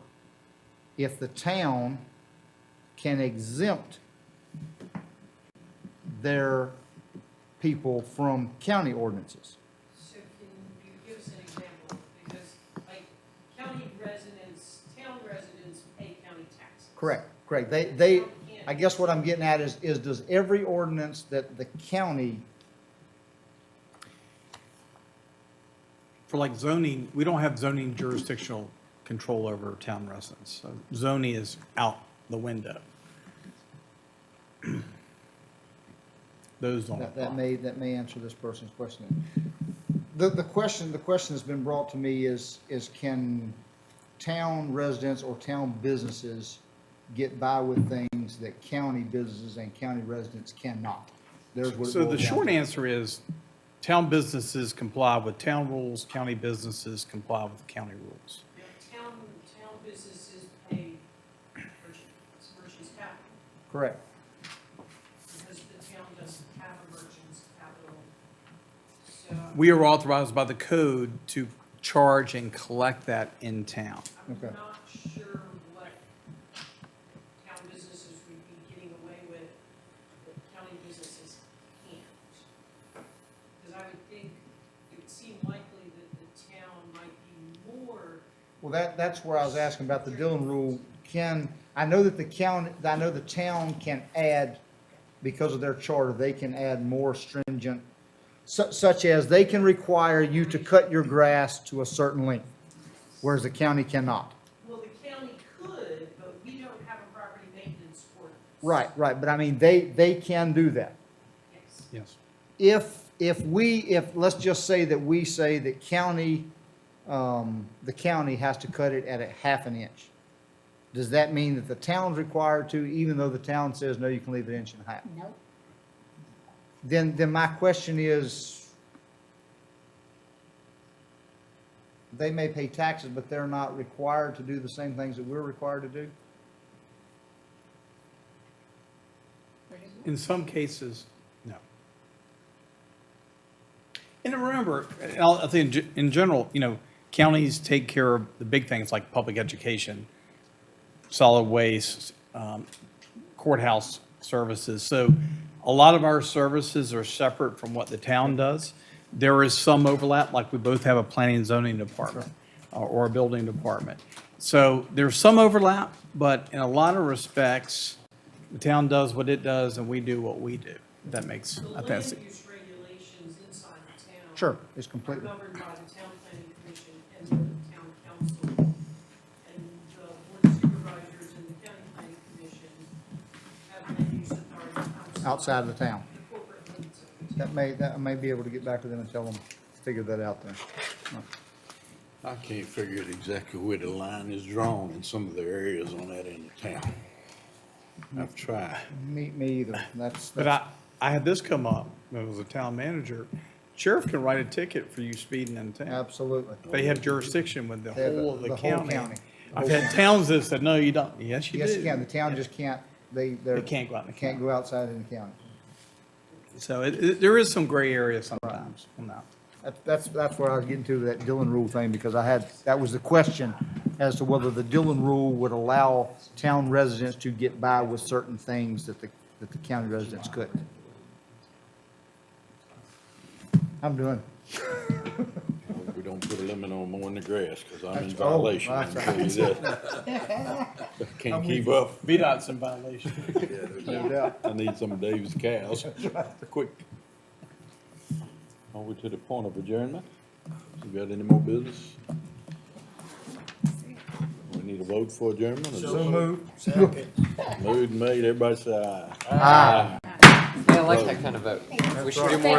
if the town can exempt their people from county ordinances. So can you give us an example? Because like county residents, town residents pay county taxes. Correct. They, I guess what I'm getting at is does every ordinance that the county, For like zoning, we don't have zoning jurisdictional control over town residents. So zoning is out the window. Those don't that apply. may answer this person's question. The question that's been brought to me is can town residents or town businesses get by with things that county businesses and county residents cannot? There's what it So the boils down short to. answer is, town businesses comply with town rules, county businesses comply with county rules. Now, town businesses pay merchants capital, Correct. because the town doesn't have a merchant's capital. So We are authorized by the code to charge and collect that in town. I'm Okay. not sure what town businesses would be getting away with that county businesses can't. Because I would think, it would seem likely that the town might be more. Well, that's where I was asking about the Dillon rule. I know that the town can add, because of their charter, they can add more stringent, such as they can require you to cut your grass to a certain length, whereas the county cannot. Well, the county could, but we don't have a property maintenance ordinance. Right, but I mean, they can do that. Yes. Yes. If let's just say that we say that the county has to cut it at a half an inch, does that mean that the town's required to, even though the town says, no, you can leave it inch and a half? Nope. Then my question is, they may pay taxes, but they're not required to do the same things that we're required to do? In some cases, no. And remember, I think in general, counties take care of the big things like public education, solid waste, courthouse services. So a lot of our services are separate from what the town does. There is some overlap, like we both have a planning and zoning department or a building department. So there's some overlap, but in a lot of respects, the town does what it does and we do what we do. If that makes, The I land think, use regulations inside the town. Sure, it's Are completely, governed by the town planning commission and the town council. And the board of supervisors and the county planning commission have land use authority outside of the town. the corporate limits of the town. That may be able to get back to them and tell them, figure that out then. I can't figure out exactly where the line is drawn in some of the areas on that end of town. I've tried. Me either. but I had this come up, when I was a town manager. Sheriff can write a ticket for you speeding in town. Absolutely. They have jurisdiction with the They have whole of the the whole county. county. I've had towns that said, no, you don't. Yes, you do. Yes, you can. The town just can't, they can't go out in the can't county. go outside in the county. So there is some gray area sometimes on that. That's where I was getting to that Dillon rule thing, because that was the question as to whether the Dillon rule would allow town residents to get by with certain things that the that the county residents couldn't. I'm doing. We don't put a limit on mowing the grass, because I'm in That's- oh, violation. I that's can tell you that. Can't keep up. VDOT's in violation. No doubt. I need some of Dave's cows, quick. Over to the point of adjournment. You got any more business? We need a vote for adjournment? So moved. Moved and made, everybody say aye. Aye. Yeah, I like that kind of vote. We should do more